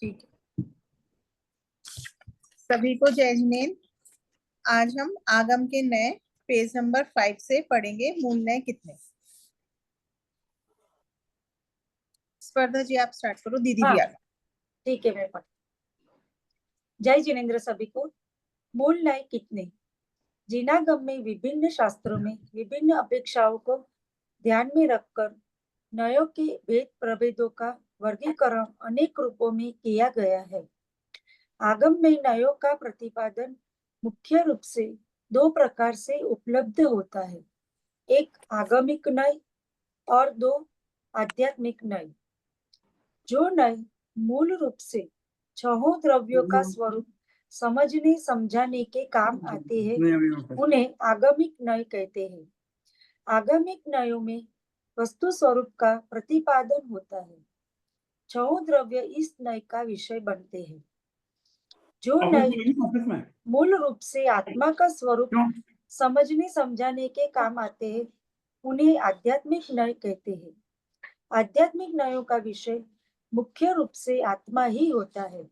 ठीक है, सभी को जय जिनेंद्र। आज हम आगम के नए पेज नंबर 5 से पढ़ेंगे मूल नए कितने। स्पर्धा जी आप स्टार्ट करो, दीदी भी आ गई। ठीक है, मैं पढ़। जय जिनेंद्र सभी को। मूल नए कितने। जिनागम में विभिन्न शास्त्रों में विभिन्न अपेक्षाओं को ध्यान में रखकर नयों के भेद प्रभेदों का वर्गीकरण अनेक रूपों में किया गया है। आगम में नयों का प्रतिपादन मुख्य रूप से दो प्रकार से उपलब्ध होता है, एक आगमिक नय और दो आध्यात्मिक नय। जो नय मूल रूप से छहों द्रव्यों का स्वरूप समझने समझाने के काम आते हैं, उन्हें आगमिक नय कहते हैं। आगमिक नयों में वस्तु स्वरूप का प्रतिपादन होता है। छहों द्रव्य इस नय का विषय बनते हैं। जो नय मूल रूप से आत्मा का स्वरूप समझने समझाने के काम आते हैं, उन्हें आध्यात्मिक नय कहते हैं। आध्यात्मिक नयों का विषय मुख्य रूप से आत्मा ही होता है।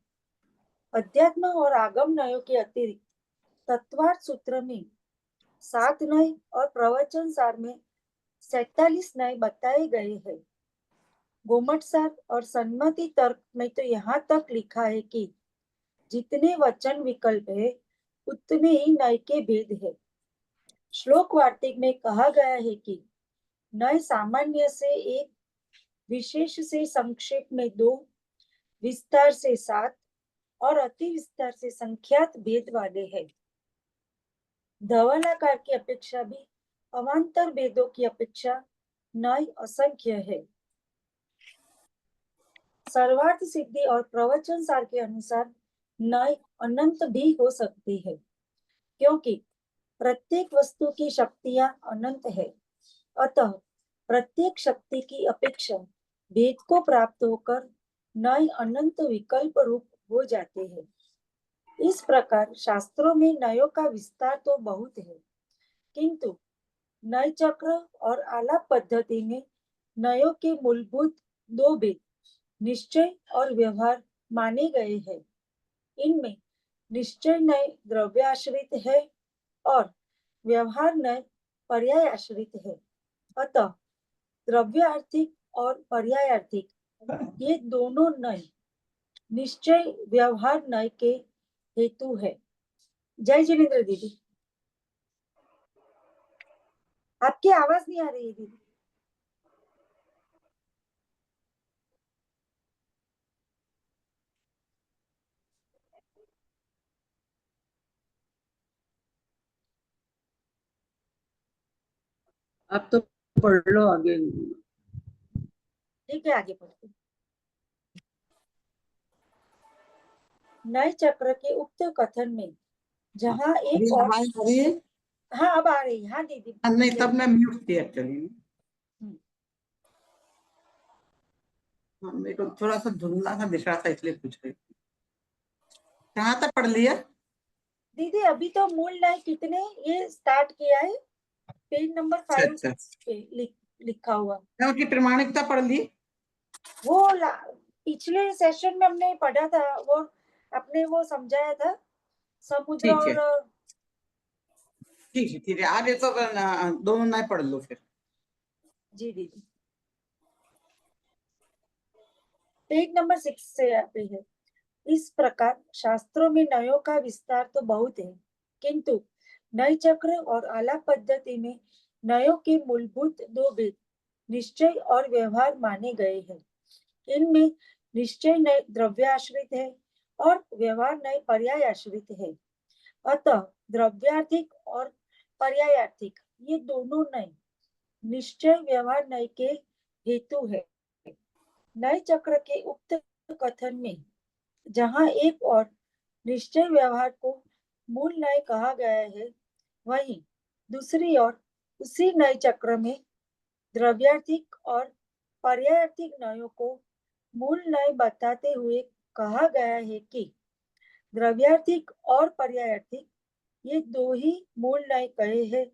अध्यात्म और आगम नयों के अतिरिक्त तत्वार्थ सूत्र में 7 नय और प्रवचन सार में 47 नय बताए गए हैं। गोमट सार और सम्मति तर्क में तो यहाँ तक लिखा है कि जितने वचन विकल्प है उतने ही नय के भेद है। श्लोक वार्तिक में कहा गया है कि नय सामान्य से एक, विशेष से संक्षेप में 2, विस्तार से 7 और अति विस्तार से संख्यात भेद वाले हैं। धवलाकार की अपेक्षा भी अवान्तर भेदों की अपेक्षा नय असंख्य है। सर्वार्थ सिद्धि और प्रवचन सार के अनुसार नय अनंत भी हो सकती है, क्योंकि प्रत्येक वस्तु की शक्तियां अनंत है। अतः प्रत्येक शक्ति की अपेक्षा भेद को प्राप्त होकर नय अनंत विकल्प रूप हो जाते हैं। इस प्रकार शास्त्रों में नयों का विस्तार तो बहुत है, किंतु नय चक्र और आलाप पद्धति में नयों के मूलभूत दो भेद निश्चय और व्यवहार माने गए हैं। इनमें निश्चय नय द्रव्याश्रित है और व्यवहार नय पर्यायाश्रित है। अतः द्रव्यार्थिक और पर्यायार्थिक ये दोनों नय निश्चय व्यवहार नय के हेतु है। जय जिनेंद्र दीदी, आपकी आवाज नहीं आ रही है दीदी। आप तो पढ़ लो आगे। ठीक है, आगे पढ़ते। नय चक्र के उक्त कथन में जहाँ एक और हाँ अब आ रही। हाँ दीदी, नहीं तब मैं म्यूट थी एक्चुअली। हाँ, मेरे को थोड़ा सा धुंधला सा दिख रहा था इसलिए पूछ रही थी। कहाँ तक पढ़ लिया दीदी? अभी तो मूल नय कितने ये स्टार्ट किया है, पेज नंबर 5 पे लिखा हुआ। उसकी प्रमाणिकता पढ़ ली। वो पिछले सेशन में हमने पढ़ा था, वो अपने वो समझाया था समुद्र और ठीक है आज ये तो दोनों नए पढ़ लो फिर। जी दीदी, पेज नंबर 6 से पे है। इस प्रकार शास्त्रों में नयों का विस्तार तो बहुत है, किंतु नय चक्र और आलाप पद्धति में नयों के मूलभूत दो भेद निश्चय और व्यवहार माने गए हैं। इनमें निश्चय नय द्रव्याश्रित है और व्यवहार नय पर्यायाश्रित है। अतः द्रव्यार्थिक और पर्यायार्थिक ये दोनों नय निश्चय व्यवहार नय के हेतु है। नय चक्र के उक्त कथन में जहाँ एक और निश्चय व्यवहार को मूल नय कहा गया है, वहीं दूसरी ओर उसी नय चक्र में द्रव्यार्थिक और पर्यायार्थिक नयों को मूल नय बताते हुए कहा गया है कि द्रव्यार्थिक और पर्यायार्थिक ये दो ही मूल नय कहे हैं।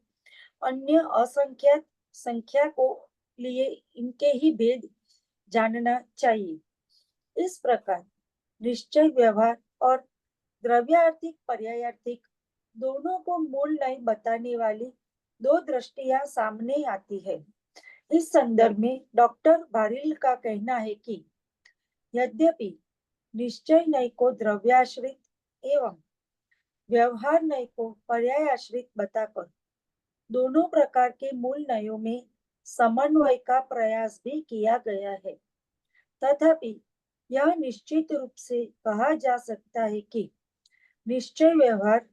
अन्य असंख्यात संख्या को लिए इनके ही भेद जानना चाहिए। इस प्रकार निश्चय व्यवहार और द्रव्यार्थिक पर्यायार्थिक दोनों को मूल नय बताने वाली दो दृष्टियां सामने आती है। इस संदर्भ में डॉक्टर बारिल का कहना है कि यद्यपि निश्चय नय को द्रव्याश्रित एवं व्यवहार नय को पर्यायाश्रित बताकर दोनों प्रकार के मूल नयों में समन्वय का प्रयास भी किया गया है, तथापि यह निश्चित रूप से कहा जा सकता है कि निश्चय व्यवहार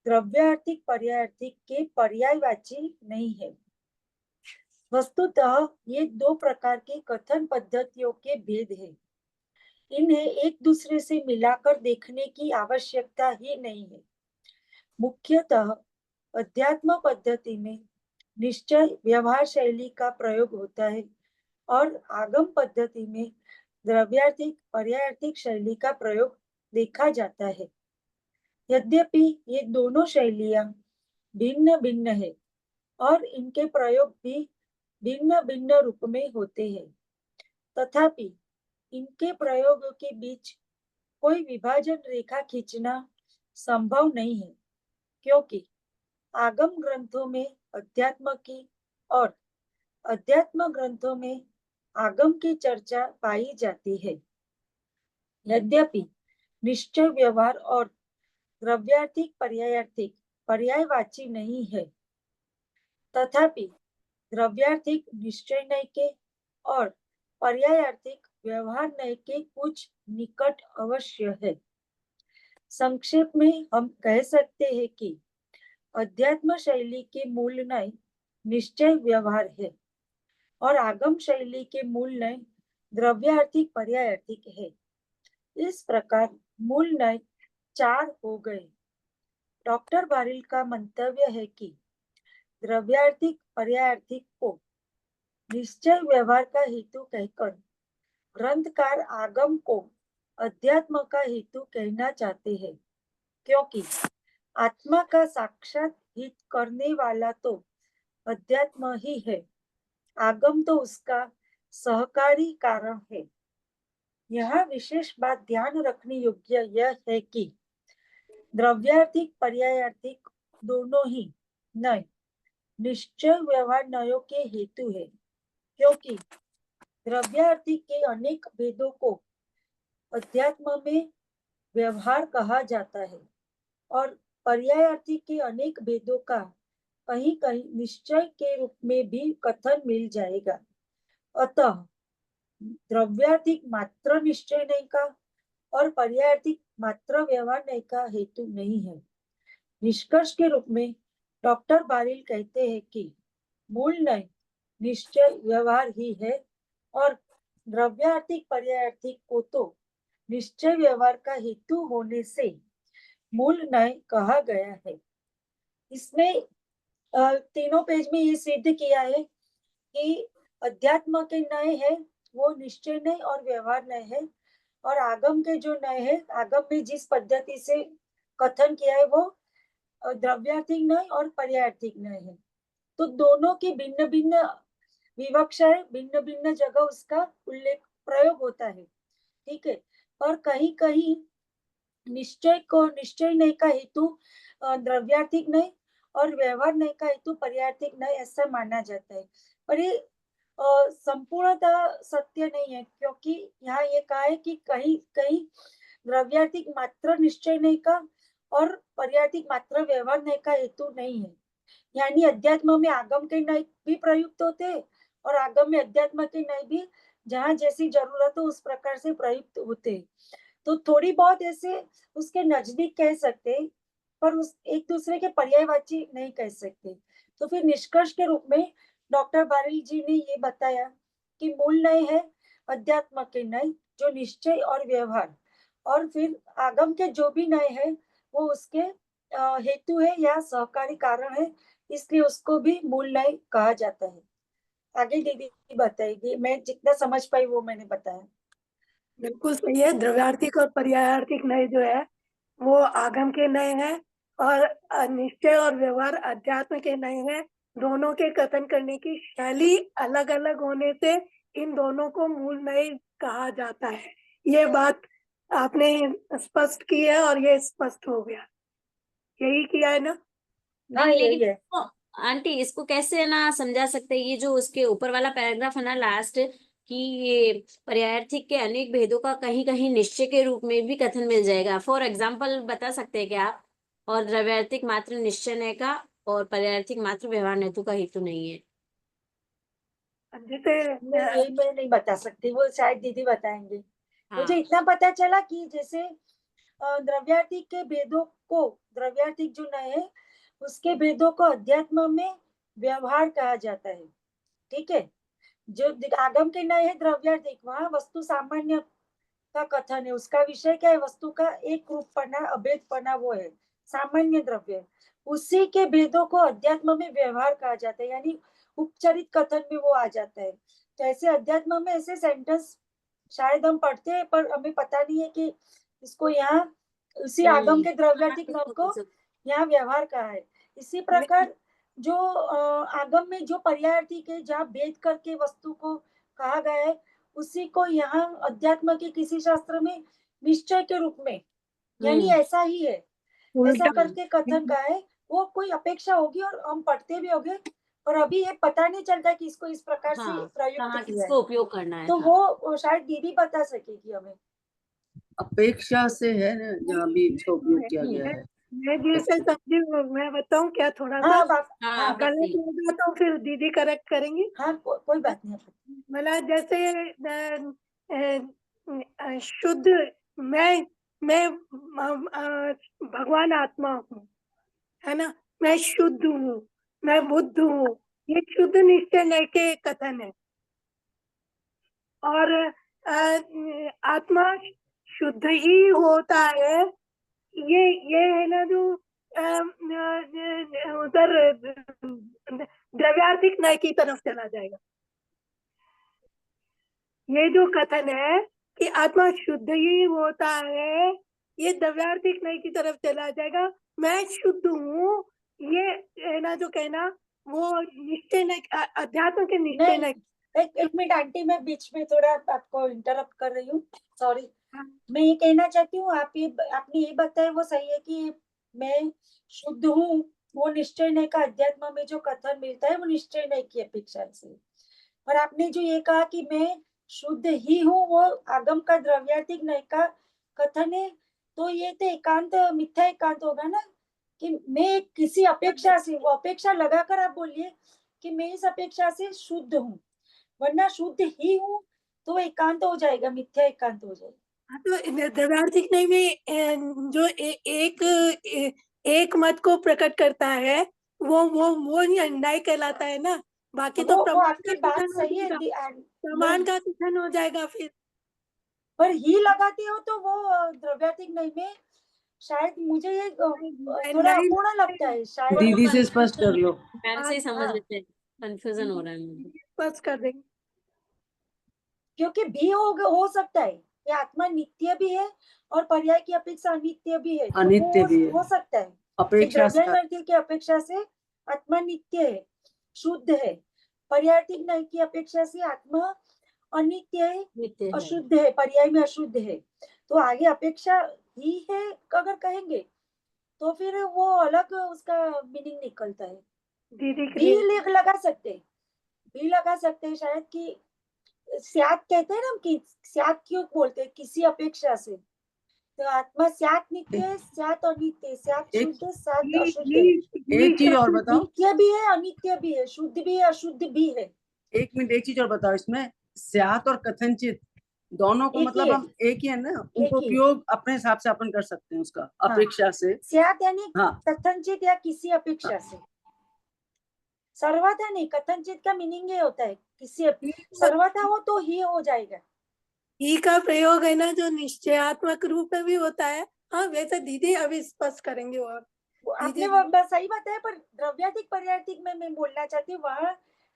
द्रव्यार्थिक पर्यायार्थिक के पर्यायवाची नहीं है। वस्तुतः ये दो प्रकार के कथन पद्धतियों के भेद है। इन्हें एक दूसरे से मिलाकर देखने की आवश्यकता ही नहीं है। मुख्यतः अध्यात्म पद्धति में निश्चय व्यवहार शैली का प्रयोग होता है और आगम पद्धति में द्रव्यार्थिक पर्यायार्थिक शैली का प्रयोग देखा जाता है। यद्यपि ये दोनों शैलियां भिन्न भिन्न है और इनके प्रयोग भी भिन्न भिन्न रूप में होते हैं, तथापि इनके प्रयोगों के बीच कोई विभाजन रेखा खींचना संभव नहीं है, क्योंकि आगम ग्रंथों में अध्यात्म की और अध्यात्म ग्रंथों में आगम की चर्चा पाई जाती है। यद्यपि निश्चय व्यवहार और द्रव्यार्थिक पर्यायार्थिक पर्यायवाची नहीं है, तथापि द्रव्यार्थिक निश्चय नय के और पर्यायार्थिक व्यवहार नय के कुछ निकट अवश्य है। संक्षेप में हम कह सकते हैं कि अध्यात्म शैली के मूल नय निश्चय व्यवहार है और आगम शैली के मूल नय द्रव्यार्थिक पर्यायार्थिक है। इस प्रकार मूल नय 4 हो गए। डॉक्टर बारिल का मंतव्य है कि द्रव्यार्थिक पर्यायार्थिक को निश्चय व्यवहार का हेतु कहकर ग्रंथकार आगम को अध्यात्म का हेतु कहना चाहते हैं, क्योंकि आत्मा का साक्षात हित करने वाला तो अध्यात्म ही है, आगम तो उसका सहकारी कारण है। यहाँ विशेष बात ध्यान रखने योग्य यह है कि द्रव्यार्थिक पर्यायार्थिक दोनों ही नय निश्चय व्यवहार नयों के हेतु है, क्योंकि द्रव्यार्थिक के अनेक भेदों को अध्यात्म में व्यवहार कहा जाता है और पर्यायार्थिक के अनेक भेदों का कहीं कहीं निश्चय के रूप में भी कथन मिल जाएगा। अतः द्रव्यार्थिक मात्र निश्चय नय का और पर्यायार्थिक मात्र व्यवहार नय का हेतु नहीं है। निष्कर्ष के रूप में डॉक्टर बारिल कहते हैं कि मूल नय निश्चय व्यवहार ही है और द्रव्यार्थिक पर्यायार्थिक को तो निश्चय व्यवहार का हेतु होने से मूल नय कहा गया है। इसमें तीनों पेज में ये सिद्ध किया है कि अध्यात्म के नय है वो निश्चय नय और व्यवहार नय है, और आगम के जो नय है, आगम में जिस पद्धति से कथन किया है वो द्रव्यार्थिक नय और पर्यायार्थिक नय है। तो दोनों की भिन्न भिन्न विवक्षा है, भिन्न भिन्न जगह उसका उल्लेख प्रयोग होता है, ठीक है। और कहीं कहीं निश्चय नय का हेतु द्रव्यार्थिक नय और व्यवहार नय का हेतु पर्यायार्थिक नय ऐसा माना जाता है, पर ये संपूर्णतः सत्य नहीं है, क्योंकि यहाँ ये कहा है कि कहीं कहीं द्रव्यार्थिक मात्र निश्चय नय का और पर्यायार्थिक मात्र व्यवहार नय का हेतु नहीं है। यानी अध्यात्म में आगम के नय भी प्रयुक्त होते हैं और आगम में अध्यात्म के नय भी जहाँ जैसी जरूरत हो उस प्रकार से प्रयुक्त होते हैं। तो थोड़ी बहुत ऐसे उसके नजदीक कह सकते हैं, पर उस एक दूसरे के पर्यायवाची नहीं कह सकते। तो फिर निष्कर्ष के रूप में डॉक्टर बारिल जी ने ये बताया कि मूल नय है अध्यात्म के नय जो निश्चय और व्यवहार, और फिर आगम के जो भी नय है वो उसके हेतु है या सहकारी कारण है, इसलिए उसको भी मूल नय कहा जाता है। आगे दीदी बताएगी, मैं जितना समझ पाई वो मैंने बताया। बिल्कुल सही है। द्रव्यार्थिक और पर्यायार्थिक नय जो है वो आगम के नय है और निश्चय और व्यवहार अध्यात्म के नय है। दोनों के कथन करने की शैली अलग अलग होने से इन दोनों को मूल नय कहा जाता है। ये बात आपने स्पष्ट की है और ये स्पष्ट हो गया, यही किया है ना? हाँ, नहीं, यही लेकिन है। आंटी इसको कैसे ना समझा सकते हैं, ये जो उसके ऊपर वाला पैराग्राफ है ना लास्ट, कि ये पर्यायार्थिक के अनेक भेदों का कहीं कहीं निश्चय के रूप में भी कथन मिल जाएगा। फॉर एग्जाम्पल बता सकते हैं क्या आप? और द्रव्यार्थिक मात्र निश्चय नय का और पर्यायार्थिक मात्र व्यवहार हेतु का हेतु नहीं है। जैसे नहीं, यही मैं नहीं बता सकती, वो शायद दीदी बताएंगे। मुझे हाँ, इतना पता चला कि जैसे द्रव्यार्थिक के भेदों को, द्रव्यार्थिक जो नय है उसके भेदों को अध्यात्म में व्यवहार कहा जाता है। ठीक है, जो आगम के नय है द्रव्यार्थिक, वहां वस्तु सामान्य का कथन है। उसका विषय क्या है? वस्तु का एक रूपपना, अभेदपना, वो है सामान्य द्रव्य। उसी के भेदों को अध्यात्म में व्यवहार कहा जाता है, यानी उपचारित कथन में वो आ जाता है। तो ऐसे अध्यात्म में ऐसे सेंटेंस शायद हम पढ़ते हैं, पर हमें पता नहीं है कि इसको यहाँ उसी आगम के द्रव्यार्थिक नव को यहाँ व्यवहार कहा है। इसी प्रकार जो आगम में जो पर्यायार्थिक है, जहाँ भेद करके वस्तु को कहा गया है, उसी को यहाँ अध्यात्म के किसी शास्त्र में निश्चय के रूप में, यानी ऐसा ही है, ऐसा करके कथन का है। वो कोई अपेक्षा होगी और हम पढ़ते भी होंगे, और अभी ये पता नहीं चलता कि इसको इस प्रकार से हाँ, प्रयुक्त कहाँ किया किसको है। उपयोग करना है। तो हाँ। वो शायद दीदी बता सकेगी हमें। अपेक्षा से है ना, जहाँ भी इसका उपयोग किया गया है। मैं जैसे समझी मैं बताऊं क्या थोड़ा सा? हाँ बाप, हाँ, हाँ बताइए। गलत होगा तो फिर दीदी करेक्ट करेंगी। हाँ, कोई बात नहीं। मतलब जैसे शुद्ध, मैं भगवान आत्मा हूँ, है ना? मैं शुद्ध हूँ, मैं बुद्ध हूँ, ये शुद्ध निश्चय नय के कथन है। और आत्मा शुद्ध ही होता है, ये है ना जो उधर द्रव्यार्थिक नय की तरफ चला जाएगा। ये जो कथन है कि आत्मा शुद्ध ही होता है, ये द्रव्यार्थिक नय की तरफ चला जाएगा। मैं शुद्ध हूँ, ये है ना जो कहना, वो निश्चय नय, अध्यात्म के निश्चय नहीं, नय। एक मिनट आंटी, मैं बीच में थोड़ा आपको इंटरप्ट कर रही हूँ, सॉरी। हाँ। मैं ये कहना चाहती हूँ, आपने ये बताया वो सही है कि मैं शुद्ध हूँ, वो निश्चय नय का अध्यात्म में जो कथन मिलता है वो निश्चय नय की अपेक्षा से। पर आपने जो ये कहा कि मैं शुद्ध ही हूँ, वो आगम का द्रव्यार्थिक नय का कथन है, तो ये तो एकांत मिथ्या एकांत होगा ना, कि मैं किसी अपेक्षा से, वो अपेक्षा लगाकर आप बोलिए कि मैं इस अपेक्षा से शुद्ध हूँ, वरना शुद्ध ही हूँ तो एकांत हो जाएगा, मिथ्या एकांत हो जाएगा। तो द्रव्यार्थिक नय में जो एक मत को प्रकट करता है, वो नय कहलाता है ना। बाकी तो वो प्रमाण आपकी का बात कथन हो सही है, जाएगा, प्रमाण का कथन हो जाएगा फिर। पर ही लगाते हो तो वो द्रव्यार्थिक नय में शायद मुझे ये थोड़ा नय अपूर्ण लगता है शायद। दीदी से स्पष्ट कर लो। मैम से ही समझ हाँ, लेते हैं, कंफ्यूजन हो रहा है मुझे। स्पष्ट कर देंगे। क्योंकि भी हो सकता है ये आत्मा नित्य भी है और पर्याय की अपेक्षा अनित्य भी है, तो अनित्य वो भी है। हो सकता है कि अपेक्षा से द्रव्यार्थिक की अपेक्षा से आत्मा नित्य है, शुद्ध है, पर्यायार्थिक नय की अपेक्षा से आत्मा अनित्य है, नित्य है। अशुद्ध है, पर्याय में अशुद्ध है। तो आगे अपेक्षा ही है अगर कहेंगे तो फिर वो अलग उसका मीनिंग निकलता है। दीदी के भी लिए लगा सकते हैं, भी लगा सकते हैं शायद, कि स्यात कहते हैं ना, कि स्यात क्यों बोलते हैं, किसी अपेक्षा से। तो आत्मा स्यात नित्य है, स्यात अनित्य, स्यात एक शुद्ध, स्यात अशुद्ध है, एक चीज और बताओ, नित्य भी है, अनित्य भी है, शुद्ध भी है, अशुद्ध भी है। एक मिनट, एक चीज और बताओ, इसमें स्यात और कथनचित दोनों को एक ही मतलब है, हम एक ही है ना, उनको एक ही है। उपयोग अपने हिसाब से अपन कर सकते हैं उसका, हाँ। अपेक्षा से। स्यात यानी हाँ, कथनचित या किसी अपेक्षा से। सर्वथा नहीं, कथनचित का मीनिंग ये होता है किसी सर्वथा हो तो ही हो जाएगा। ही का प्रयोग है ना जो निश्चयात्मक रूप में भी होता है। हाँ, वैसे दीदी अभी स्पष्ट करेंगे। और आपने सही बताया, पर द्रव्यार्थिक पर्यायार्थिक में मैं बोलना चाहती हूँ, वहां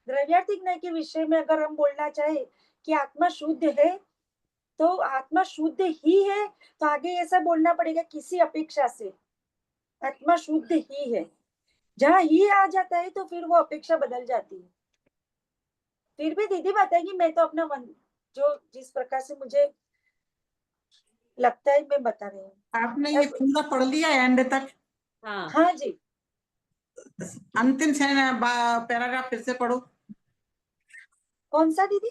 द्रव्यार्थिक नय के विषय में अगर हम बोलना चाहे कि आत्मा शुद्ध है, तो आत्मा शुद्ध ही है, तो आगे ऐसा बोलना पड़ेगा किसी अपेक्षा से आत्मा शुद्ध ही है। जहाँ ही आ जाता है तो फिर वो अपेक्षा बदल जाती है। फिर भी दीदी बताएगी, मैं तो अपना मन जो जिस प्रकार से मुझे लगता है मैं बता रही हूँ। आपने ये पूरा पढ़ लिया एंड तक? हाँ हाँ जी, अंतिम पैराग्राफ फिर से पढ़ो, कौन सा दीदी?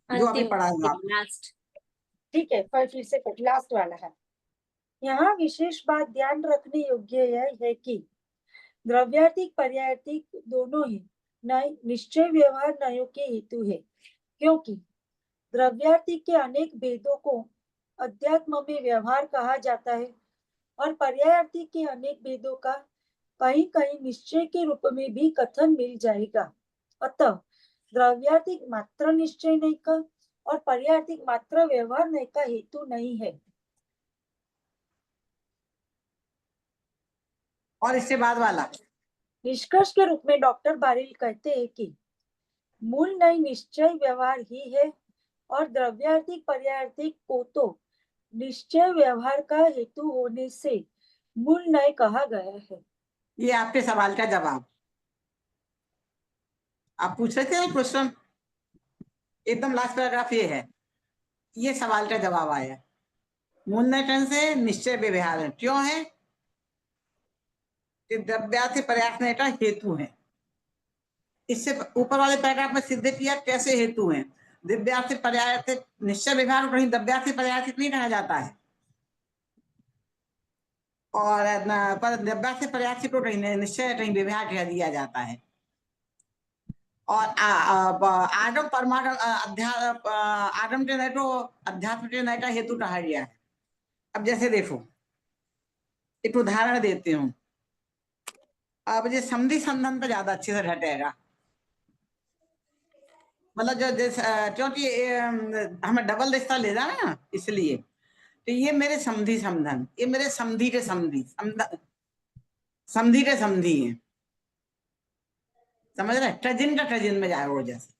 जो अभी अंतिम पढ़ा है आप। लास्ट। ठीक है, फिर से लास्ट वाला है। यहाँ विशेष बात ध्यान रखने योग्य यह है कि द्रव्यार्थिक पर्यायर्थिक दोनों ही नए निश्चय व्यवहार नयों के हेतु है, क्योंकि द्रव्यार्थिक के अनेक भेदों को अध्यात्म में व्यवहार कहा जाता है और पर्यायार्थिक के अनेक भेदों का कहीं कहीं निश्चय के रूप में भी कथन मिल जाएगा। अतः द्रव्यार्थिक मात्र निश्चय नहीं का और पर्यायार्थिक मात्र व्यवहार नहीं का हेतु नहीं है। और इससे बाद वाला निष्कर्ष के रूप में डॉक्टर बारिल कहते हैं कि मूल नई निश्चय व्यवहार ही है और द्रव्यार्थिक पर्यायार्थिक को तो निश्चय व्यवहार का हेतु होने से मूल नय कहा गया है। ये आपके सवाल का जवाब। आप पूछ रहे थे ना क्वेश्चन, एकदम लास्ट पैराग्राफ ये है, ये सवाल का जवाब आया। मूल नय से निश्चय व्यवहार है, क्यों है? द्रव्यार्थ पर्याप्त नय का हेतु है। इससे ऊपर वाले पैराग्राफ में सिद्ध किया कैसे हेतु है। दिव्यार्थ पर्यायर्थ निश्चय व्यवहार कहीं द्रव्यार्थ पर्यायर्थ नहीं कहा जाता है, और पर द्रव्यार्थ पर्यायर्थ को कहीं निश्चय कहीं व्यवहार कह दिया जाता है। और आगम परमागम आगम के नय को अध्यात्म के नय का हेतु कहा गया है। अब जैसे देखो, एक उदाहरण देती हूँ। अब ये संधि संधान पे ज्यादा अच्छे से घटेगा, मतलब जो क्योंकि हमें डबल रिश्ता ले रहा है ना, इसलिए तो ये मेरे समधी समधन, ये मेरे समधी के समधी समधी के समधी है, समझ रहे? कजिन का कजिन में जाए वो जैसे,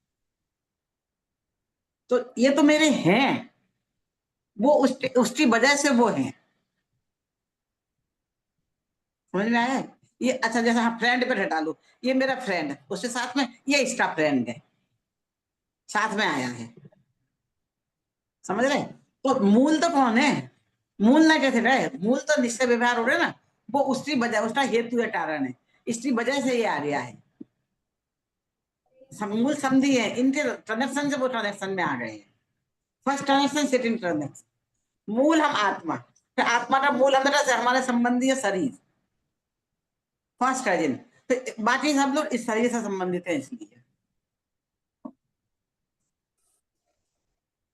तो ये तो मेरे हैं, वो उसकी वजह से वो हैं, समझ में आया? ये अच्छा, जैसे हम फ्रेंड पे हटा लो, ये मेरा फ्रेंड है, उसके साथ में ये इसका फ्रेंड है, साथ में आया है, समझ रहे? तो मूल तो कौन है? मूल ना कैसे रहे, मूल तो निश्चय व्यवहार हो रहे ना, वो उसकी वजह, उसका हेतु है, कारण है, इसकी वजह से ये आ गया है। मूल समझी है, इनके ट्रांजेक्शन से वो ट्रांजेक्शन में आ गए हैं। First transaction, second transaction. मूल हम आत्मा, तो आत्मा का मूल हमारा से हमारे संबंधी है शरीर, फर्स्ट ट्रांजेक्शन। तो बाकी सब लोग इस शरीर से संबंधित है, इसलिए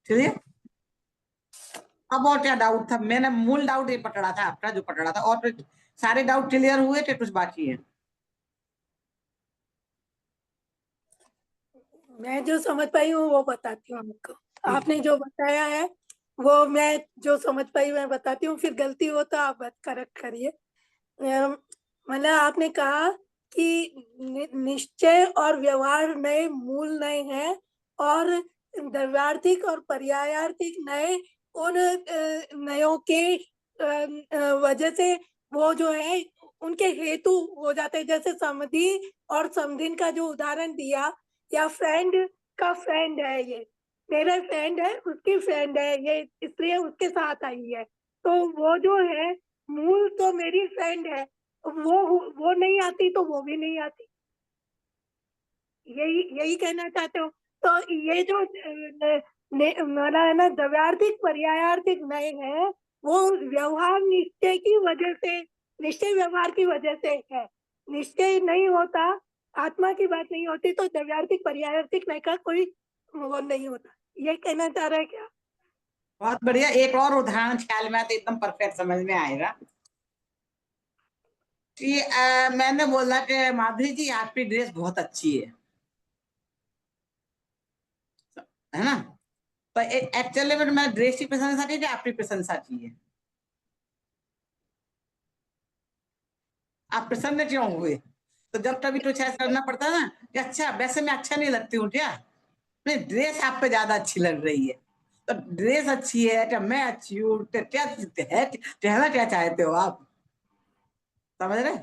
चलिए। अब और क्या डाउट था? मैंने मूल डाउट ये पकड़ा था आपका, जो पकड़ा था, और फिर सारे डाउट क्लियर हुए थे, कुछ बाकी है? मैं जो समझ पाई हूँ वो बताती हूँ आपको। आपने जो बताया है वो मैं जो समझ पाई मैं बताती हूँ, फिर गलती हो तो आप करेक्ट करिए। मतलब आपने कहा कि निश्चय और व्यवहार नए मूल नए हैं और द्रव्यार्थिक और पर्यायार्थिक नए उन नयों के वजह से वो जो है उनके हेतु हो जाते हैं। जैसे समधि और समधिन का जो उदाहरण दिया, या फ्रेंड का फ्रेंड है, ये मेरा फ्रेंड है, उसकी फ्रेंड है, ये इसलिए उसके साथ आई है, तो वो जो है मूल तो मेरी फ्रेंड है, वो नहीं आती तो वो भी नहीं आती, यही यही कहना चाहते हो? तो ये जो मेरा है ना द्रव्यार्थिक पर्यायार्थिक नय है, वो व्यवहार निश्चय की वजह से, निश्चय व्यवहार की वजह से है। निश्चय नहीं होता, आत्मा की बात नहीं होती, तो द्रव्यार्थिक पर्यायार्थिक नय का कोई वो नहीं होता। ये कहना चाह रहा है क्या? बहुत बढ़िया। एक और उदाहरण ख्याल में तो एकदम परफेक्ट समझ में आएगा कि मैंने बोला कि माधुरी जी आपकी ड्रेस बहुत अच्छी है ना? तो एक्चुअली में मैं ड्रेस की प्रशंसा की, आपकी प्रशंसा की है। आप प्रसन्न क्यों हुए? तो जब कभी कुछ ऐसा करना पड़ता है ना कि अच्छा वैसे मैं अच्छा नहीं लगती हूँ क्या, नहीं ड्रेस आप पे ज्यादा अच्छी लग रही है, तो ड्रेस अच्छी है क्या मैं अच्छी हूँ, क्या है, कहना क्या चाहते हो आप, समझ रहे?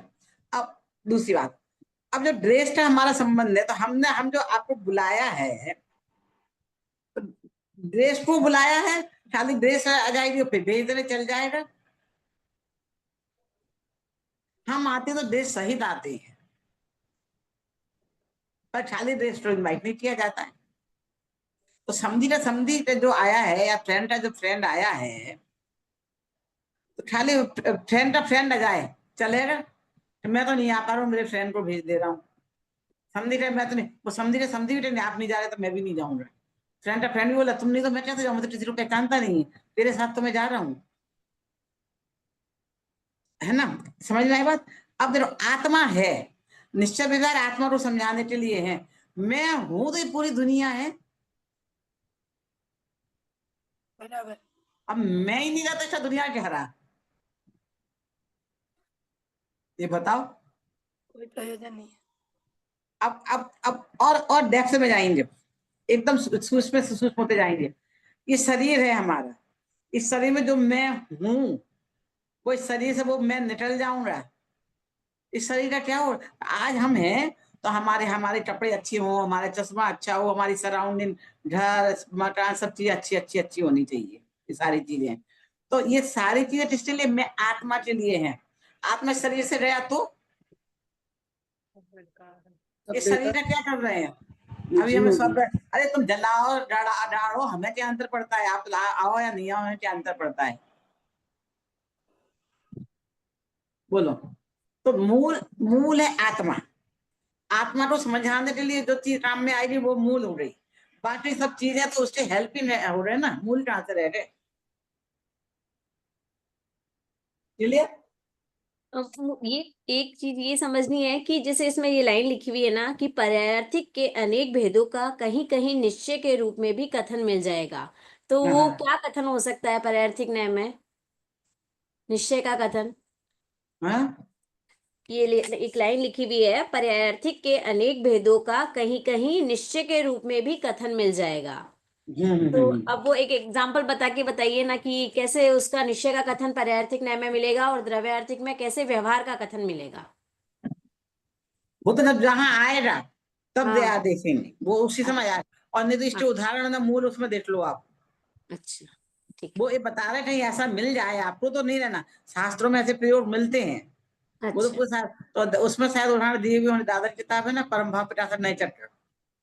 अब दूसरी बात, अब जो ड्रेस का हमारा संबंध है, तो हम जो आपको बुलाया है, तो देश को बुलाया है, खाली देश आ जाएगी फिर भेज देने चल जाएगा। हम आते तो देश सहित आते हैं, पर खाली देश को इन्वाइट नहीं किया जाता है। तो समझी का जो आया है, या फ्रेंड का जो फ्रेंड आया है, तो खाली फ्रेंड का फ्रेंड आ जाए चलेगा? तो मैं तो नहीं आ पा रहा हूँ, मेरे फ्रेंड को भेज दे रहा हूँ। समझी का मैं तो नहीं, वो समझी का आप नहीं जा रहे तो मैं भी नहीं जाऊंगा। फ्रेंड का फ्रेंड भी बोला तुम नहीं तो मैं कैसे जाऊँ, मैं तो किसी को पहचानता नहीं, तेरे साथ तो मैं जा रहा हूँ, है ना? समझ में आई बात? अब देखो, आत्मा है, निश्चय व्यवहार आत्मा को समझाने के लिए है। मैं हूं तो ये पूरी दुनिया है। बराबर। अब मैं ही नहीं रहता, अच्छा दुनिया क्या रहा, ये बताओ। कोई प्रयोजन नहीं है। अब और डेप्थ में जाएंगे, एकदम सूक्ष्म से सूक्ष्म होते जाएंगे। ये शरीर है हमारा, इस शरीर में जो मैं हूं, वो इस शरीर से वो मैं निकल जाऊंगा। इस शरीर का क्या हो, आज हम हैं तो हमारे कपड़े अच्छे हो, हमारा चश्मा अच्छा हो, हमारी सराउंडिंग, घर मकान, सब चीजें अच्छी अच्छी अच्छी होनी चाहिए। ये सारी चीजें, तो ये सारी चीजें किसके लिए? मैं आत्मा के लिए है। आत्मा शरीर से गया तो इस शरीर का क्या कर रहे हैं? अभी हमें सब, अरे तुम जलाओ डाड़ो, हमें क्या अंतर पड़ता है? आप आओ या नहीं आओ, हमें क्या अंतर पड़ता है? बोलो। तो मूल है आत्मा। आत्मा को समझाने के लिए जो चीज काम में आएगी वो मूल हो गई। बाकी सब चीजें तो उसके हेल्प ही हो रहे ना, मूल कहां से रह गए? क्लियर? ये एक चीज ये समझनी है कि जैसे इसमें ये लाइन लिखी हुई है ना कि पर्यायर्थिक के अनेक भेदों का कहीं कहीं निश्चय के रूप में भी कथन मिल जाएगा, तो वो हाँ क्या कथन हो सकता है पर्यायर्थिक न्याय में? निश्चय का कथन। हाँ ये एक लाइन लिखी हुई है, पर्यायर्थिक के अनेक भेदों का कहीं कहीं निश्चय के रूप में भी कथन मिल जाएगा। तो अब वो एक एग्जाम्पल बता के बताइए ना कि कैसे उसका निश्चय का कथन पर्यायर्थिक न्याय में मिलेगा और द्रव्यार्थिक में कैसे व्यवहार का कथन मिलेगा। वो तो जब जहां आएगा तब हाँ। देखेंगे, वो उसी समय आए। और नहीं तो इसके हाँ, उदाहरण ना मूल उसमें देख लो आप। अच्छा, ठीक वो ये बता रहे कहीं ऐसा मिल जाए आपको, तो नहीं रहना, शास्त्रों में ऐसे प्रयोग मिलते हैं। है। वो तो अच्छा। पूरे तो उसमें शायद उदाहरण दिए हुए होंगे, दादा की किताब है ना, परम भाव प्रकाशन नए चक्र,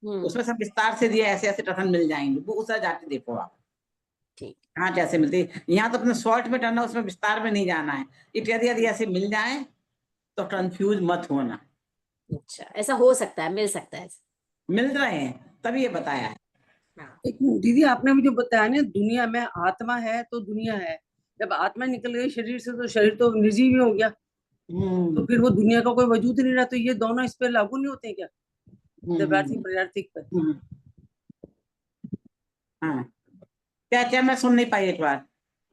हम्म। उसमें सब विस्तार से दिए, ऐसे ऐसे कथन मिल जाएंगे, वो उसे जाके देखो आप ठीक। कहाँ कैसे मिलती है। यहाँ तो अपने शॉर्ट में करना, उसमें विस्तार में नहीं जाना है। इत्यादि यदि ऐसे मिल जाए तो कंफ्यूज मत होना। अच्छा, ऐसा हो सकता है, मिल सकता है। मिल रहे हैं तभी ये बताया है। हाँ। एक मिनट दीदी, आपने मुझे बताया ना दुनिया में आत्मा है तो दुनिया है। जब आत्मा निकल गई शरीर से तो शरीर तो निर्जीव हो गया, तो फिर वो दुनिया का कोई वजूद नहीं रहा। तो ये दोनों इस पे लागू नहीं होते क्या, द्रव्यार्थिक पर्यार्थिक पर? हाँ, क्या क्या मैं सुन नहीं पाई एक बार।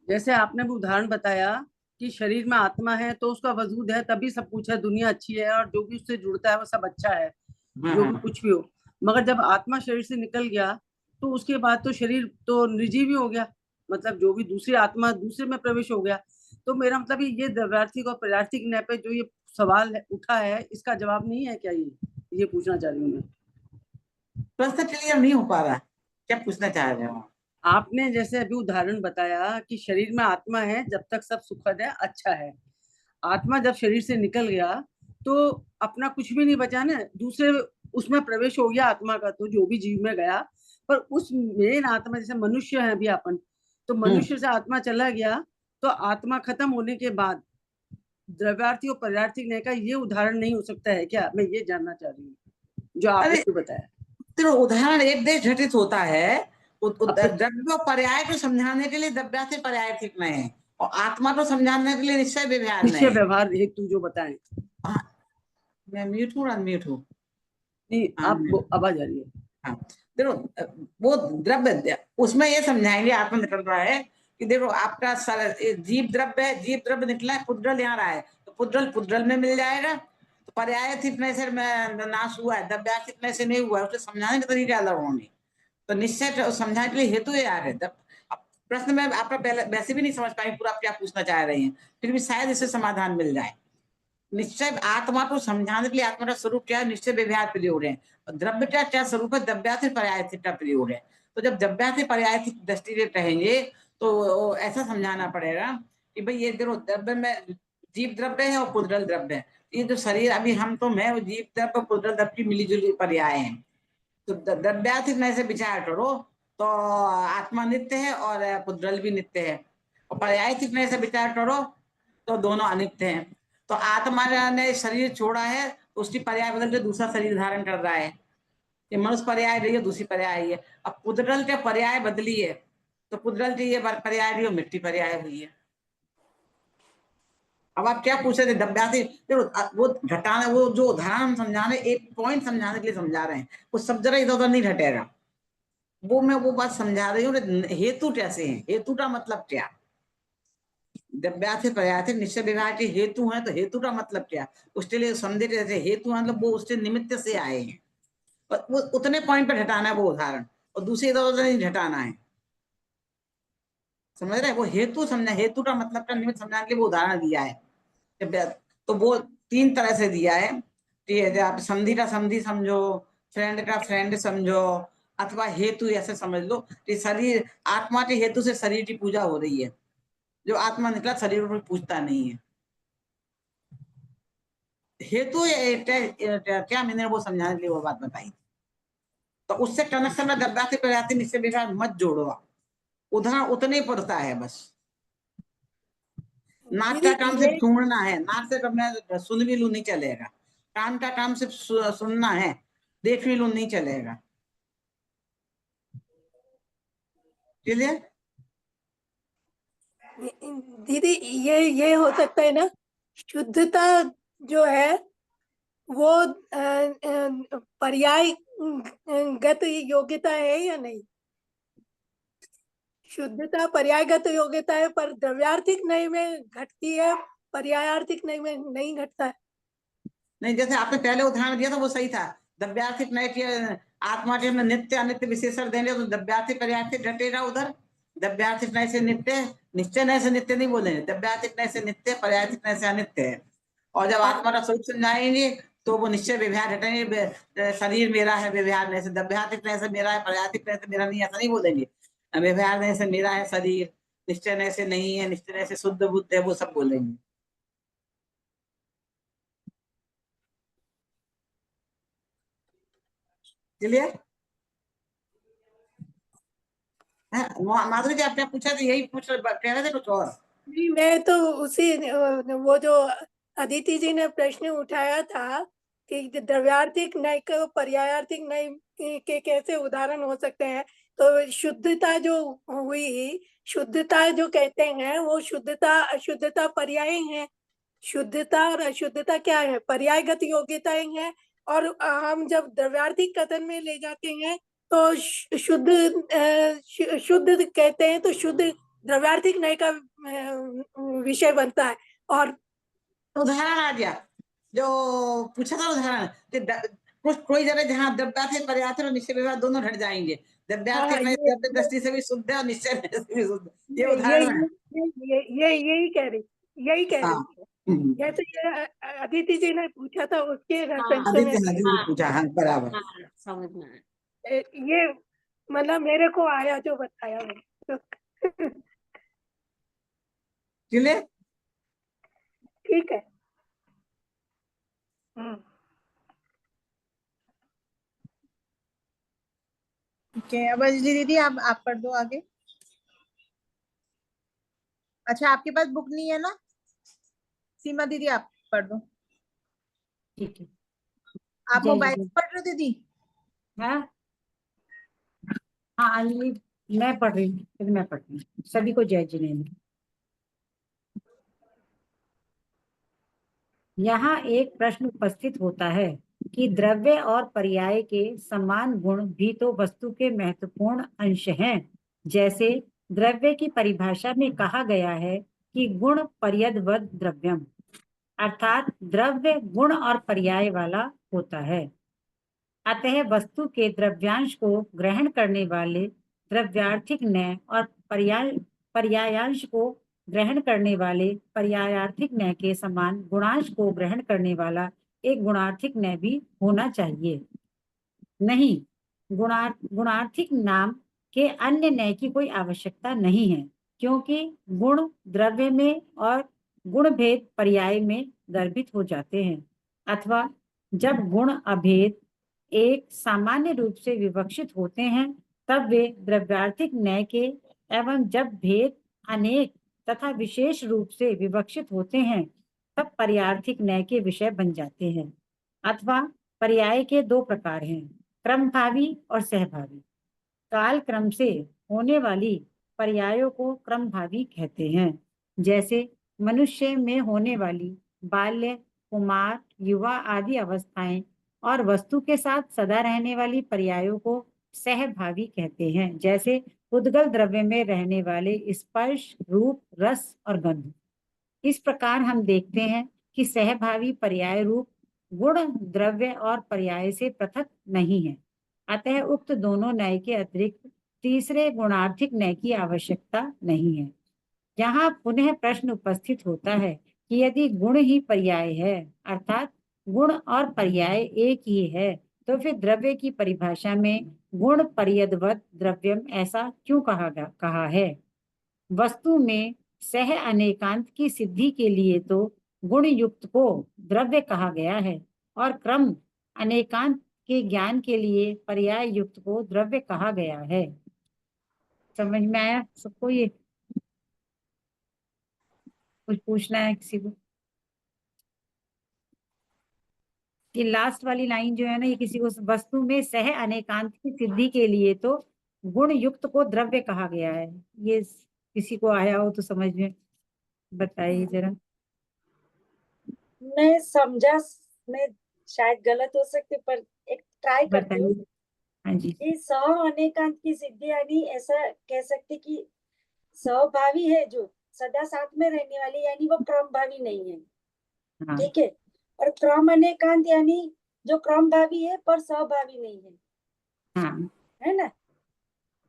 जैसे आपने भी उदाहरण बताया कि शरीर में आत्मा है तो उसका वजूद है, तभी सब कुछ है, दुनिया अच्छी है और जो भी उससे जुड़ता है वो सब अच्छा है, जो भी कुछ भी हो। मगर जब आत्मा शरीर से निकल गया तो उसके बाद तो शरीर तो निर्जीव ही हो गया, मतलब जो भी दूसरी आत्मा दूसरे में प्रवेश हो गया। तो मेरा मतलब ये द्रव्यार्थिक और पर्यार्थिक न्याय पे जो ये सवाल उठा है, इसका जवाब नहीं है क्या? ये पूछना चाह रही हूँ मैं। प्रश्न क्लियर नहीं हो पा रहा, क्या पूछना चाह रहे हो? आपने जैसे अभी उदाहरण बताया कि शरीर में आत्मा है, जब तक सब सुखद है, अच्छा है। आत्मा जब शरीर से निकल गया तो अपना कुछ भी नहीं बचा ना, दूसरे उसमें प्रवेश हो गया आत्मा का, तो जो भी जीव में गया। पर उस मेन आत्मा, जैसे मनुष्य है अभी अपन, तो मनुष्य से आत्मा चला गया, तो आत्मा खत्म होने के बाद द्रव्यार्थी और पर्यार्थी न्याय का ये उदाहरण नहीं हो सकता है क्या? मैं ये जानना चाह रही हूँ जो आपने अरे तो बताया। तो उदाहरण एक देश घटित होता है, अब फिर द्रव्य और पर्याय को समझाने के लिए द्रव्या से पर्याय ठीक में है, और आत्मा को समझाने के लिए निश्चय व्यवहार में निश्चय है। व्यवहार हेतु जो बताएं। हाँ, मैं म्यूट हूँ, अनम्यूट हूँ? नहीं, आप आवाज आ रही है। हाँ, देखो, वो द्रव्य उसमें ये समझाएंगे, आत्मा निकल रहा है कि देखो आपका जीव द्रव्य है, जीव द्रव्य निकला है, पुद्रल यहाँ रहा है, तो पुद्रल पुद्रल में मिल जाएगा। तो पर्याय इतने से नाश हुआ है, द्रव्यार्थ इतने से नहीं हुआ है, उसे समझाने के तरीके अलग होंगे। तो निश्चय समझाने के लिए हेतु ये आ रहे। प्रश्न में आपका पहले वैसे भी नहीं समझ पाएंगे पूरा आप क्या पूछना चाह रही हैं, फिर भी शायद इससे समाधान मिल जाए। निश्चय आत्मा को समझाने के लिए आत्मा का स्वरूप क्या है, निश्चय व्यवहार प्रयोग है। और द्रव्य का क्या स्वरूप है, द्रव्यार्थ पर्याय का प्रयोग है। तो जब द्रव्यार्थिक पर्यायार्थिक दृष्टि से कहेंगे तो ऐसा समझाना पड़ेगा कि भाई ये देखो द्रव्य में जीव द्रव्य है और पुद्गल द्रव्य है। ये जो शरीर अभी हम तो मैं वो जीव द्रव्य और पुद्गल द्रव्य की मिलीजुली पर्याय है। तो द्रव्यार्थिक नए से विचार करो तो आत्मा नित्य है और पुद्गल भी नित्य है, और पर्यायार्थिक नए से विचार करो तो दोनों अनित्य हैं। तो आत्मा ने शरीर छोड़ा है तो उसकी पर्याय बदल के दूसरा शरीर धारण कर रहा है। ये मनुष्य पर्याय रही है, दूसरी पर्याय है। अब पुद्गल के पर्याय बदली है तो पुद्गल की ये पर्याय रही है, मिट्टी पर्याय हुई है। अब आप क्या पूछ रहे थे? द्रव्यार्थिक वो घटाना, वो जो उदाहरण हम समझाने, एक पॉइंट समझाने के लिए समझा रहे हैं, वो सब जगह इधर उधर नहीं घटेगा। वो मैं वो बात समझा रही हूँ हेतु कैसे है, हेतु का मतलब क्या। द्रव्यार्थिक पर्यायार्थिक निश्चय विभाग के हेतु हैं, तो हेतु का मतलब क्या, उसके लिए समझे जैसे हेतु मतलब वो उसके निमित्त से आए हैं, वो उतने पॉइंट पर घटाना है वो उदाहरण, और दूसरे इधर उधर नहीं घटाना है। समझ रहे? वो हेतु समझा, हेतु का मतलब का निमित्त समझाने के लिए वो उदाहरण दिया है। तो वो 3 तरह से दिया है कि आप संधि का संधि समझो, फ्रेंड का फ्रेंड समझो, अथवा हेतु ऐसे समझ लो कि शरीर आत्मा के हेतु से शरीर की पूजा हो रही है। जो आत्मा निकला शरीर को पूजता नहीं है। हेतु क्या मैंने वो समझाने के लिए वो बात बताई। तो उससे कनेक्शन में द्रव्यार्थिक पर्यायार्थिक निश्चय विभाग मत जोड़ो, उदाहरण उतने पड़ता है बस। नाक का काम सिर्फ सुनना है, नाक से मैं सुन भी लूं नहीं चलेगा। कान का काम सिर्फ सुनना है, देख भी लूं नहीं चलेगा। क्लियर? दीदी ये हो सकता है ना, शुद्धता जो है वो पर्यायगत योग्यता है या नहीं? शुद्धता पर्यायगत योग्यता है, पर द्रव्यार्थिक नय में घटती है, पर्यायार्थिक नय में नहीं घटता है। नहीं, जैसे आपने पहले उदाहरण दिया था वो सही था। द्रव्यार्थिक नय के आत्मा के में नित्य अनित्य विशेषण देंगे तो द्रव्यार्थिक पर्यायार्थिक घटेगा उधर। द्रव्यार्थिक नय से नित्य, निश्चय नय से नित्य नहीं बोलेंगे, द्रव्यार्थिक नय से नित्य, पर्यायार्थिक नय से अनित्य है। और जब आत्मा का स्वरूप समझाएंगे तो वो निश्चय व्यवहार घटेंगे। शरीर मेरा है व्यवहार नय से, द्रव्यार्थिक नय से मेरा है, पर्यायार्थिक नय से मेरा नहीं, ऐसा नहीं बोलेंगे। व्यवहार नय से मेरा है शरीर, निश्चय नय से नहीं है, निश्चय नय से शुद्ध बुद्ध है, वो सब बोलेंगे। क्लियर? माधुरी जी आप क्या पूछा था? यही पूछ कह रहे थे कुछ और? नहीं, मैं तो उसी वो जो अदिति जी ने प्रश्न उठाया था कि द्रव्यार्थिक नय को पर्यायार्थिक नय के कैसे उदाहरण हो सकते हैं, तो शुद्धता जो हुई, शुद्धता जो कहते हैं वो शुद्धता अशुद्धता पर्याय है। शुद्धता और अशुद्धता क्या है? पर्यायगत योग्यताएं हैं। और हम जब द्रव्यार्थिक कथन में ले जाते हैं तो शुद्ध कहते हैं तो शुद्ध द्रव्यार्थिक नय का विषय बनता है। और उदाहरण आ गया जो पूछा था उदाहरण, कुछ कोई जगह जहाँ द्रव्यार्थिक पर्यायार्थिक और निश्चय विभाग दोनों घट जाएंगे। द्रव्यार्थिक नय द्रव्य दृष्टि से भी शुद्ध है और निश्चय नय से भी शुद्ध, ये उदाहरण है। यही कह रही जैसे ये अदिति जी ने पूछा था उसके रेफरेंस में पूछा, हाँ बराबर। समझ में आया। ये मतलब मेरे को आया जो बताया वो। क्लियर? ठीक है। ठीक है, अब अंजलि दीदी आप पढ़ दो आगे। अच्छा, आपके पास बुक नहीं है ना? सीमा दीदी आप पढ़ दो। ठीक है। आप जय मोबाइल जय। से पढ़ रहे हो दीदी? हाँ हाँ अंजलि मैं पढ़ रही हूँ, फिर मैं पढ़ती हूँ। सभी को जय जिनेन्द्र। यहाँ एक प्रश्न उपस्थित होता है कि द्रव्य और पर्याय के समान गुण भी तो वस्तु के महत्वपूर्ण अंश हैं। जैसे द्रव्य की परिभाषा में कहा गया है कि गुण पर्यदवद द्रव्यम, अर्थात द्रव्य गुण और पर्याय वाला होता है। अतः वस्तु के द्रव्यांश को ग्रहण करने वाले द्रव्यार्थिक नय और पर्यायांश को ग्रहण करने वाले पर्यायार्थिक नय के समान गुणांश को ग्रहण करने वाला एक गुणार्थिक नय भी होना चाहिए। नहीं, गुणार्थिक नाम के अन्य नय की कोई आवश्यकता नहीं है, क्योंकि गुण द्रव्य में और गुण भेद पर्याय में गर्भित हो जाते हैं, अथवा जब गुण अभेद एक सामान्य रूप से विवक्षित होते हैं तब वे द्रव्यार्थिक नय के, एवं जब भेद अनेक तथा विशेष रूप से विवक्षित होते हैं तब पर्यायार्थिक नय के विषय बन जाते हैं। अथवा पर्याय के दो प्रकार हैं, क्रमभावी और सहभावी। काल क्रम से होने वाली पर्यायों को क्रमभावी कहते हैं, जैसे मनुष्य में होने वाली बाल्य, कुमार, युवा आदि अवस्थाएं, और वस्तु के साथ सदा रहने वाली पर्यायों को सहभावी कहते हैं, जैसे उद्गल द्रव्य में रहने वाले स्पर्श, रूप, रस और गंध। इस प्रकार हम देखते हैं कि सहभावी पर्याय रूप गुण द्रव्य और पर्याय से पृथक नहीं है। अतः उक्त दोनों नय के अतिरिक्त तीसरे गुणार्थिक नय की आवश्यकता नहीं है। यहाँ पुनः प्रश्न उपस्थित होता है कि यदि गुण ही पर्याय है, अर्थात गुण और पर्याय एक ही है, तो फिर द्रव्य की परिभाषा में गुण पर्यदवत द्रव्यम ऐसा क्यों कहा है? वस्तु में सह अनेकांत की सिद्धि के लिए तो गुण युक्त को द्रव्य कहा गया है, और क्रम अनेकांत के ज्ञान के लिए पर्याय युक्त को द्रव्य कहा गया है। समझ में आया सबको? ये कुछ पूछना है किसी को? ये लास्ट वाली लाइन जो है ना, ये किसी को, वस्तु में सह अनेकांत की सिद्धि के लिए तो गुण युक्त को द्रव्य कहा गया है, ये किसी को आया हो तो समझ में बताइए जरा। मैं समझा, मैं शायद गलत हो सकती, पर एक ट्राई करती हूँ। बताइए। हाँ जी। कि सह अनेकांत की सिद्धि, यानी ऐसा कह सकते कि सहभावी है जो सदा साथ में रहने वाली, यानी वो क्रमभावी नहीं है। हाँ। ठीक है। और क्रम अनेकांत यानी जो क्रमभावी है पर सहभावी नहीं है। हाँ। है ना?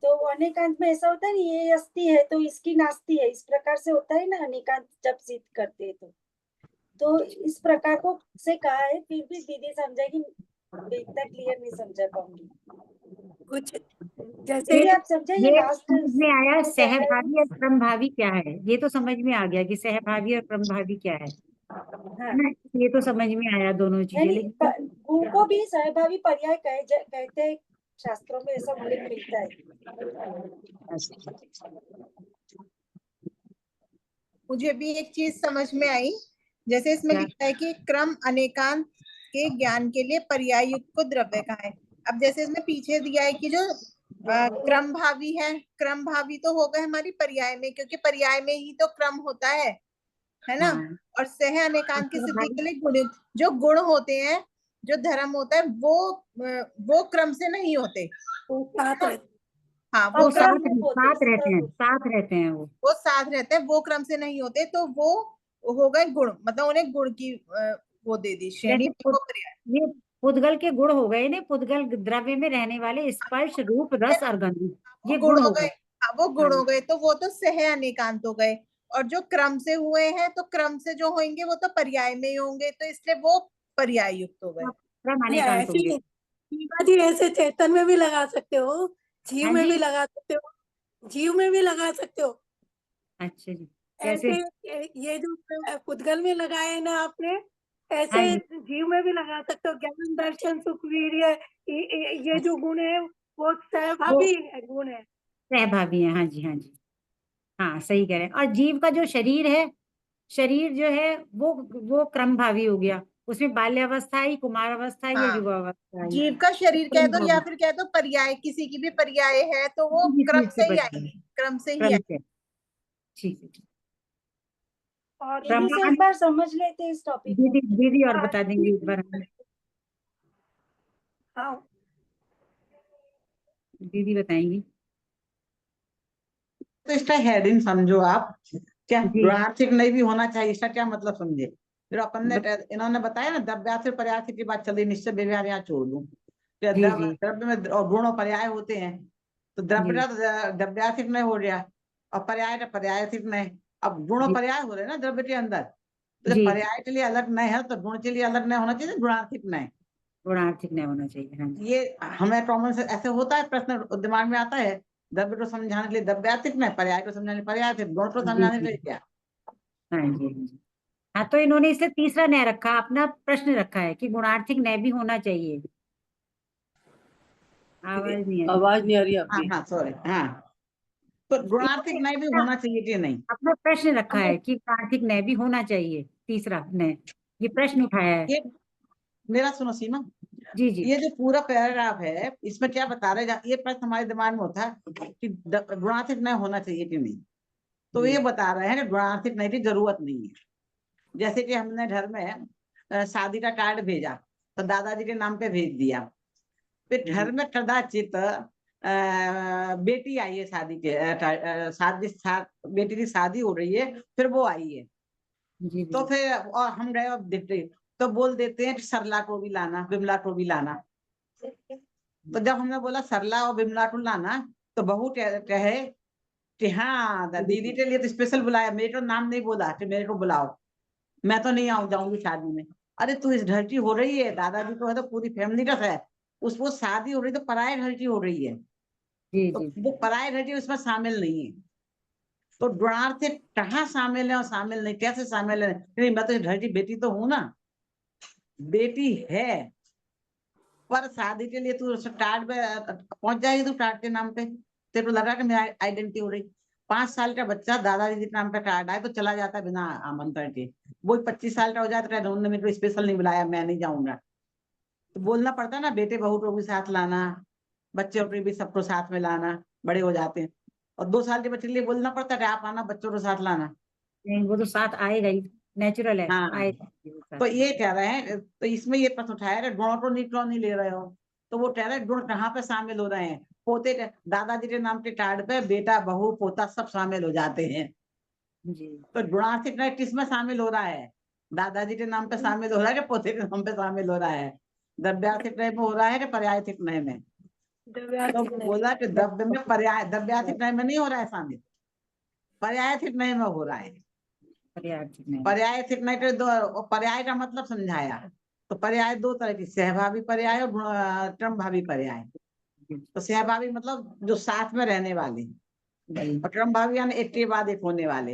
तो अनेकांत में ऐसा होता है ना, ये अस्ति है तो इसकी नास्ति है, इस प्रकार से होता है ना अनेकांत जब सिद्ध करते हैं तो इस प्रकार को से कहा है। फिर भी दीदी समझेगी, इतना क्लियर नहीं समझा पाऊंगी। कुछ जैसे दीदी आप समझे ये ये लास्ट समझ में आया, सहभावी और क्रमभावी क्या है, ये तो समझ में आ गया कि सहभावी और क्रमभावी क्या है। हाँ। ना, ये तो समझ में आया दोनों चीजें, यानी लेकिन गुण को भी सहभावी पर्याय कहते हैं, शास्त्रों में ऐसा उल्लेख मिलता है। मुझे भी एक चीज समझ में आई, जैसे इसमें लिखा है कि क्रम अनेकांत के ज्ञान के लिए पर्याय युक्त को द्रव्य कहा है। अब जैसे इसमें पीछे दिया है कि जो क्रम भावी है, क्रम भावी तो होगा हमारी पर्याय में, क्योंकि पर्याय में ही तो क्रम होता है ना। और सह अनेकांत की सिद्धि के लिए गुण, जो गुण होते हैं, जो धर्म होता है, वो क्रम से नहीं होते। हाँ, वो साथ रहते हैं, वो साथ रहते हैं, वो क्रम से नहीं होते, तो वो हो गए गुण, मतलब उन्हें गुण की वो दे दी श्रेणी। ये पुद्गल के गुण हो गए ना, पुद्गल द्रव्य में रहने वाले स्पर्श, रूप, रस और गंध, ये गुण हो गए। वो गुण हो गए, तो वो तो सह अनेकांत हो गए। और जो क्रम से हुए हैं, तो क्रम से जो होंगे वो तो पर्याय में ही होंगे, तो इसलिए वो पर्याय युक्त हो गए। ऐसे चेतन में भी लगा सकते हो, जीव में भी लगा सकते हो, जीव में भी लगा सकते हो। अच्छा जी, ऐसे ये जो पुद्गल में लगाए ना आपने, ऐसे जीव में भी लगा सकते हो। ज्ञान, दर्शन, सुख, वीर्य, ये जो गुण है वो सहभावी गुण है, सहभावी है। हाँ जी, हाँ जी, हाँ सही कह रहे हैं। और जीव का जो शरीर है, शरीर जो है वो क्रमभावी हो गया, उसमें बाल्यावस्था आई, कुमारावस्था आई, या युवावस्था आई। जीव का शरीर कह दो या फिर कह दो पर्याय, किसी की भी पर्याय है तो वो क्रम से ही आएगी, क्रम से ही आएगी। ठीक है। और दीदी से एक बार समझ लेते हैं इस टॉपिक को। दीदी और बता देंगे एक बार हमें। हाँ, दीदी बताएंगी। तो इसका हेडिंग समझो आप, क्या गुणार्थिक नहीं भी होना चाहिए, इसका क्या मतलब समझे। फिर अपन ने, इन्होंने बताया ना द्रव्यार्थ पर्याय की बात चली, निश्चय व्यवहार यहाँ छोड़ दूं। द्रव्य में गुण और पर्याय होते हैं, तो द्रव्य द्रव्यार्थिक नहीं हो गया, और पर्याय पर्यायथिक नहीं। अब गुण और पर्याय हो रहे ना द्रव्य के अंदर, तो पर्याय के लिए अलग नहीं है तो गुण के लिए अलग नहीं होना चाहिए, गुणार्थिक नहीं होना चाहिए। ये हमें कॉमन से ऐसे होता है, प्रश्न दिमाग में आता है द्रव्य को समझाने के लिए द्रव्यार्थिक न्याय, पर्याय को समझाने पर्यायार्थिक, गुण को जी, समझाने के जी। लिए क्या? हाँ जी, हाँ जी। हाँ, तो इन्होंने इसे तीसरा न्याय रखा, अपना प्रश्न रखा है कि गुणार्थिक न्याय भी होना चाहिए। आवाज नहीं है। आवाज नहीं आ रही हाँ आपकी। हाँ सॉरी, हाँ, तो गुणार्थिक न्याय भी होना चाहिए कि नहीं? अपना प्रश्न रखा है कि गुणार्थिक न्याय भी होना चाहिए, तीसरा न्याय, ये प्रश्न उठाया है। ये मेरा सुनो सीमा, जी जी ये जो पूरा पैराग्राफ है इसमें क्या बता रहे हैं, ये प्रश्न हमारे दिमाग में होता है कि गुणार्थिक न्याय होना चाहिए कि नहीं, तो ये बता रहे हैं कि गुणार्थिक न्याय की जरूरत नहीं है। जैसे कि हमने घर में शादी का कार्ड भेजा तो दादाजी के नाम पे भेज दिया, फिर घर में कदाचित बेटी आई है शादी के बेटी की शादी हो रही है, फिर वो आई है, जी तो फिर और हम गए और देखते तो बोल देते हैं कि सरला को भी लाना, विमला को भी लाना। तो जब हमने बोला सरला और विमला को लाना तो बहू कहे कि हाँ दीदी के लिए तो स्पेशल बुलाया, मेरे को नाम नहीं बोला कि मेरे को बुलाओ, मैं तो नहीं जाऊंगी शादी में। अरे तू इस घर की हो रही है, दादाजी को है तो पूरी फैमिली का है, उसको शादी हो रही तो पराये घर की हो रही है, जी तो जी। वो पराये घर की उसमें शामिल नहीं है। तो गुणार्थिक कहाँ शामिल है और शामिल नहीं, कैसे शामिल है? नहीं, मैं तो इस घर की बेटी तो हूं ना, बेटी है, पर शादी के लिए तू कार्ड पे पहुंच जाएगी, तू कार्ड के नाम पे तेरे को लगा कि मेरी आइडेंटिटी हो रही। 5 साल का बच्चा दादाजी के नाम पे कार्ड आए तो चला जाता है बिना आमंत्रण के, वो 25 साल का हो जाता है, उन्होंने मेरे को स्पेशल नहीं बुलाया, मैं नहीं जाऊंगा। तो बोलना पड़ता है ना, बेटे बहू को भी साथ लाना, बच्चों को भी सबको साथ में लाना, बड़े हो जाते हैं। और 2 साल के बच्चे के लिए बोलना पड़ता है कि आप आना, बच्चों को साथ लाना। नहीं, वो तो साथ आएगा ही, नेचुरल है, हाँ, आएगा वो साथ। तो ये कह रहे हैं, तो इसमें ये प्रश्न उठाया कि गुणों को नहीं क्यों नहीं ले रहे हो, तो वो कह रहे हैं गुण कहाँ पे शामिल हो रहे हैं? पोते के दादाजी के नाम के कार्ड पे बेटा बहू पोता सब शामिल हो जाते हैं, जी तो गुणार्थिक न्याय किस में शामिल हो रहा है? दादाजी के नाम पे शामिल हो रहा है कि पोते के नाम पे शामिल हो रहा है? द्रव्यार्थिक न्याय में हो रहा है कि पर्यायथिक न्याय में? तो द्रव्यार्थिक वो न्याय। बोला कि द्रव्य में पर्याय, द्रव्यार्थिक न्याय में नहीं हो रहा है शामिल, पर्यायथिक न्याय में हो रहा है। पर्यायर्थिक न्याय। पर्यायथिक न्याय के दो, पर्याय का मतलब समझाया, तो पर्याय 2 तरह की, सहभावी पर्याय और क्रमभावी पर्याय। तो सहभावी मतलब जो साथ में रहने वाले, और क्रमभावी यानी एक के बाद एक होने वाले,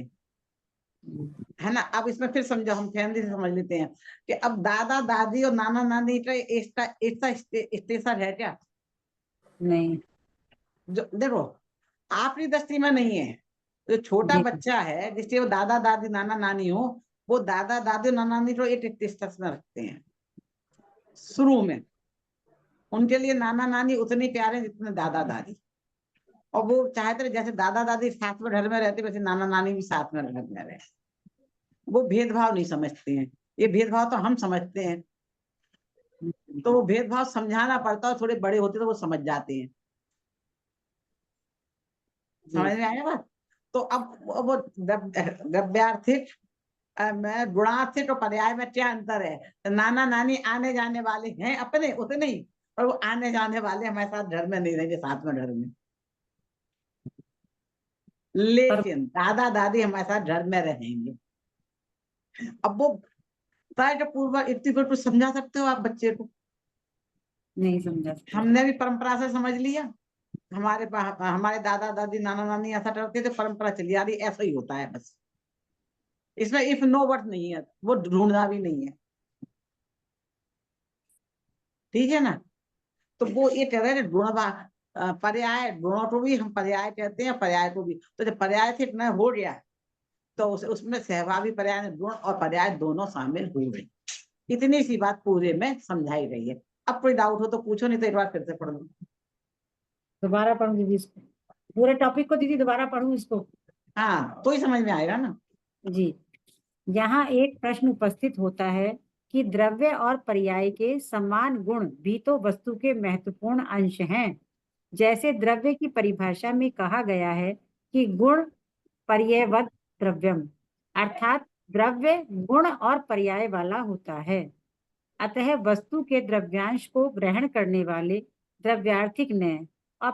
है ना। अब इसमें फिर समझो, हम फैमिली से समझ लेते हैं कि अब दादा दादी और नाना नानी का एक स्टेशन है क्या? नहीं। जो देखो आपकी दृष्टि में नहीं है, जो छोटा जी बच्चा है जिससे वो दादा दादी नाना नानी हो, वो दादा दादी नाना नानी को एक स्टेटस में रखते हैं शुरू में, उनके लिए नाना नानी उतने प्यारे जितने दादा दादी, और वो चाहते जैसे दादा दादी साथ में घर में रहते वैसे नाना नानी भी साथ में घर में रहे। वो भेदभाव नहीं समझते हैं, ये भेदभाव तो हम समझते हैं, तो वो भेदभाव समझाना पड़ता है, थोड़े बड़े होते तो वो समझ जाते हैं। समझ में आया बात? तो अब वो द्रव्यार्थिक में गुणार्थिक और पर्याय में क्या अंतर है? तो नाना नानी आने जाने वाले हैं अपने उतने ही, और वो आने जाने वाले हमारे साथ घर में नहीं रहेंगे, साथ में घर में, लेकिन दादा दादी हमारे साथ घर में रहेंगे। अब वो पूर्व इतनी कुछ समझा सकते हो आप बच्चे को? नहीं समझा। हमने भी परंपरा से समझ लिया, हमारे दादा दादी नाना नानी ऐसा करते थे, परंपरा चली आ रही, ऐसा ही होता है बस, इसमें इफ नो वर्ड नहीं है, वो ढूंढना भी नहीं है, ठीक है ना। तो वो ये कह रहे हैं गुण पर्याय, गुणों को भी हम पर्याय कहते हैं, पर्याय को भी, तो जब पर्याय से न हो गया तो उसमें सहभागी पर्याय में गुण और पर्याय दोनों शामिल हो गए। इतनी सी बात पूरे में समझाई गई है। अब कोई डाउट हो तो पूछो, नहीं तो एक बार फिर से पढ़ लो। दोबारा पढ़ूं दीदी इसको, पूरे टॉपिक को दीदी दोबारा पढ़ूं इसको? हाँ, तो ही समझ में आएगा ना। जी। यहाँ एक प्रश्न उपस्थित होता है कि द्रव्य और पर्याय के समान गुण भी तो वस्तु के महत्वपूर्ण अंश हैं। जैसे द्रव्य की परिभाषा में कहा गया है कि गुण पर्ययवद द्रव्यम, अर्थात द्रव्य गुण और पर्याय वाला होता है। अतः वस्तु के द्रव्यांश को ग्रहण करने वाले द्रव्यार्थिक न्याय और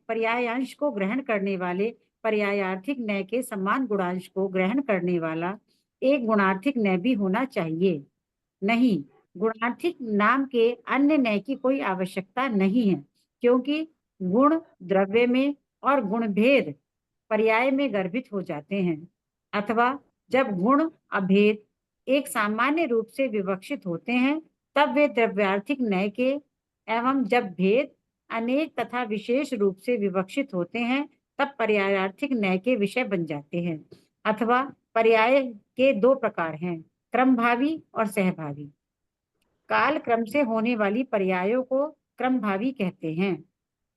पर्यायांश को ग्रहण करने वाले पर्यायार्थिक न्याय के समान गुणांश को ग्रहण करने वाला एक गुणार्थिक न्याय भी होना चाहिए। नहीं, गुणार्थिक नाम के अन्य न्याय की कोई आवश्यकता नहीं है, क्योंकि गुण द्रव्य में और गुणभेद पर्याय में गर्भित हो जाते हैं, अथवा जब गुण अभेद एक सामान्य रूप से विवक्षित होते हैं तब वे द्रव्यार्थिक न्याय के, एवं जब भेद अनेक तथा विशेष रूप से विवक्षित होते हैं तब पर्यायार्थिक न्याय के विषय बन जाते हैं। अथवा पर्याय के दो प्रकार हैं, क्रमभावी और सहभावी। काल क्रम से होने वाली पर्यायों को क्रमभावी कहते हैं,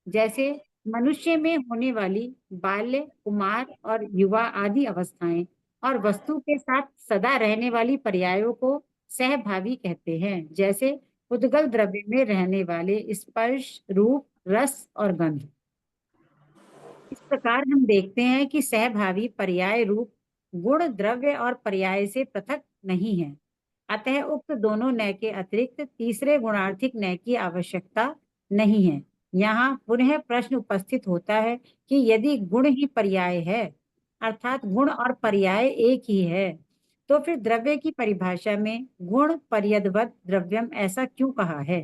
जैसे मनुष्य में होने वाली बाल्य, कुमार और युवा आदि अवस्थाएं, और वस्तु के साथ सदा रहने वाली पर्यायों को सहभावी कहते हैं, जैसे उद्गल द्रव्य में रहने वाले स्पर्श, रूप, रस और गंध। इस प्रकार हम देखते हैं कि सहभावी पर्याय रूप गुण द्रव्य और पर्याय से पृथक नहीं है। अतः उक्त दोनों न्याय के अतिरिक्त तीसरे गुणार्थिक न्याय की आवश्यकता नहीं है। यहाँ पुनः प्रश्न उपस्थित होता है कि यदि गुण ही पर्याय है, अर्थात गुण और पर्याय एक ही है, तो फिर द्रव्य की परिभाषा में गुण पर्यदवत द्रव्यम ऐसा क्यों कहा है?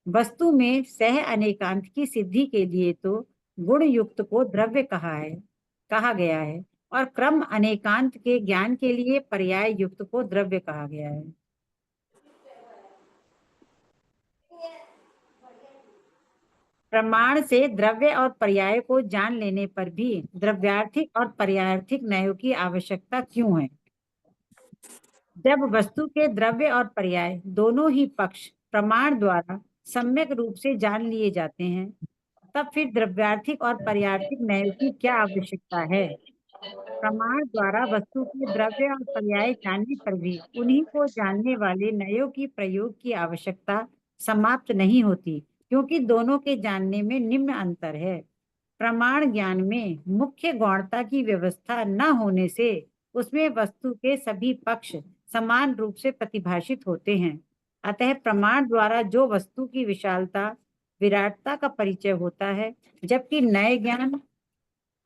वस्तु में सह अनेकांत की सिद्धि के लिए तो गुण युक्त को द्रव्य कहा गया है, और क्रम अनेकांत के ज्ञान के लिए पर्याय युक्त को द्रव्य कहा गया है। प्रमाण से द्रव्य और पर्याय को जान लेने पर भी द्रव्यार्थिक और पर्यायार्थिक न्यायों की आवश्यकता क्यों है? जब वस्तु के द्रव्य और पर्याय दोनों ही पक्ष प्रमाण द्वारा सम्यक रूप से जान लिए जाते हैं, तब फिर द्रव्यार्थिक और पर्यायार्थिक न्यायों की क्या आवश्यकता है? प्रमाण द्वारा वस्तु के द्रव्य और पर्याय जानने पर भी उन्हीं को जानने वाले न्यायों की प्रयोग की आवश्यकता समाप्त नहीं होती, क्योंकि दोनों के जानने में निम्न अंतर है। प्रमाण ज्ञान में मुख्य गौणता की व्यवस्था न होने से उसमें वस्तु के सभी पक्ष समान रूप से प्रतिभाषित होते हैं। अतः प्रमाण द्वारा जो वस्तु की विशालता, विराटता का परिचय होता है, जबकि नए ज्ञान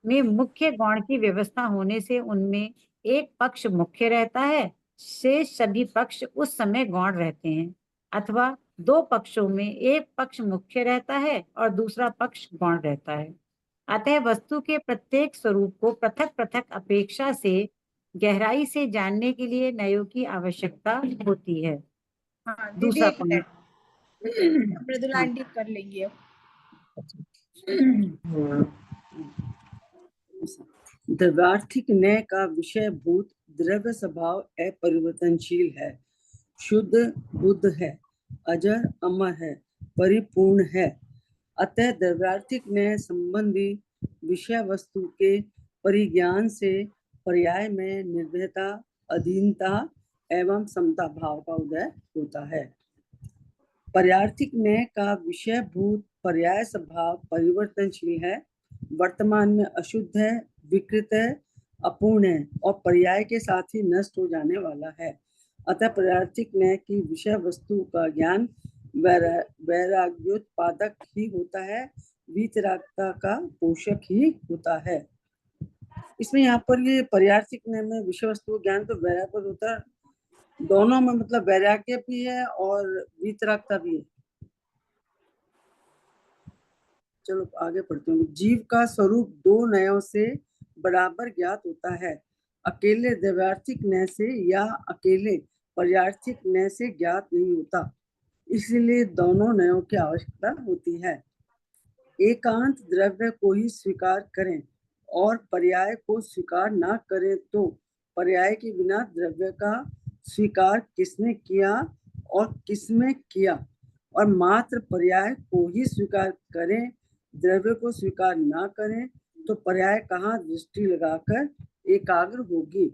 में मुख्य गौण की व्यवस्था होने से उनमें एक पक्ष मुख्य रहता है, शेष सभी पक्ष उस समय गौण रहते हैं, अथवा दो पक्षों में एक पक्ष मुख्य रहता है और दूसरा पक्ष गौण रहता है। अतः वस्तु के प्रत्येक स्वरूप को पृथक पृथक अपेक्षा से गहराई से जानने के लिए न्यायों की आवश्यकता होती है। हाँ दूसरा दीदी, मृदुला आंटी कर लेंगी अब। द्रव्यार्थिक न्याय का विषय भूत द्रव्य स्वभाव अपरिवर्तनशील है, शुद्ध बुद्ध है, अजर अमर है, परिपूर्ण है। अतः द्रव्यार्थिक न्याय संबंधी विषय वस्तु के परिज्ञान से पर्याय में निर्भयता, अधीनता एवं समता भाव का उदय होता है। पर्यायार्थिक न्याय का विषय भूत पर्याय स्वभाव परिवर्तनशील है, वर्तमान में अशुद्ध है, विकृत है, अपूर्ण है और पर्याय के साथ ही नष्ट हो जाने वाला है। अतः पर्यायार्थिक न्याय की विषय वस्तु का ज्ञान वैराग्योत्पादक ही होता है, वीतरागता का पोषक ही होता है। इसमें यहाँ पर ये पर्यायार्थिक न्याय में विषय वस्तु ज्ञान तो वैराग्य होता है, दोनों में मतलब वैराग्य भी है और वीतरागता भी है। चलो आगे पढ़ते हैं। जीव का स्वरूप दो न्यायों से बराबर ज्ञात होता है, अकेले द्रव्यार्थिक न्याय से या अकेले पर्यायार्थिक न्याय से ज्ञात नहीं होता, इसलिए दोनों न्यायों की आवश्यकता होती है। एकांत द्रव्य को ही स्वीकार करें और पर्याय को स्वीकार ना करें तो पर्याय के बिना द्रव्य का स्वीकार किसने किया और किसमें किया, और मात्र पर्याय को ही स्वीकार करें, द्रव्य को स्वीकार ना करें तो पर्याय कहाँ दृष्टि लगाकर एकाग्र होगी।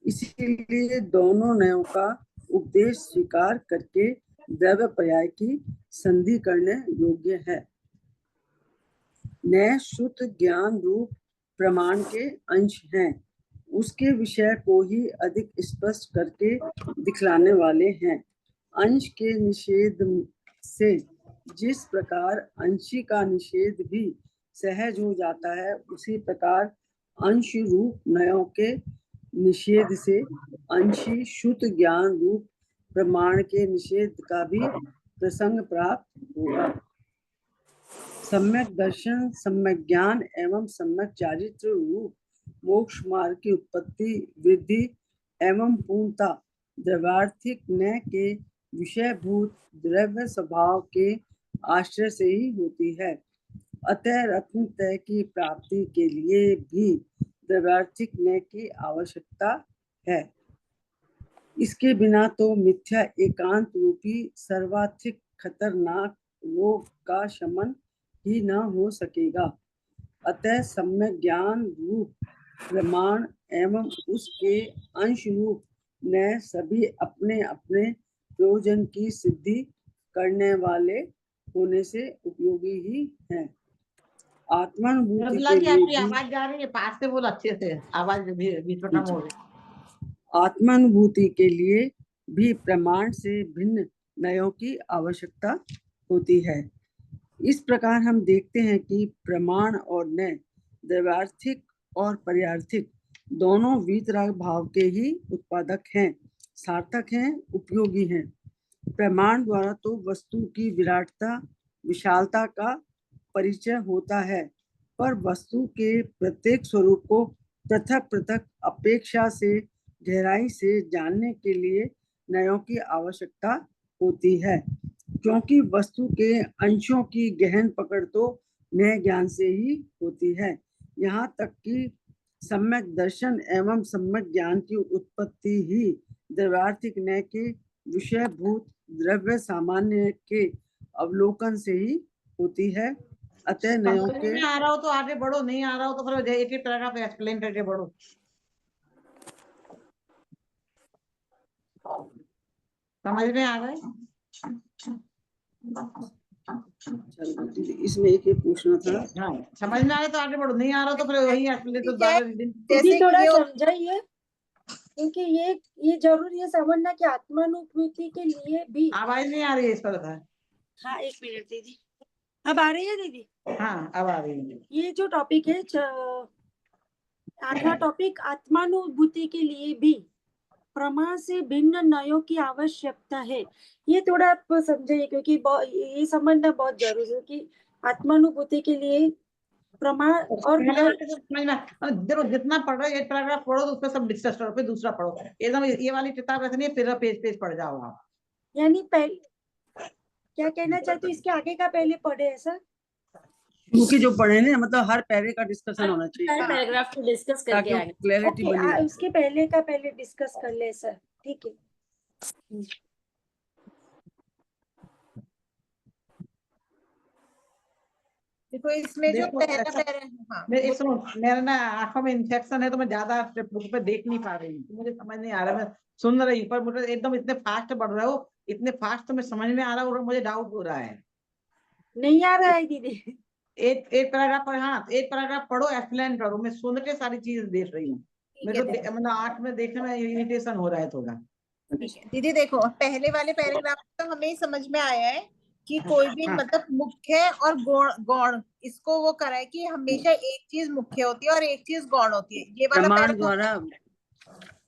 इसीलिए दोनों न्यायों का उपदेश स्वीकार करके द्रव्य पर्याय की संधि करने योग्य है। न्याय शुद्ध ज्ञान रूप प्रमाण के अंश हैं, उसके विषय को ही अधिक स्पष्ट करके दिखलाने वाले हैं। अंश के निषेध से जिस प्रकार अंशी का निषेध भी सहज हो जाता है, उसी प्रकार अंश रूप न्यायों के निषेध से अंशी शुद्ध ज्ञान रूप प्रमाण के निषेध का भी प्रसंग प्राप्त होगा। सम्यक दर्शन, सम्यक ज्ञान एवं सम्यक चारित्र रूप मोक्ष मार्ग की उत्पत्ति, वृद्धि एवं पूर्णता द्रव्यार्थिक न्याय के विषयभूत द्रव्य स्वभाव के आश्रय से ही होती है। अतः रत्न तय की प्राप्ति के लिए भी द्रव्यार्थिक न्याय की आवश्यकता है। इसके बिना तो मिथ्या एकांत रूपी सर्वाधिक खतरनाक रोग का शमन ही न हो सकेगा। अतः सम्यक ज्ञान रूप प्रमाण एवं उसके अंश रूप न्याय सभी अपने अपने प्रयोजन की सिद्धि करने वाले होने से उपयोगी ही हैं। आत्मानुभूति के लिए आपकी भी आवाज जा रही है, पास से बोल, अच्छे से आवाज भी छोटा हो रही। आत्मानुभूति के लिए भी प्रमाण से भिन्न न्यायों की आवश्यकता होती है। इस प्रकार हम देखते हैं कि प्रमाण और न्याय द्रव्यार्थिक और पर्यार्थिक दोनों वीतराग भाव के ही उत्पादक हैं, सार्थक हैं, उपयोगी हैं। प्रमाण द्वारा तो वस्तु की विराटता, विशालता का परिचय होता है, पर वस्तु के प्रत्येक स्वरूप को पृथक पृथक अपेक्षा से गहराई से जानने के लिए न्यायों की आवश्यकता होती है, क्योंकि वस्तु के अंशों की गहन पकड़ तो न्याय ज्ञान से ही होती है। यहाँ तक कि सम्यक दर्शन एवं सम्यक ज्ञान की उत्पत्ति ही द्रव्यार्थिक न्याय के विषयभूत द्रव्य सामान्य के अवलोकन से ही होती है। अतः न्यायों के आ रहा हो तो आगे बढ़ो, नहीं आ रहा हो तो फिर एक ही पैराग्राफ एक्सप्लेन करके बढ़ो। समझ में आ गए? इसमें एक पूछना था। हाँ, समझ में आ रहा तो आगे बढ़ो, नहीं आ रहा तो फिर वही एक्सप्लेन तो दीदी थोड़ा समझाइए, क्योंकि ये जरूरी है समझना कि आत्मानुभूति के लिए भी। आवाज नहीं आ रही है इस पर। हाँ, एक मिनट दीदी, अब आ रही है दीदी? हाँ, अब आ रही है। ये जो टॉपिक है 8वां टॉपिक, आत्मानुभूति के लिए भी प्रमाण से भिन्न न्यायों की आवश्यकता है। ये थोड़ा आप समझाइए, क्योंकि ये समझना बहुत जरूरी है कि आत्मानुभूति के लिए प्रमाण और देखो, जितना पढ़ रहे एक पैराग्राफ पढ़ो तो उसमें सब डिस्कस करो, फिर दूसरा पढ़ो। एकदम ये वाली किताब ऐसे नहीं फिर पेज पढ़ जाओ आप। यानी पहले क्या कहना चाहते हो, इसके आगे का पहले पढ़े ऐसा? क्योंकि जो पढ़े ना, मतलब हर पैरे का डिस्कशन होना चाहिए, हर पैराग्राफ को डिस्कस करके आगे क्लैरिटी बने। उसके पहले का पहले डिस्कस कर ले सर, ठीक है। देखो इसमें जो पहला मेरा ना आंखों में इंफेक्शन है तो मैं ज्यादा बुक पे देख नहीं पा रही हूँ, मुझे समझ नहीं आ रहा। मैं सुन रही हूँ पर मुझे एकदम इतने फास्ट बढ़ रहे हो, इतने फास्ट तो मैं समझ में आ रहा हूँ, मुझे डाउट हो रहा है। नहीं आ रहा है दीदी? एक पैराग्राफ पढ़, हाँ एक पैराग्राफ पढ़ो, एक्सप्लेन करो। मैं सुन के सारी चीज देख रही हूँ, मेरे को मतलब 8 में देखने में इरिटेशन हो रहा है थोड़ा। दीदी देखो, पहले वाले पैराग्राफ तो हमें समझ में आया है कि कोई भी मतलब मुख्य और गौण इसको वो करा है कि हमेशा एक चीज मुख्य होती है और एक चीज गौण होती है। ये वाला पैराग्राफ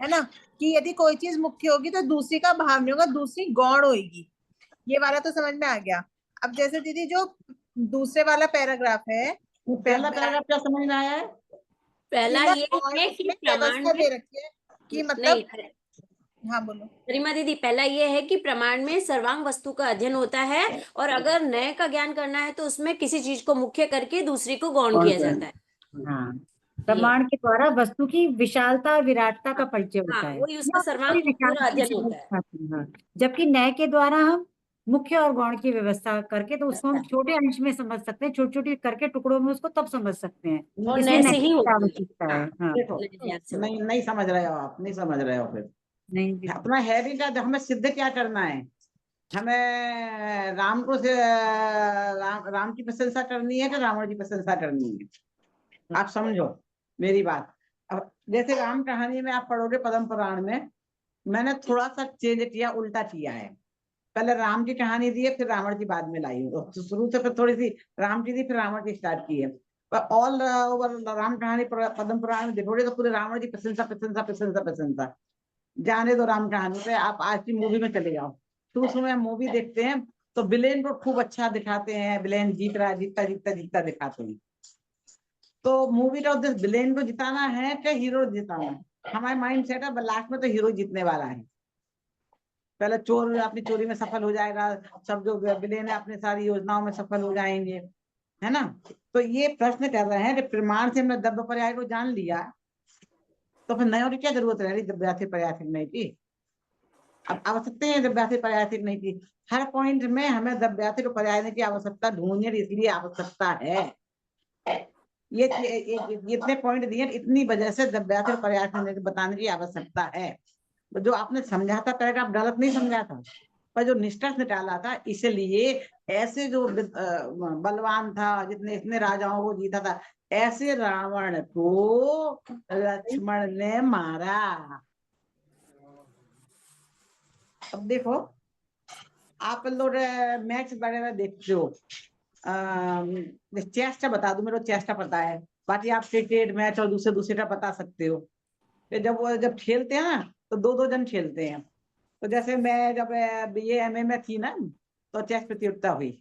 है ना, कि यदि कोई चीज मुख्य होगी तो दूसरी का भाव नहीं होगा, दूसरी गौण होगी। ये वाला तो समझ में आ गया। अब जैसे दीदी जो दूसरे वाला पैराग्राफ है, पहला पैराग्राफ क्या समझ में आया है? पहला ये है कि प्रमाण दे रखी है कि मतलब, हाँ बोलो गरिमा दीदी, पहला ये है कि प्रमाण में सर्वांग वस्तु का अध्ययन होता है, और अगर नए का ज्ञान करना है तो उसमें किसी चीज को मुख्य करके दूसरी को गौण किया जाता है। हाँ, प्रमाण के द्वारा वस्तु की विशालता और विराटता का परिचय होता है, वही उसका सर्वांग पूरा अध्ययन होता है। जबकि न्याय के द्वारा हम मुख्य और गौण की व्यवस्था करके तो उसको हम छोटे अंश में समझ सकते हैं, छोटी छोटी करके टुकड़ों में उसको तब समझ सकते हैं। इसमें से ही आवश्यकता है। हाँ, नहीं समझ रहे हो आप, नहीं समझ रहे हो फिर। नहीं, अपना है भी क्या, हमें सिद्ध क्या करना है? हमें राम को राम की प्रशंसा करनी है कि रावण की प्रशंसा करनी है? आप समझो मेरी बात। अब जैसे राम कहानी में आप पढ़ोगे पद्म पुराण में, मैंने थोड़ा सा चेंज किया, उल्टा किया है। पहले राम की कहानी दी है, फिर रावण की बाद में लाई हूँ। तो शुरू से फिर थोड़ी सी राम की दी, फिर रावण की स्टार्ट की है। पर ऑल ओवर राम कहानी पद्म पुराण में देखोगे तो पूरे रावण की प्रशंसा प्रशंसा प्रशंसा प्रशंसा। जाने दो राम कहानी पे, आप आज की मूवी में चले जाओ। तो उसमें मूवी देखते हैं, तो विलेन को खूब अच्छा दिखाते हैं, विलेन जीत रहा है, जीतता जीतता जीतता दिखाते हैं। तो मूवी का उद्देश्य विलेन को जिताना है कि हीरो जिताना है? हमारे माइंड सेट है लास्ट में तो हीरो जीतने वाला है। पहले चोर अपनी चोरी में सफल हो जाएगा, सब जो विलेन है अपनी सारी योजनाओं में सफल हो जाएंगे, है ना। तो ये प्रश्न कर रहे हैं कि प्रमाण से हमने द्रव्य पर्याय को जान लिया, तो फिर नयों की क्या जरूरत रह रही द्रव्यार्थिक पर्यायर्थिक नय की? अब आवश्यकता है द्रव्यार्थिक पर्यायर्थिक नय की। हर पॉइंट में हमें द्रव्यार्थिक और पर्याय की आवश्यकता ढूंढनी है, इसलिए आवश्यकता है। ये इतने पॉइंट दिए, इतनी वजह से द्रव्यार्थिक और पर्यायर्थिक बताने की आवश्यकता है। तो जो आपने समझा था पैराग्राफ गलत नहीं समझा था, पर जो निष्कर्ष निकाला था, इसलिए ऐसे जो बलवान था, जितने इतने राजाओं को जीता था, ऐसे रावण को लक्ष्मण ने मारा। अब देखो, आप लोग मैच बारे में देखते हो, चेस्टा बता दो, मेरे को चेस्टा पता है, बाकी आप क्रिकेट मैच और दूसरे दूसरे का बता सकते हो। जब खेलते हैं ना, तो दो दो जन खेलते हैं। तो जैसे मैं जब BA MA में थी ना, तो चेस प्रतियोगिता हुई,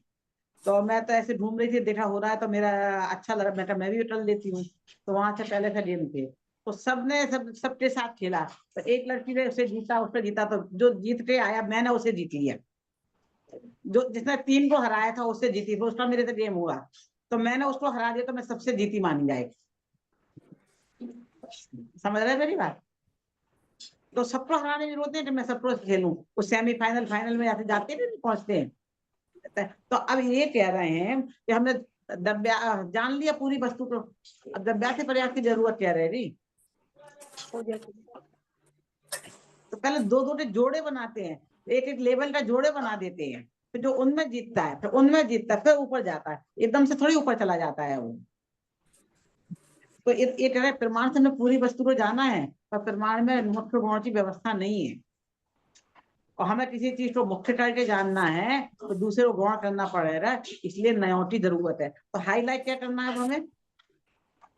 तो मैं तो ऐसे घूम रही थी, देखा हो रहा है तो मेरा अच्छा लगा, मैं भी उठल लेती हूँ। तो वहां से पहले से गेम थे, तो सबने सबके साथ खेला। तो एक लड़की ने उसे जीता, उसने जीता, तो जो जीत के आया मैंने उसे जीत लिया। जो जिसने 3 को हराया था उससे जीती, तो उसका मेरे से गेम हुआ, तो मैंने उसको हरा दिया, तो मैं सबसे जीती मानी जाएगी। समझ रहे मेरी बात? तो सबको हराने की जरूरत नहीं कि मैं सबको खेलूं, वो सेमीफाइनल फाइनल में जाते नहीं पहुंचते हैं। तो अब ये कह रहे हैं कि हमने जान लिया पूरी वस्तु को, अब द्रव्यार्थिक पर्याय की जरूरत क्या रह रही? तो पहले दो दो के जोड़े बनाते हैं, एक एक लेवल का जोड़े बना देते हैं, फिर जो उनमें जीतता है फिर उनमें जीतता है, फिर ऊपर जाता है, एकदम से थोड़ी ऊपर चला जाता है वो। तो ये कह रहे प्रमाण से हमें पूरी वस्तु को जाना है, पर प्रमाण में मुख्य गुणों की व्यवस्था नहीं है। और हमें किसी चीज को मुख्य करके जानना है तो दूसरे को गौण करना पड़ेगा, इसलिए नयों की जरूरत है। तो हाईलाइट क्या करना है हमें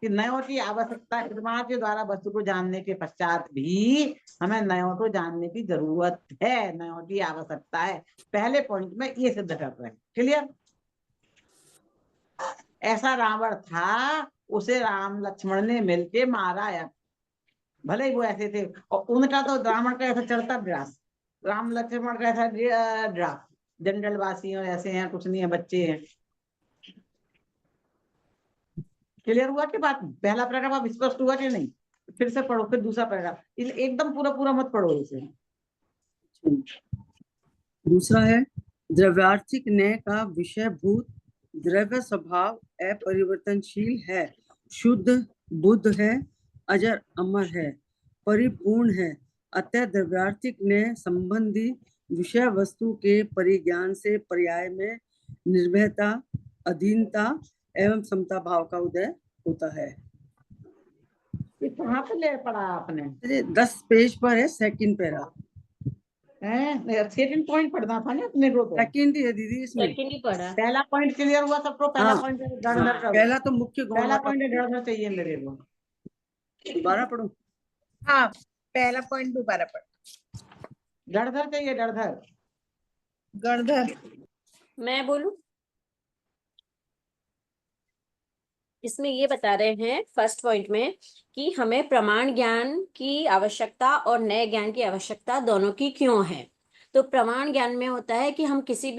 कि नयों की आवश्यकता, प्रमाण के द्वारा वस्तु को जानने के पश्चात भी हमें नयों को जानने की जरूरत है, नयों की आवश्यकता है। पहले पॉइंट में ये सिद्ध कर रहे हैं। क्लियर? ऐसा रावण था, उसे राम लक्ष्मण ने मिलके मारा है। भले ही वो ऐसे थे, और उनका तो रावण का ऐसा चढ़ता ग्रास, राम लक्ष्मण का ऐसा ड्राफ, जंगलवासी ऐसे हैं, कुछ नहीं है, बच्चे हैं। क्लियर हुआ कि बात? पहला पैराग्राफ आप स्पष्ट हुआ कि नहीं? फिर से पढ़ो, फिर दूसरा पैराग्राफ, एकदम पूरा पूरा मत पढ़ो इसे। दूसरा है, द्रव्यार्थिक न्याय का विषयभूत द्रव्य स्वभाव अपरिवर्तनशील है, शुद्ध बुद्ध है, अजर अमर है, परिपूर्ण है। अतः द्रव्यार्थिक न्याय संबंधी विषय वस्तु के परिज्ञान से पर्याय में निर्भयता, अधीनता एवं समता भाव का उदय होता है। ये कहाँ पे ले पढ़ा आपने? 10 पेज पर है, सेकंड पैरा। सेकंड पॉइंट पढ़ना था ना अपने को। सेकंड है दीदी, इसमें सेकंड ही पढ़ा। पहला पॉइंट क्लियर हुआ सबको? पहला पॉइंट पहला तो मुख्य गौण पहला वाला। पॉइंट ढूंढना चाहिए मेरे को। दोबारा पढ़ो। हाँ, पहला पॉइंट दोबारा पढ़। गणधर चाहिए, गणधर। गणधर, मैं बोलूं? इसमें ये बता रहे हैं फर्स्ट पॉइंट में कि हमें प्रमाण ज्ञान की आवश्यकता और नए ज्ञान की आवश्यकता दोनों की क्यों है। तो प्रमाण ज्ञान में होता है कि हम किसी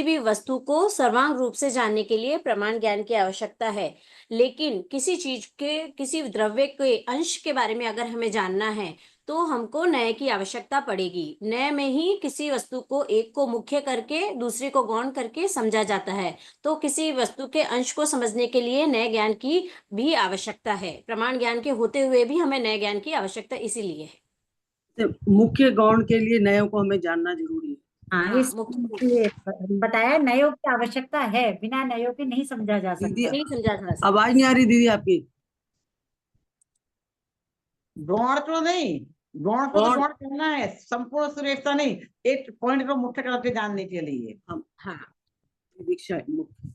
भी वस्तु को सर्वांग रूप से जानने के लिए प्रमाण ज्ञान की आवश्यकता है। लेकिन किसी चीज के, किसी द्रव्य के अंश के बारे में अगर हमें जानना है तो हमको नए की आवश्यकता पड़ेगी। नए में ही किसी वस्तु को, एक को मुख्य करके दूसरे को गौण करके समझा जाता है। तो किसी वस्तु के अंश को समझने के लिए नए ज्ञान की भी आवश्यकता है। प्रमाण ज्ञान के होते हुए भी हमें नए ज्ञान की आवश्यकता इसीलिए है। मुख्य गौण के लिए नयों को हमें जानना जरूरी है। हाँ, इस ये बताया, नयों की आवश्यकता है, बिना नयों के नहीं समझा जा दीदी, सकता। नहीं समझा जा सकता। आवाज नहीं आ रही दीदी आपकी। गौण तो नहीं, गौण को तो गौण- गौण करना है, संपूर्ण श्रेष्ठता नहीं, एक पॉइंट को मुख्य करके जानने के लिए। हाँ, दीक्षा मुख्य।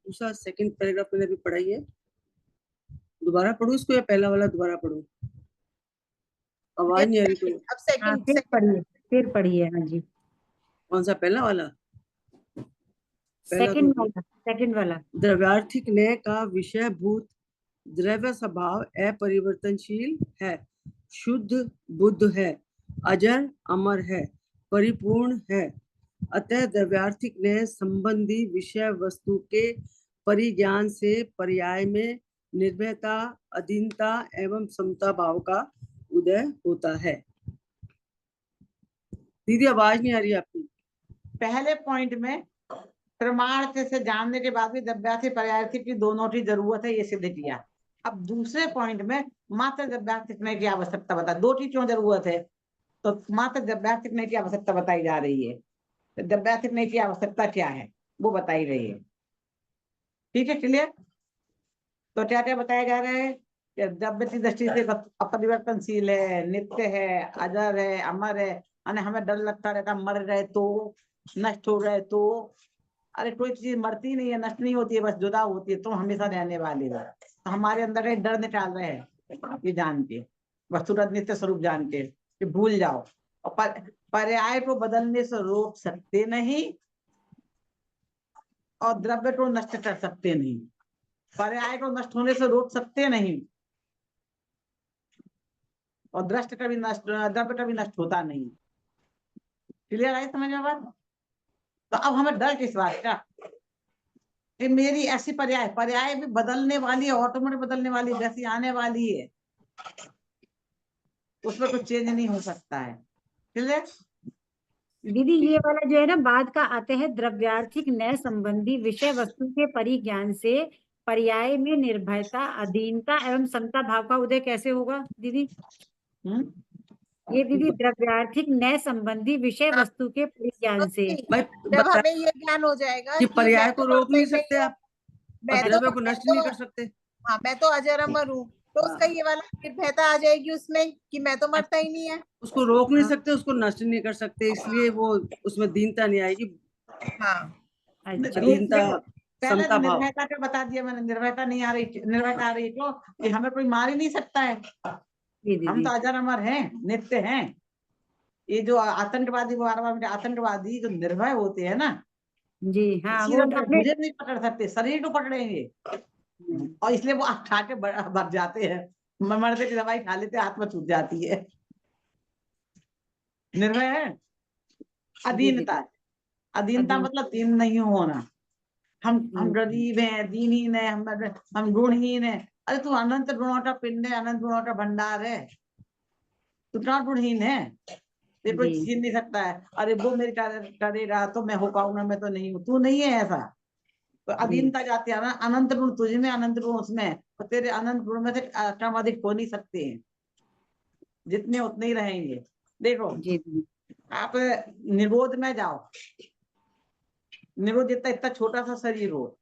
दूसरा सेकंड पैराग्राफ मैंने अभी पढ़ा ही है, दोबारा पढ़ूं इसको या पहला वाला दोबारा पढ़ूं? आवाज नहीं आ रही तो। अब हाँ, सेकंड फिर पढ़िए हाँ जी, कौन सा, पहला वाला? पहला तो सेकंड वाला। द्रव्यार्थिक न्याय का विषयभूत द्रव्य स्वभाव अपरिवर्तनशील है, शुद्ध बुद्ध है, अजर अमर है, परिपूर्ण है। अतः द्रव्यार्थिक न्याय संबंधी विषय वस्तु के परिज्ञान से पर्याय में निर्भयता, अधीनता एवं समता भाव का उदय होता है। दीदी आवाज नहीं आ रही आपकी। पहले पॉइंट में प्रमाण से जानने के बाद भी द्रव्यार्थिक पर्यायार्थिक की दोनों की जरूरत है, ये सिद्ध किया। अब दूसरे पॉइंट में मात्र द्रव्यार्थिक न्याय की आवश्यकता बता, दो की क्यों जरूरत है, तो मात्र द्रव्यार्थिक न्याय की आवश्यकता बताई जा रही है। तो द्रव्यार्थिक न्याय की आवश्यकता क्या है वो बताई रही है। ठीक है, क्लियर? तो क्या क्या बताया जा रहा है कि द्रव्य की दृष्टि से अपरिवर्तनशील है, नित्य है, अजर है, अमर है। यानी हमें डर लगता रहता मर रहे तो, नष्ट हो रहे तो। अरे कोई चीज मरती नहीं है, नष्ट नहीं होती है, बस जुदा होती है, तुम हमेशा रहने वाले हो। तो हमारे अंदर एक डर निकाल रहे हैं ये जान के, वस्तुतः नित्य स्वरूप जान के कि भूल जाओ। और पर्याय को बदलने से रोक सकते नहीं और द्रव्य को नष्ट कर सकते नहीं। पर्याय को नष्ट होने से रोक सकते नहीं और दृष्ट कभी नष्ट, द्रव्य कभी नष्ट होता नहीं। क्लियर आई समझ में बात? तो अब हमें डर किस बात का कि मेरी ऐसी पर्याय भी बदलने वाली है, ऑटोमेटिक बदलने वाली, जैसी आने वाली है, उसमें कुछ चेंज नहीं हो सकता है। क्लियर? दीदी ये वाला जो है ना बाद का आते हैं, द्रव्यार्थिक न्याय संबंधी विषय वस्तु के परिज्ञान से पर्याय में निर्भयता, अधीनता एवं समता भाव का उदय कैसे होगा दीदी? ये दीदी द्रव्यार्थिक न्याय संबंधी विषय वस्तु के परिज्ञान से, जब हमें ये ज्ञान हो जाएगा कि पर्याय को रोक नहीं मरता ही सकते आप, मैं द्रव्य को नष्ट नहीं कर सकते। हाँ, मैं तो अजर अमर हूँ, तो उसका ये वाला निर्भयता आ जाएगी उसमें कि मैं तो मरता ही नहीं है। उसको रोक नहीं सकते, उसको नष्ट नहीं कर सकते, इसलिए वो उसमें दीनता नहीं आएगी। हाँ, दीनता, समता भाव। निर्भयता का बता दिया मैंने, निर्भयता नहीं आ रही, निर्भयता आ रही क्यों कि हमें कोई मार ही नहीं सकता है, हम तो अजर अमर हैं, नित्य हैं। ये जो आतंकवादी, आतंकवादी जो निर्भय होते हैं ना जी हाँ, वो मुझे नहीं पकड़ सकते, शरीर को पकड़ेंगे और इसलिए वो खा के भर जाते हैं, मरने की दवाई खा लेते, आत्मा छूट जाती है। निर्भय है। अधीनता, अधीनता मतलब दीन नहीं होना। हम गरीब हैं, दीनहीन है, हम गुणहीन है। अरे तू अनंत गुणों का पिंड है, अनंत गुणों का भंडार है, तू क्या गुणहीन है? ये कोई छीन नहीं सकता है। अरे वो मेरी करेगा तो मैं हो पाऊंगा, मैं तो नहीं हूँ, तू नहीं है ऐसा। तो अधीनता जाती है ना, अनंत गुण तुझ में, अनंत गुण उसमें, तो तेरे अनंत गुण में से कम अधिक हो नहीं सकते हैं, जितने उतने ही रहेंगे। देखो आप निरोध में जाओ, निरोध जितना इतना छोटा सा शरीर हो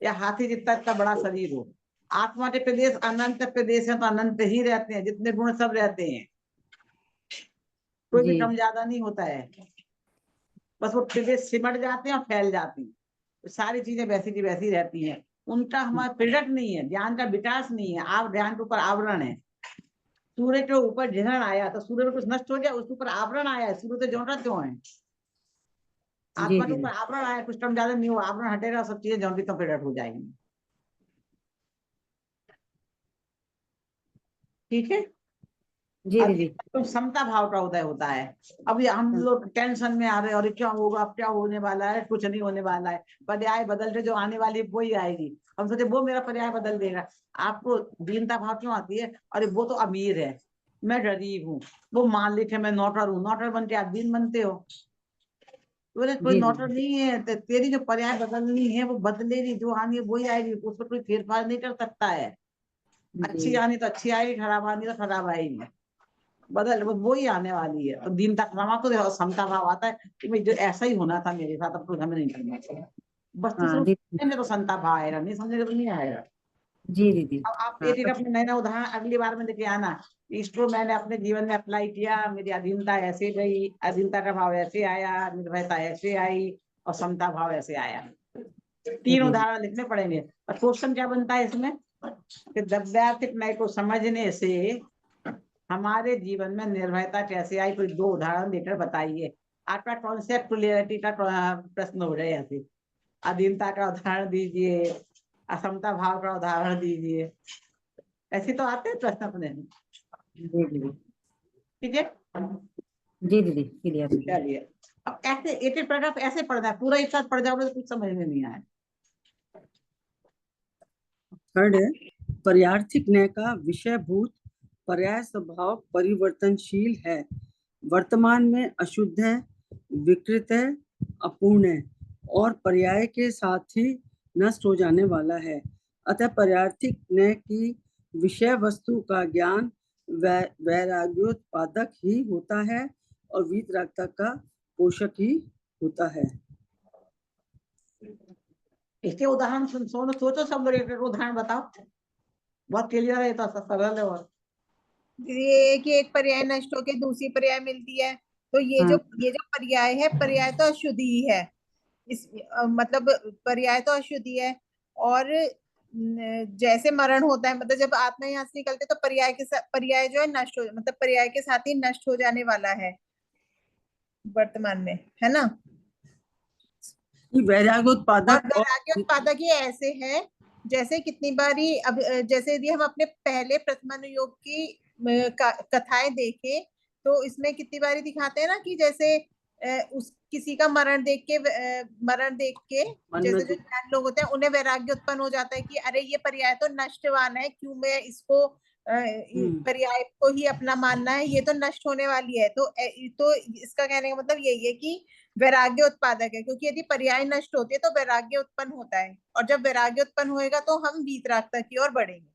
या हाथी जितना इतना बड़ा शरीर हो, आत्मा के प्रदेश अनंत प्रदेश है तो अनंत ही रहते हैं, जितने गुण सब रहते हैं, कोई भी कम ज्यादा नहीं होता है। बस वो प्रदेश सिमट जाते हैं और फैल जाती हैं, तो सारी चीजें वैसी की वैसी रहती हैं। उनका हमारा प्रेरक नहीं है, ज्ञान का विकास नहीं है, आप ध्यान के ऊपर आवरण है। सूर्य के ऊपर ग्रहण आया तो सूर्य में कुछ नष्ट हो गया, उसके ऊपर आवरण आया, सूर्य तो ज्यों क्यों है। आत्मा के ऊपर आवरण आया, कुछ कम ज्यादा नहीं हुआ, आवरण हटेगा, सब चीजें ज्यों की त्यों प्रकट हो जाएंगी। ठीक है जी। तो समता भाव का उदय होता है। अब ये हम लोग टेंशन में आ रहे हैं, और क्या होगा, अब क्या होने वाला है, कुछ नहीं होने वाला है, पर्याय बदलते जो आने वाली वही आएगी। हम सोचे वो मेरा पर्याय बदल देगा। आपको दीनता भाव क्यों आती है? अरे वो तो अमीर है, मैं गरीब हूँ, वो मालिक है, मैं नौकर हूँ, नौकर बन के आप दीन बनते हो। बोले कोई नौकर नहीं है, तेरी जो पर्याय बदलनी है वो बदलेगी, जो आनी है वही आएगी, उस पर कोई फेरफार नहीं कर सकता है। अच्छी आनी तो अच्छी आएगी, खराब आनी तो खराब आएगी, बदल वो ही आने वाली है। तो दीनता क्षमा को समता भाव आता है कि जो ऐसा ही होना था मेरे साथ, अब कुछ हमें नहीं करना चाहिए। वस्तु समझने तो समता भाव आएगा, नहीं समझने तो नहीं आएगा। जी दीदी। अब आप एक अपने नया उदाहरण अगली बार में लेके आना, इसको मैंने अपने जीवन में अप्लाई किया, मेरी अधीनता ऐसे गई, अधीनता का भाव ऐसे आया, निर्भयता ऐसे आई और समता भाव ऐसे आया। तीन उदाहरण लिखने पड़ेंगे। और क्वेश्चन क्या बनता है इसमें कि द्रव्यार्थिक न्याय को समझने से हमारे जीवन में निर्भयता कैसे आई, कोई दो उदाहरण देकर बताइए। आपका कॉन्सेप्ट क्लियरिटी का प्रश्न हो जाए। ऐसे अधीनता का उदाहरण दीजिए, असमता भाव का उदाहरण दीजिए, ऐसे तो आते हैं प्रश्न अपने। जी दीदी, ठीक है जी दीदी, क्लियर। चलिए, अब ऐसे एक एक पैराग्राफ ऐसे पढ़ना है, पूरा एक साथ पढ़ जाओगे तो कुछ समझ में नहीं आए। थर्ड है, पर्यार्थिक न्याय का विषयभूत पर्याय स्वभाव परिवर्तनशील है, वर्तमान में अशुद्ध है, विकृत है, अपूर्ण है और पर्याय के साथ ही नष्ट हो जाने वाला है। अतः पर्यार्थिक न्याय की विषय वस्तु का ज्ञान वैराग्योत्पादक ही होता है और वीतरागता का पोषक ही होता है। इसके उदाहरण सोचो सब लोग, एक उदाहरण बताओ, बहुत क्लियर है, तो सरल है। और ये कि एक पर्याय नष्ट होके दूसरी पर्याय मिलती है, तो ये जो पर्याय है, पर्याय तो अशुद्ध ही है। इस मतलब पर्याय तो अशुद्ध ही है। और जैसे मरण होता है, मतलब जब आत्मा यहाँ से निकलते तो पर्याय के साथ, पर्याय जो है नष्ट हो, मतलब पर्याय के साथ ही नष्ट हो जाने वाला है वर्तमान में, है ना। वैराग्योत्पादक और वैराग्योत्पादक ये ऐसे है, जैसे कितनी बारी अब जैसे यदि हम अपने पहले प्रथमानुयोग की कथाएं देखें तो इसमें कितनी बारी दिखाते हैं ना कि जैसे उस किसी का मरण देख के जैसे जो ज्ञान लोग होते हैं उन्हें वैराग्य उत्पन्न हो जाता है कि अरे ये पर्याय तो नष्टवान है, क्यों मैं इसको पर्याय को ही अपना मानना है, ये तो नष्ट होने वाली है। तो इसका कहने का मतलब यही है कि वैराग्य उत्पादक है, क्योंकि यदि पर्याय नष्ट होती है तो वैराग्य उत्पन्न होता है, और जब वैराग्य उत्पन्न होएगा तो हम वीतरागता की ओर बढ़ेंगे।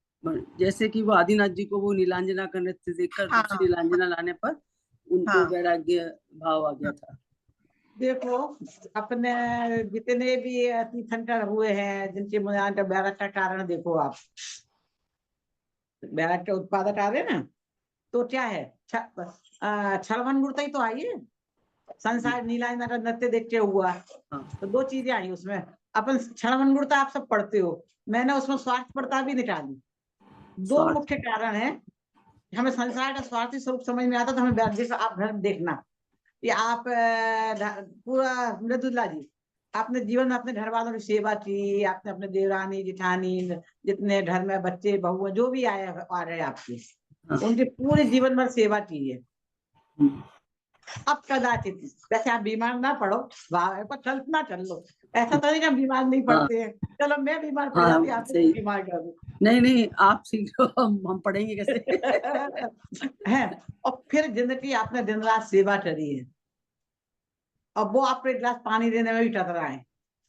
जैसे कि वो आदिनाथ जी को वो नीलांजना का नृत्य देखकर दूसरी नीलांजना लाने पर उनको वैराग्य भाव आ गया था। देखो, अपने जितने भी तीर्थंकर हुए हैं जिनके मुझे वैराग्य का कारण देखो आप, वैराग्य उत्पादक आ रहे ना, तो क्या है, छलवन गुड़ता ही तो आई है। संसार नीलांजना का नृत्य देखते हुआ तो दो चीजें आई उसमें। अपन क्षणवन गुड़ता आप सब पढ़ते हो, मैंने उसमें स्वार्थपरता भी निकाली। दो मुख्य कारण है, हमें संसार का स्वार्थी स्वरूप समझ में आता तो हमें जैसे आप घर देखना, ये आप पूरा मृदुला जी, आपने जीवन में अपने घर वालों की सेवा की, आपने अपने देवरानी जिठानी जितने घर में बच्चे बहू जो भी आए आ रहे आपके, उनकी पूरे जीवन भर सेवा की है। अब कदाचित वैसे आप बीमार ना पड़ो, पर चलना चल लो, ऐसा तो नहीं कि हम बीमार नहीं पड़ते हैं। चलो मैं बीमार पड़ जाती, आप बीमार कर दो। नहीं आप सीखो, हम पढ़ेंगे कैसे। है, और फिर जिंदगी आपने दिन रात सेवा करी है, अब वो आपको एक गिलास पानी देने में भी टकराए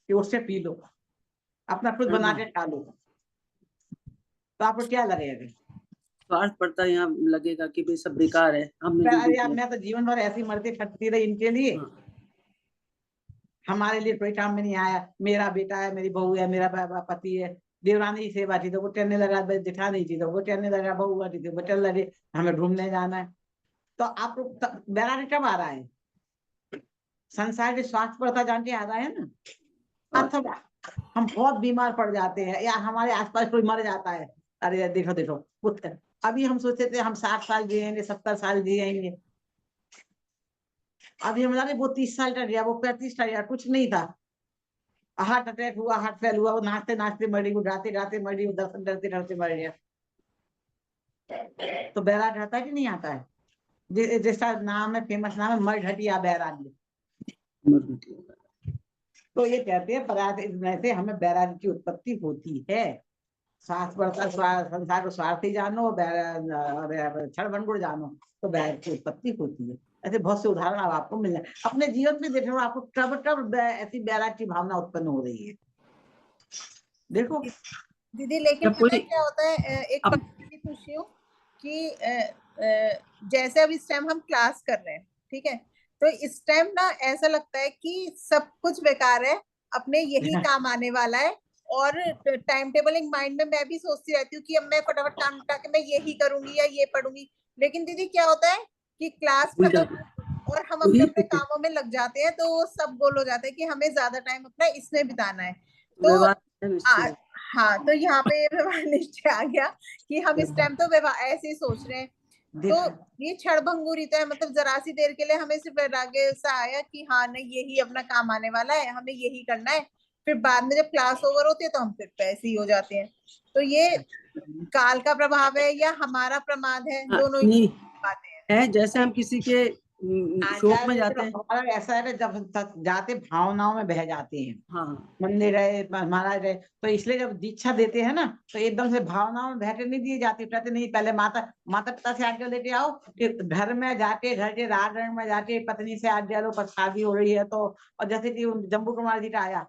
कि उससे पी लो, अपना खुद बना के खा लो, तो आपको क्या लगेगा? स्वार्थ पड़ता है, यहाँ लगेगा कि भाई सब बेकार है। मैं तो जीवन भर ऐसी मरती खटती रही इनके लिए, हमारे लिए कोई काम में नहीं आया। मेरा बेटा है, मेरी बहू है, मेरा पति है, देवरानी की सेवा थी तो वो चलने लगा, दिखा नहीं थी तो वो चलने लगा, बहू थी तो वो चल लगे, हमें घूमने जाना है। तो आपको बैरानी कब आ रहा है? संसार के स्वास्थ्य पड़ता जान के आ रहा है ना। अथवा हम बहुत बीमार पड़ जाते हैं या हमारे आसपास कोई मर जाता है, अरे देखो पुत्र, अभी हम सोचते थे हम 60 साल जिएंगे, 70 साल जिएंगे, अभी हमारे वो 30 साल का गया, वो 35 का गया, कुछ नहीं था, हार्ट अटैक हुआ, हार्ट फेल हुआ, वो नाचते नाचते मरी, वो गाते गाते मरी, वो दर्शन करते करते मर गया। तो बैराग आता है कि नहीं आता है? जैसा नाम है, फेमस नाम है मरघटिया बैरागी। तो ये कहते हैं पराधीन से हमें बैरागी की उत्पत्ति होती है। संसार को स्वार्थी जानो, क्षणभंगुर जानो, तो बैराग की उत्पत्ति होती है। ऐसे बहुत से उदाहरण अब आपको मिल जाए, अपने जीवन में देखो आपको कब कब ऐसी बैराग की भावना उत्पन्न हो रही है। देखो दीदी, लेकिन पता क्या होता है, एक पर्सनली पूछ रही हूँ कि जैसे अब इस टाइम हम क्लास कर रहे हैं, ठीक है, तो इस टाइम ना ऐसा लगता है कि सब कुछ बेकार है, अपने यही काम आने वाला है, और टाइम टेबल एक माइंड में मैं भी सोचती रहती हूँ कि अब मैं फटाफट काम निपटा के मैं यही करूंगी या ये पढ़ूंगी। लेकिन दीदी क्या होता है कि क्लास खत्म और हम अपने अपने कामों में लग जाते हैं, तो सब गोल हो जाता है कि हमें ज्यादा टाइम अपना इसमें बिताना है। तो व्यवहार है निश्चय। हाँ, तो यहाँ पे ये व्यवहार निश्चय आ गया कि हम इस टाइम तो व्यवहार ऐसे ही सोच रहे हैं। तो ये क्षण भंगुर तो है, मतलब जरा सी देर के लिए हमें सिर्फ वैराग्य सा आया कि हाँ नहीं यही अपना काम आने वाला है, हमें यही करना है। फिर बाद में जब क्लास ओवर होती है तो हम फिर पैसे ही हो जाते हैं। तो ये काल का प्रभाव है या हमारा प्रमाद है, दोनों ही नहीं बातें हैं। है, जैसे हम किसी के शोक में जाते हैं। हमारा ऐसा है जब जाते भावनाओं में बह जाते हैं, हाँ मंदिर है महाराज है, तो इसलिए जब दीक्षा देते हैं ना तो एकदम से भावनाओं में बहकर नहीं दिए जाती। कहते नहीं पहले माता पिता से आज्ञा लेके आओ, कि घर में जाके घर के राजगण में जाके पत्नी से आज्ञा लो, पर शादी हो रही है तो। और जैसे कि जम्बू कुमार जी का आया,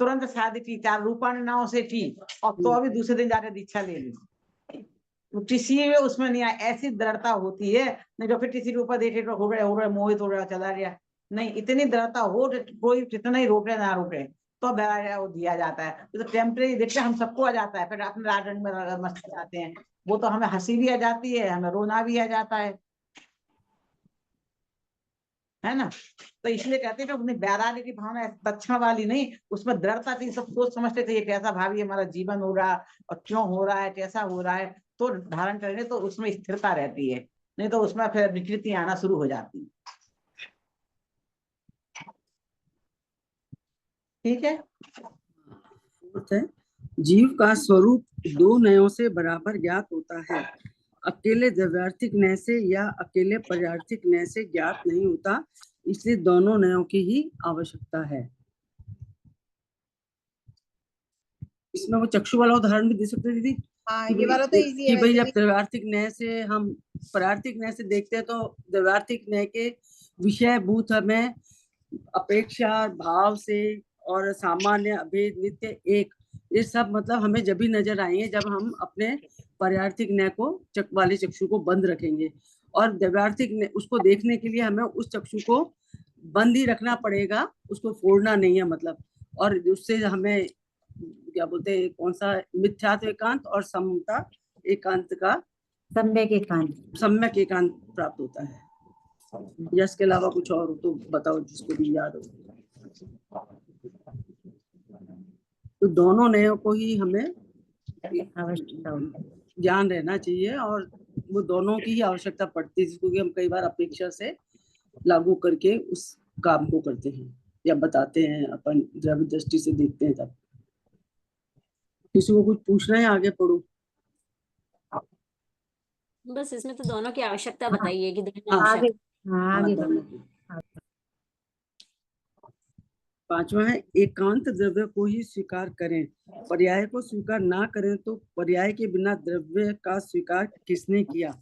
तुरंत शादी की, 4 रूपाणी नाव से की, और तो अभी दूसरे दिन जाके दीक्षा ले ली। किसी में उसमें नहीं आया, ऐसी दृढ़ता होती है। नहीं तो फिर किसी के ऊपर देखे तो हो रहे मोहित हो रहा चला गया। नहीं, इतनी दृढ़ता हो कोई कितना ही रोके ना रोके तो वो दिया जाता है। तो टेम्परेरी देखते हम सबको आ जाता है, फिर अपने राजन में मस्त जाते हैं। वो तो हमें हंसी भी आ जाती है, हमें रोना भी आ जाता है ना। तो इसलिए कहते हैं कि अपनी वैराग्य की भावना तत्क्षण वाली नहीं, उसमें दृढ़ता थी। सब सोच समझते थे ये कैसा भावी हमारा जीवन हो रहा और क्यों हो रहा है, कैसा हो रहा है, तो धारण करेंगे तो उसमें स्थिरता रहती है। नहीं तो उसमें फिर विकृति आना शुरू हो जाती है। ठीक है। जीव का स्वरूप 2 नयों से बराबर ज्ञात होता है, अकेले द्रव्यार्थिक नय से या अकेले पर्यार्थिक नय से ज्ञात नहीं होता, इसलिए दोनों नयों की ही आवश्यकता है। इसमें वो चक्षु वाला उदाहरण भी दे सकते दीदी। हाँ, ये वाला तो इजी है कि भाई वैसे जब भी। द्रव्यार्थिक नय से हम पर्यार्थिक नय से देखते हैं तो द्रव्यार्थिक नय के विषय भूत हमें अपेक्षा भाव से और सामान्य अभेद नित्य एक, ये सब मतलब हमें जब भी नजर आएंगे जब हम अपने पर्यार्थिक नय को वाले चक्षु को बंद रखेंगे। और द्रव्यार्थिक उसको देखने के लिए हमें उस चक्षु को बंद ही रखना पड़ेगा, उसको फोड़ना नहीं है मतलब। और उससे हमें क्या बोलते हैं, कौन सा मिथ्यात्व एकांत और समता एकांत का सम्यक एकांत प्राप्त होता है। या इसके अलावा कुछ और तो बताओ जिसको भी याद हो। तो दोनों नयों को ही हमें आवश्यकता ज्ञान रहना चाहिए, और वो दोनों की ही आवश्यकता पड़ती है, जिसको कि हम कई बार अपेक्षा से लागू करके उस काम को करते हैं या बताते हैं, अपन द्रव्य दृष्टि से देखते हैं। तब किसी को कुछ पूछना है, आगे पढ़ो। बस इसमें तो दोनों की आवश्यकता बताइए कि दोनों हाँ, आवश्यक। आगे दोनों की। 5वां है एकांत द्रव्य को ही स्वीकार करें, पर्याय को स्वीकार ना करें तो पर्याय के बिना द्रव्य का स्वीकार किसने किया।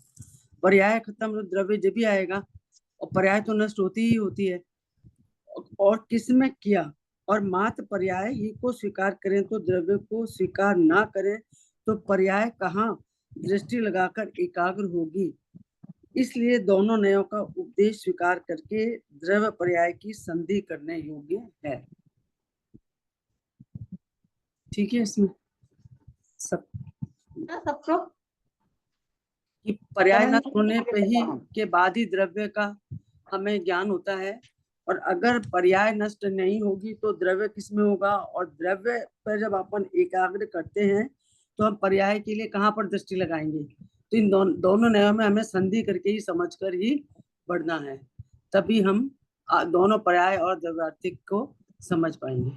पर्याय खत्म तो द्रव्य जब भी आएगा, और पर्याय तो नष्ट होती ही होती है। और किसमें किया, और मात्र पर्याय ही को स्वीकार करें तो द्रव्य को स्वीकार ना करें तो पर्याय कहाँ दृष्टि लगाकर एकाग्र होगी। इसलिए दोनों नयों का उपदेश स्वीकार करके द्रव्य पर्याय की संधि करने योग्य है। ठीक है, इसमें सबको कि पर्याय नष्ट होने पे ही के बाद ही द्रव्य का हमें ज्ञान होता है, और अगर पर्याय नष्ट नहीं होगी तो द्रव्य किसमें होगा। और द्रव्य पर जब अपन एकाग्र करते हैं तो हम पर्याय के लिए कहाँ पर दृष्टि लगाएंगे। तो इन दोनों नयों में हमें संधि करके ही समझकर ही बढ़ना है, तभी हम दोनों पर्याय और द्रव्यार्थिक को समझ पाएंगे।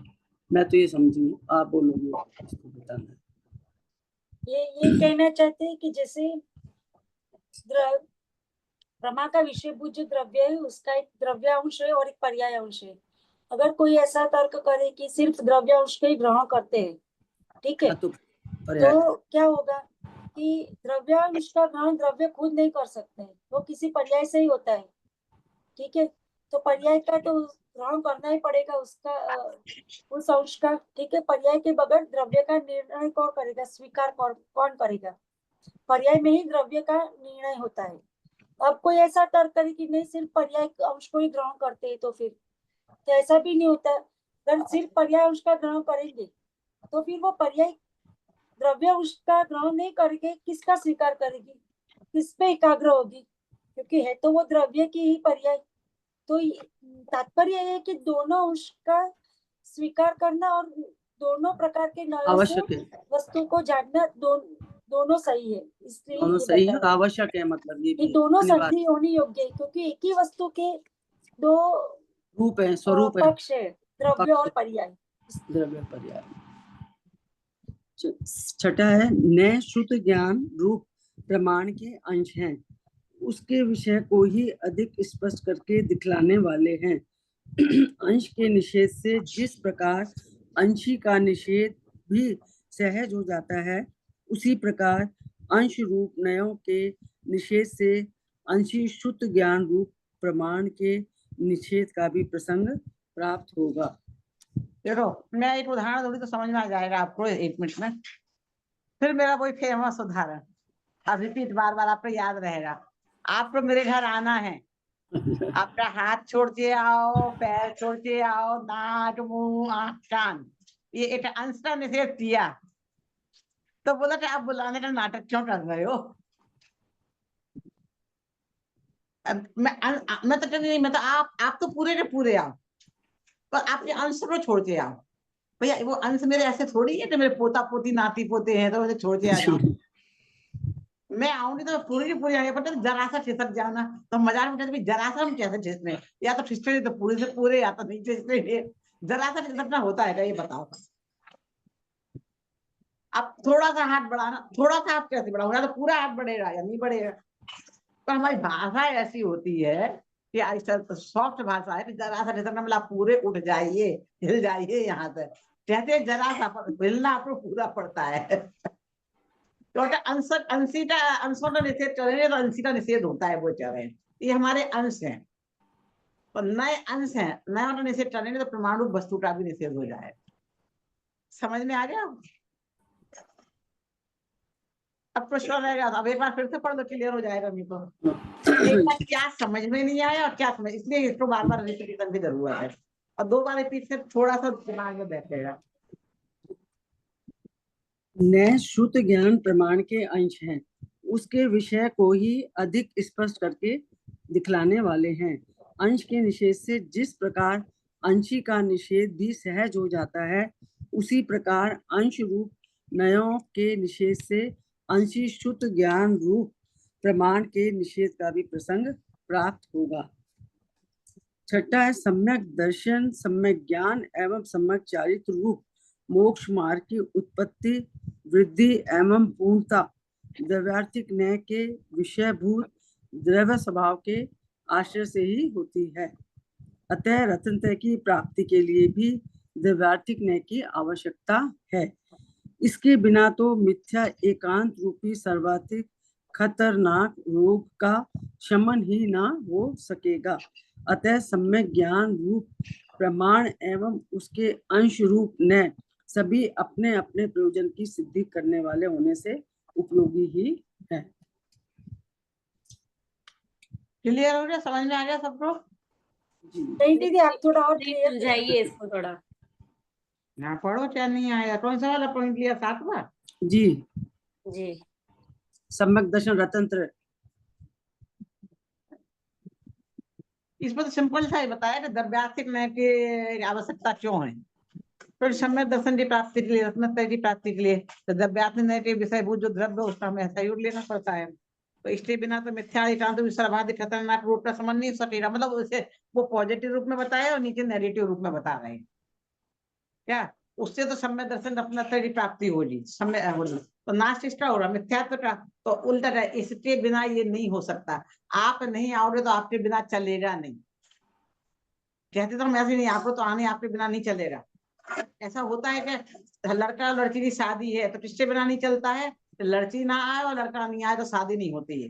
मैं तो ये समझी, आप बोलोगे बताना। ये कहना चाहते हैं कि जैसे प्रमा का विषयभूत जो द्रव्य है उसका एक द्रव्यांश है और एक पर्याय अंश है। अगर कोई ऐसा तर्क करे कि सिर्फ द्रव्यांश को ही ग्रहण करते हैं, ठीक है, तो क्या होगा कि द्रव्यांश का ग्रहण द्रव्य खुद नहीं कर सकते, वो किसी पर्याय से ही होता है। ठीक है, तो पर्याय का तो ग्रहण करना ही पड़ेगा उसका, उस अंश का। ठीक है, पर्याय के बगैर द्रव्य का निर्णय कौन करेगा, स्वीकार कौन करेगा। पर्याय में ही द्रव्य का निर्णय होता है। अब कोई ऐसा तर्क करे कि नहीं सिर्फ पर्याय अंश को ही ग्रहण करते हैं, तो फिर तो ऐसा भी नहीं होता। अगर सिर्फ पर्याय अंश का ग्रहण करेंगे तो फिर वो पर्याय द्रव्य अंश का ग्रहण नहीं करके किसका स्वीकार करेगी, किस पे एकाग्र होगी, क्योंकि है तो वो द्रव्य की ही पर्याय। तो तात्पर्य है कि दोनों अंश का स्वीकार करना और दोनों प्रकार के नयों से आवश्यक है, वस्तु को जानना दोनों सही है, इसलिए दोनों ये सही है, बताया आवश्यक है, मतलब ये कि भी दोनों अनिवार्य संधि होनी योग्य है, क्योंकि एक ही वस्तु के दो रूप है, स्वरूप है, पक्ष है, द्रव्य और पर्याय। द्रव्य पर्याय। छठा है, नए शुद्ध ज्ञान रूप प्रमाण के अंश हैं, उसके विषय को ही अधिक स्पष्ट करके दिखलाने वाले हैं। अंश के निषेध से जिस प्रकार अंशी का निषेध भी सहज हो जाता है, उसी प्रकार अंश रूप नयों के निषेध से अंशी शुद्ध ज्ञान रूप प्रमाण के निषेध का भी प्रसंग प्राप्त होगा। देखो मैं एक उदाहरण दूंगी तो समझ में आ जाएगा आपको 1 मिनट में। फिर मेरा वही फेमस उदाहरण, अब रिपीट बार बार आपको याद रहेगा। आपको मेरे घर आना है, आपका हाथ छोड़ के आओ, पैर छोड़ के आओ, नाक मुंह आँख कान, ये एक अंश का निषेध किया, तो बोला कि आप बुलाने का नाटक क्यों कर रहे हो? मैं तो कहती नहीं, मैं तो आप तो पूरे के पूरे आओ, पर आपके अंश को छोड़ के आओ। भैया वो अंश मेरे ऐसे थोड़ी है कि मेरे पोता पोती नाती पोते हैं तो मुझे छोड़ के आ जाओ। मैं आऊंगी तो पूरी की पूरी आगे, पता जरा सा ठिसक जाना तो मजाक में कहते जरा सा हम कैसे ठिसने, या तो ठिसके तो पूरे से पूरे, या तो नहीं ठिसके, जरा सा ठिसकना होता है क्या ये बताओ? अब थोड़ा सा हाथ बढ़ाना, थोड़ा सा आप कैसे बढ़ाओगे, तो पूरा हाथ बढ़ेगा या नहीं बढ़ेगा? पर हमारी भाषा ऐसी होती है कि ऐसा सॉफ्ट भाषा है कि जरा सा ठिसकना मतलब पूरे उठ जाइए, हिल जाइए, यहाँ से कहते जरा सा, हिलना आपको पूरा पड़ता है। तो अंशी का अंशों का निषेध करेंगे तो अंशी का निषेध होता है, वो कह रहे हैं ये हमारे अंश हैं, तो नए अंश हैं, नया का निषेध करेंगे तो परमाणु वस्तु का भी निषेध हो जाए। समझ में आ गया? अब प्रश्न रहेगा, अब एक बार फिर से पढ़ लो, क्लियर हो जाएगा। नहीं तो एक बार क्या समझ में नहीं आया और क्या समझ, इसलिए इसको बार बार रिपीट की जरूरत है, और 2 बार रिपीट से थोड़ा सा दिमाग में बैठेगा। नए शुद्ध ज्ञान प्रमाण के अंश हैं, उसके विषय को ही अधिक स्पष्ट करके दिखलाने वाले हैं। अंश के निषेध से जिस प्रकार अंशी का निषेध भी सहज हो जाता है, उसी प्रकार अंश रूप नयों के निषेध से अंशी शुद्ध ज्ञान रूप प्रमाण के निषेध का भी प्रसंग प्राप्त होगा। छठा है, सम्यक दर्शन, सम्यक ज्ञान एवं सम्यक चारित्र रूप मोक्ष मार्ग की उत्पत्ति, वृद्धि एवं पूर्णता द्रव्यार्थिक न्याय के विषयभूत द्रव्य स्वभाव के आश्रय से ही होती है। अतः रत्नत्रय की प्राप्ति के लिए भी द्रव्यार्थिक न्याय की आवश्यकता है। इसके बिना तो मिथ्या एकांत रूपी सर्वाधिक खतरनाक रोग का शमन ही ना हो सकेगा। अतः सम्यक ज्ञान रूप प्रमाण एवं उसके अंश रूप न्याय सभी अपने अपने प्रयोजन की सिद्धि करने वाले होने से उपयोगी ही है। क्लियर हो गया? समझ में आ गया सबको? नहीं दीदी, आप थोड़ा और क्लियर समझाइए इसको थोड़ा। ना पढ़ो क्या नहीं आया? कौन सा वाला पॉइंट लिया? 7वां जी जी। सम्यक दर्शन रत्नत्रय, इसमें तो सिंपल सा ही बताया कि द्रव्यार्थिक न्याय की आवश्यकता क्यों है। फिर सम्यक दर्शन की प्राप्ति के लिए, रत्नत्रय की प्राप्ति के लिए तो द्रव्यार्थिक न्याय के विषयभूत जो द्रव्य उसका हमें सहयोग लेना पड़ता है। तो इसके बिना तो मिथ्या एकांत सर्वाधिक खतरनाक रूप का समझ नहीं सकेगा। मतलब उसे वो पॉजिटिव रूप में बताया और नीचे नेगेटिव रूप में बता रहे हैं क्या, उससे तो सम्यक दर्शन रत्नत्रय की प्राप्ति होगी। सम्यक तो नाश इसका हो रहा मिथ्यात्व का, तो उल्टा है, इसके बिना ये नहीं हो सकता। आप नहीं आओगे तो आपके बिना चलेगा नहीं। कहते तो हम ऐसे नहीं, आपको तो आने आपके बिना नहीं चलेगा। ऐसा होता है कि लड़का और लड़की की शादी है तो किसके बिना नहीं चलता है? तो लड़की ना आए और लड़का नहीं आए तो शादी नहीं होती है।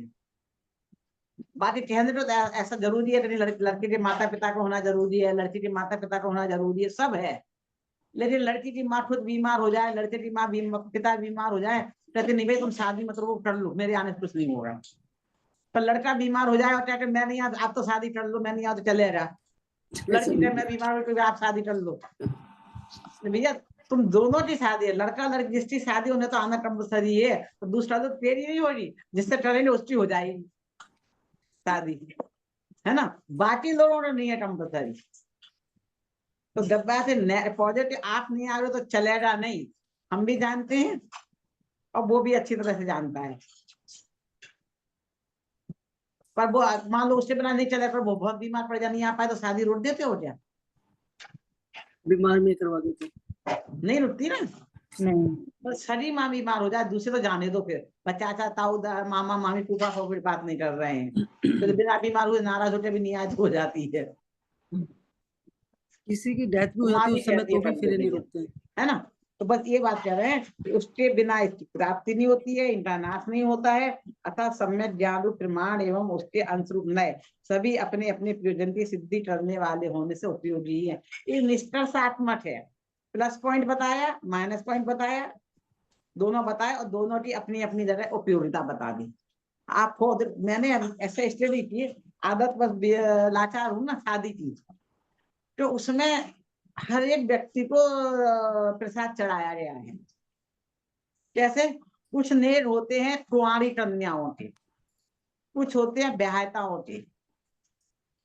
बाकी कहने तो ऐसा जरूरी है कि लड़के के माता पिता को होना जरूरी है, लड़की के माता पिता को होना जरूरी है, सब है। लेकिन लड़की की माँ खुद बीमार हो जाए, लड़के की माँ पिता बीमार हो जाए, कहते नहीं भाई तुम शादी मत करो, कर लो, मेरे आने से कुछ नहीं होगा। पर लड़का बीमार हो जाए और कहते मैं नहीं आ, आप तो शादी कर लो, मैं नहीं आ तो चलेगा। लड़की कहे मैं बीमार हो, आप शादी कर लो। भैया तुम दोनों की शादी है, लड़का लड़की जिसकी शादी होने तो आना कंपलसरी है, तो दूसरा तो तेरी नहीं होगी, जिससे करेंगे उसकी हो जाएगी शादी, है ना। बाकी लोगों ने नहीं है कंपलसरी। तो डब्बा से पॉजिटिव आप नहीं आ रहे तो चलेगा नहीं, हम भी जानते हैं और वो भी अच्छी तरह से जानता है। पर वो मान लो उससे बिना नहीं चले, पर वो बहुत बीमार पड़ जाए, नहीं आ पाए तो शादी रोक देते हो क्या? बीमार में करवा देते, नहीं रुकती ना। नहीं। तो शरीर माँ बीमार हो जाए, दूसरे तो जाने दो, फिर चाचा ताऊ मामा मामी फूफा को फिर बात नहीं कर रहे हैं, तो बिना बीमार हुए नाराज होते भी नियाज हो जाती है। किसी की डेथ भी हो जाती है उस समय तो भी फिर नहीं रुकते, है ना। तो बस ये बात कह रहे हैं कि उसके बिना इसकी प्राप्ति नहीं होती है, इनका नाश नहीं होता है। अतः सम्यक ज्ञान प्रमाण एवं उसके अंशरूप नए सभी अपने अपने प्रयोजन की सिद्धि करने वाले होने से उपयोगी है। ये निष्कर्षात्मक है, प्लस पॉइंट बताया, माइनस पॉइंट बताया, दोनों बताए और दोनों की अपनी अपनी जगह उपयोगिता बता दी। आप खुद, मैंने ऐसे स्टडी की, आदत बस लाचार हूं ना शादी की, तो उसमें हर एक व्यक्ति को प्रसाद चढ़ाया गया है। कैसे? कुछ नेर होते हैं कुंवारी कन्याओं के, कुछ होते हैं ब्याहताओं के,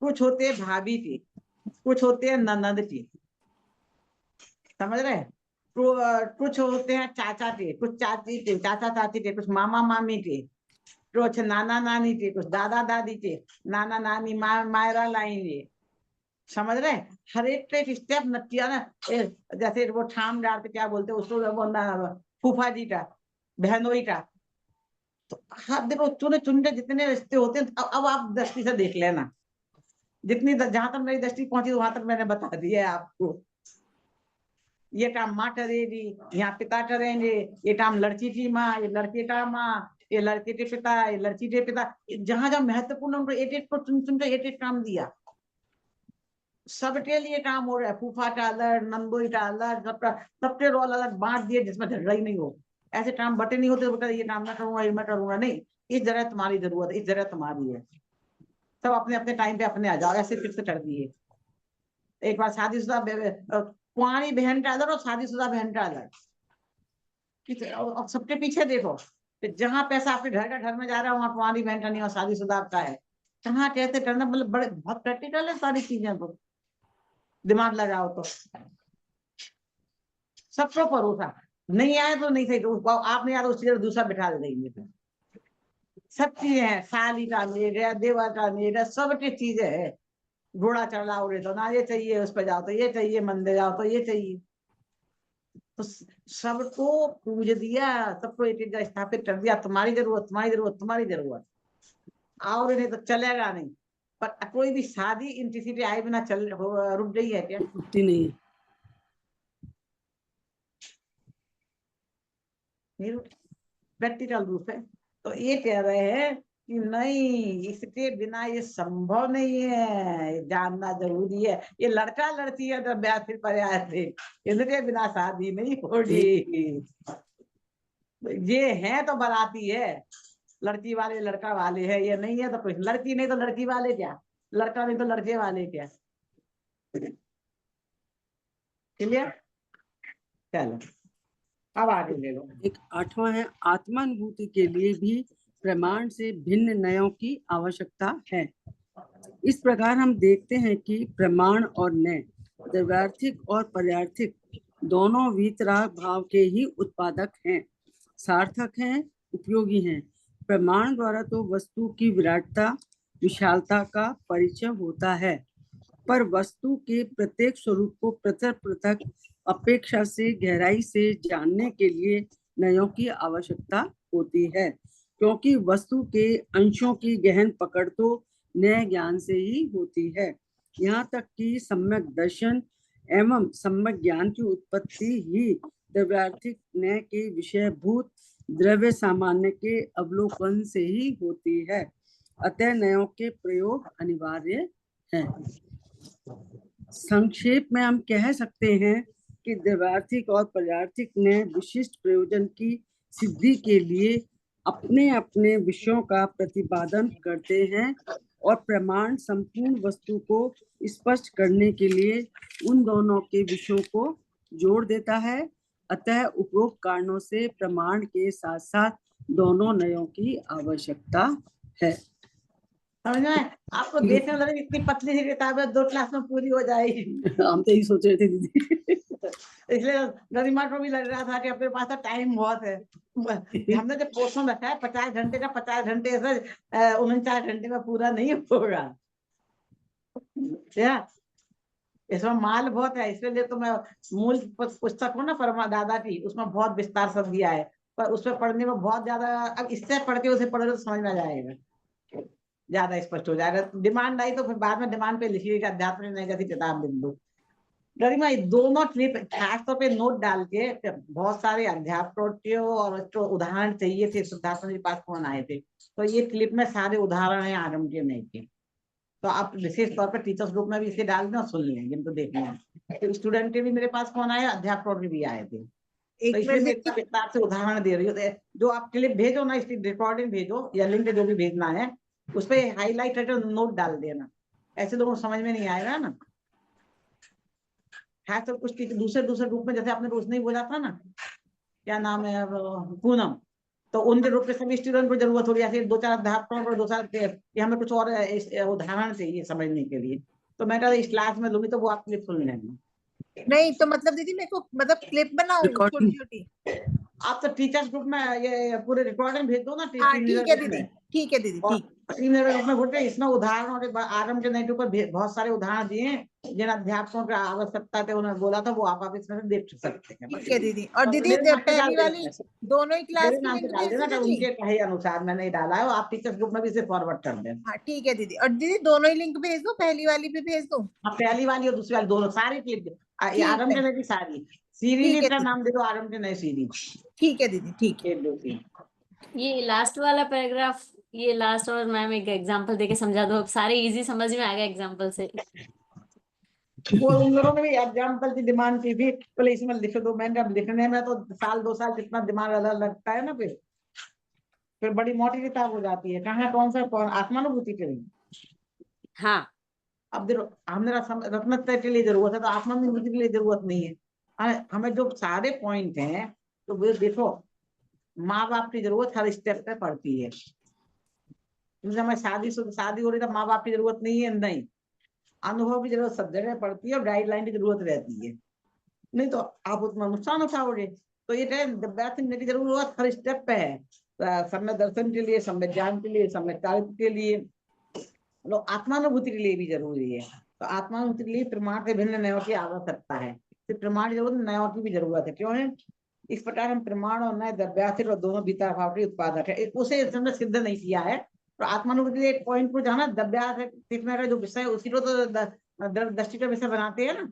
कुछ होते हैं भाभी के, कुछ होते हैं ननद के, समझ रहे? कुछ होते हैं चाचा के, कुछ चाची के, चाचा चाची के, कुछ मामा मामी के, कुछ नाना नानी के, कुछ दादा दादी के, नाना नानी मायरा लाएंगे, समझ रहे? हर एक का एक स्टेप न किया ना। जैसे वो ठाम डालते क्या बोलते उसको, वो फूफा जी का, बहनोई का, तो हाँ देखो चुने चुनते जितने रिश्ते होते हैं। अब आप दृष्टि से देख लेना, जितनी जहां तक मेरी दृष्टि पहुंची वहां तक मैंने बता दिया है आपको। ये काम माँ करेगी, यहाँ पिता करेंगे, ये काम लड़की की माँ, ये लड़के का माँ, ये लड़के के पिता, ये लड़की के पिता, जहां जहां महत्वपूर्ण उनको एक एक को चुन चुन के एक एक काम दिया। सबके लिए काम हो रहा है, फूफा का अलग, नंदोई का अलग, सबके रोल अलग बांट दिए जिसमें झगड़ा ही नहीं हो। ऐसे काम बटे नहीं होते, बेटा ये काम मैं करूंगा, ये मैं करूंगा, नहीं, इस जगह तुम्हारी जरूरत है, इस जगह तुम्हारी है। सब अपने अपने टाइम पे अपने आ जाओ, ऐसे फिक्स कर दिए। एक बार शादीशुदा कुंवारी बहन का अलग और शादीशुदा बहन का अलग। सबके पीछे देखो, जहां पैसा आपके घर का घर में जा रहा है वहां कुंवारी बहन का नहीं और शादीशुदा आपका है। कहाँ कैसे करना, मतलब बड़े बहुत प्रैक्टिकल है सारी चीजें, तो दिमाग लगाओ तो सबको भरोसा। नहीं आए तो नहीं सही, तो आप नहीं आए तो उस चीज दूसरा बिठा देंगे। सब चीजें हैं, साली का मेरा, देवा का मेरा, सबकी चीजें है। घोड़ा चढ़ाओ रे तो ना ये चाहिए, उस पर जाओ तो ये चाहिए, मंदिर जाओ तो ये चाहिए, तो सबको पूज दिया, सबको एक जगह स्थापित कर दिया। तुम्हारी जरूरत, तुम्हारी जरूरत, तुम्हारी जरूरत, और नहीं तो चलेगा नहीं। पर कोई भी शादी इंटीसिटी आए बिना चल रुक गई है क्या? रुकती नहीं है। प्रैक्टिकल रूप है। तो ये कह रहे हैं कि नहीं, इसके बिना ये संभव नहीं है, जानना जरूरी है। ये लड़का लड़की है तो ब्याह फिर पर्याय थे, इनके बिना शादी नहीं होगी। ये है तो बराती है, लड़की वाले लड़का वाले है, ये नहीं है तो कुछ, लड़की नहीं तो लड़की वाले क्या, लड़का नहीं तो लड़के वाले क्या। क्लियर? चलो अब आगे ले लो। एक 8वां है, आत्मानुभूति के लिए भी प्रमाण से भिन्न नयों की आवश्यकता है। इस प्रकार हम देखते हैं कि प्रमाण और नय द्रव्यार्थिक और पर्यार्थिक दोनों वीतराग भाव के ही उत्पादक हैं, सार्थक हैं, उपयोगी हैं। प्रमाण द्वारा तो वस्तु की विराटता, विशालता का परिचय होता है, पर वस्तु के प्रत्येक स्वरूप को पृथक पृथक अपेक्षा से गहराई से जानने के लिए नयों की आवश्यकता होती है, क्योंकि वस्तु के अंशों की गहन पकड़ तो नए ज्ञान से ही होती है। यहाँ तक कि सम्यक दर्शन एवं सम्यक ज्ञान की उत्पत्ति ही द्रव्यार्थिक नय के विषयभूत द्रव्य सामान्य के अवलोकन से ही होती है। अतः नयों के प्रयोग अनिवार्य है। संक्षेप में हम कह सकते हैं कि द्रव्यार्थिक और पर्यार्थिक नय विशिष्ट प्रयोजन की सिद्धि के लिए अपने अपने विषयों का प्रतिपादन करते हैं, और प्रमाण संपूर्ण वस्तु को स्पष्ट करने के लिए उन दोनों के विषयों को जोड़ देता है। अतः उपरोक्त कारणों से प्रमाण के साथ साथ दोनों नयों की आवश्यकता है। समझ में? आपको देखने में लगे इतनी पतली सी किताब है, 2 क्लास में पूरी हो जाएगी। हम तो यही सोच रहे थे दीदी। इसलिए गरिमा को भी लग रहा था कि अपने पास तो टाइम बहुत है। हमने जब पोर्शन रखा है 50 घंटे का, 50 घंटे से 49 घंटे में पूरा नहीं होगा। क्या इसमें माल बहुत है, इसलिए तो मैं मूल पुस्तक हूँ ना परमा दादा की, उसमें बहुत विस्तार से दिया है, पर उसमें पढ़ने में बहुत ज्यादा, अब इससे पढ़ के उसे पढ़ोगे तो समझ में आ जाएगा, ज्यादा स्पष्ट हो जाएगा। डिमांड आई तो फिर बाद में डिमांड पे लिखिएगा अध्यात्म नहीं गति किताब बिंदु। गरिमा दोनों क्लिप खासतौर पे नोट डाल के, बहुत सारे अध्यात्म और तो उदाहरण चाहिए थे, सिद्धार्थ के पास फोन आए थे, तो ये क्लिप में सारे उदाहरण है आरंभ के नहीं के, तो आप विशेष तौर पर टीचर्स ग्रुप में भी इसे डाल दें और सुन लें जिनको देखना है। तो स्टूडेंट के भी मेरे पास फोन आया, अध्यापक के भी आए थे, तो इसलिए मैं इतना विस्तार से उदाहरण दे रही हूँ। जो आप क्लिप भेजो ना, इसकी रिकॉर्डिंग भेजो या लिंक जो भी भेजना है, उस पर हाईलाइट है नोट डाल देना, ऐसे लोगों को समझ में नहीं आएगा ना। है तो कुछ दूसरे ग्रुप में, जैसे आपने रोज नहीं बोला था ना, क्या नाम है पूनम, तो उनके रूप में सभी स्टूडेंट को जरूरत होगी, ऐसे 2-4 अध्यापकों को 2-4 हमें कुछ और उदाहरण चाहिए समझने के लिए, तो मैं इस क्लास में लूंगी तो वो आप क्लिप सुन लेंगे। नहीं तो मतलब दीदी मेरे को मतलब क्लिप बनाऊं छोटी छोटी? आप तो टीचर्स ग्रुप में ये पूरे रिकॉर्डिंग भेज दो ना। हाँ ठीक है दीदी, ठीक है दीदी, ठीक। ग्रुप में बोलते इसमें उदाहरणों के आरंभ के नेट पर बहुत सारे उदाहरण दिए, जिन अध्यापकों की आवश्यकता थे उन्होंने बोला था, वो आप इसमें से देख सकते हैं। ठीक है दीदी। और दीदी पहली वाली दोनों ही क्लास की लिंक भेज देना, दीजिए। उनके कहे अनुसार मैंने डाला है, आप टीचर्स ग्रुप में भी इसे फॉरवर्ड कर दें। हाँ ठीक है दीदी। और दीदी दोनों ही लिंक भेज दो, पहली वाली भी भेज दो। हाँ, पहली वाली और दूसरी वाली दोनों सारी क्लिप, आरंभ के नए की सारी सीरीज का नाम दे दो, आरंभ के नए सीरीज। ठीक है दीदी, ठीक है। ये लास्ट वाला पैराग्राफ, ये लास्ट, और मैम एक एग्जांपल देके समझा दो, अब सारे इजी समझ में आ गया एग्जांपल से। वो उन लोगों ने भी एग्जाम्पल की डिमांड की थी, बोले इसमें लिख दो। मैंने अब लिखने में तो 1-2 साल जितना दिमाग अलग लगता है ना, फिर बड़ी मोटी किताब हो जाती है। कहाँ कौन सा आत्मानुभूति के लिए? हाँ अब देखो, हमने रत्नत्रय के लिए जरूरत है, तो आत्मानुभूति के लिए जरूरत नहीं है। हमें जो सारे पॉइंट हैं, तो वो देखो, माँ बाप की जरूरत हर स्टेप पे पड़ती है। हमें शादी हो रही तो माँ बाप की जरूरत नहीं है, नहीं, अनुभव की जरूरत सब जगह पड़ती है और गाइडलाइन की जरूरत रहती है, नहीं तो आप उतना नुकसान उठाओगे। तो ये की जरूरत हर स्टेप पे है, सम्यक दर्शन के लिए, सम्यक ज्ञान के लिए, सम्यक कार्य के लिए, लोग आत्मानुभूति के लिए भी जरूरी है। तो आत्मानुभूति के लिए प्रमाण से भिन्न नयों की आवश्यकता है, तो प्रमाण की जरूरत, नयों की भी जरूरत है। क्यों है? इस प्रकार हम प्रमाण और नए द्रव्यार्थिक और दोनों भीतर भाव के उत्पादक है, उसे हमने सिद्ध नहीं किया है। तो आत्मानुभूति एक पॉइंट को जाना, द्रव्यार्थिक का जो विषय उसी को तो दृष्टि का विषय बनाते हैं ना,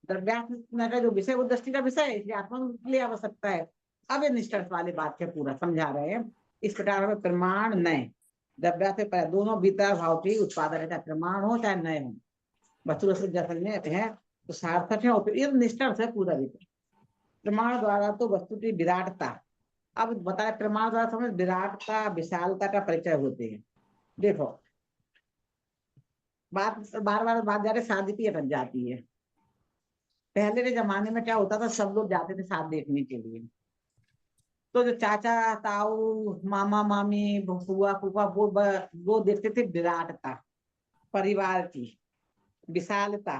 द्रव्यात्मक का जो विषय वो दृष्टि का विषय है, इसलिए आत्मानुभूति के लिए आवश्यकता है। अब ये निष्कर्ष वाली बात के पूरा समझा रहे हैं। इस प्रकार हमें प्रमाण नए द्रव्या से दोनों भीतर भाव की उत्पादन है, चाहे प्रमाण हो चाहे नए हो, वस्तु है तो सार्थक है। और फिर ये निष्कर्ष है पूरा विषय। प्रमाण द्वारा तो वस्तु की विराटता, अब बताए प्रमाण द्वारा समझ विराटता विशालता का परिचय होते हैं। देखो बात बार बार बात जा रहे शादी की अटक जाती है। पहले के जमाने में क्या होता था, सब लोग जाते थे साथ देखने के लिए, तो जो चाचा ताऊ मामा मामी बुआ फूफा वो देखते थे विराटता, परिवार की विशालता।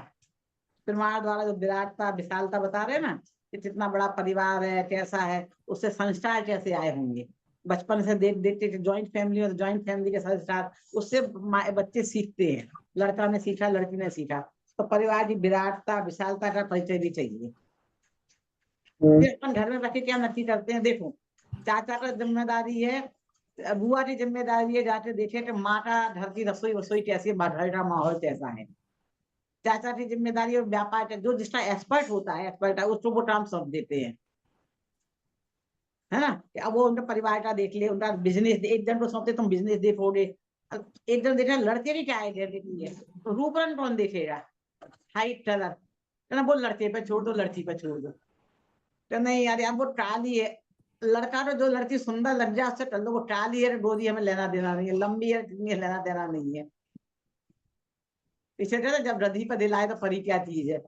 प्रमाण द्वारा जो विराटता विशालता बता रहे ना कि कितना बड़ा परिवार है, कैसा है, उससे संस्कार कैसे आए होंगे। बचपन से देख देखते ज्वाइंट फैमिली और ज्वाइंट फैमिली के संस्कार उससे बच्चे सीखते हैं, लड़का ने सीखा लड़की ने सीखा। तो परिवार की विराटता विशालता का परिचय भी चाहिए। अपन घर में रखे क्या नक्की करते हैं, देखो चाचा का जिम्मेदारी है, बुआ की जिम्मेदारी है, जाके देखे कि माँ का घर की रसोई वसोई कैसी है, घर का माहौल कैसा है। चाचा की जिम्मेदारी और व्यापार जो जिसका एक्सपर्ट होता है, एक्सपर्ट है उसको वो काम सौंप देते हैं, है ना। अब वो उनका परिवार का देख ले, उनका बिजनेस, एक जन को सौंपते तुम बिजनेस देखोगे, एक जन देख रहे लड़के की क्या आइडेंटिटी है, तो रूप रंग कौन देखेगा, हाइट कलर, ना वो लड़के पे छोड़ दो लड़की पे छोड़ दो, तो नहीं यार अब वो टाली है, लड़का तो जो लड़की सुंदर लग जाए उससे कर लो, वो टाली है गोदी हमें लेना देना नहीं है, लंबी है लेना देना नहीं है। इसे कहते जब रधी पर दिलाए तो परी क्या चीज है,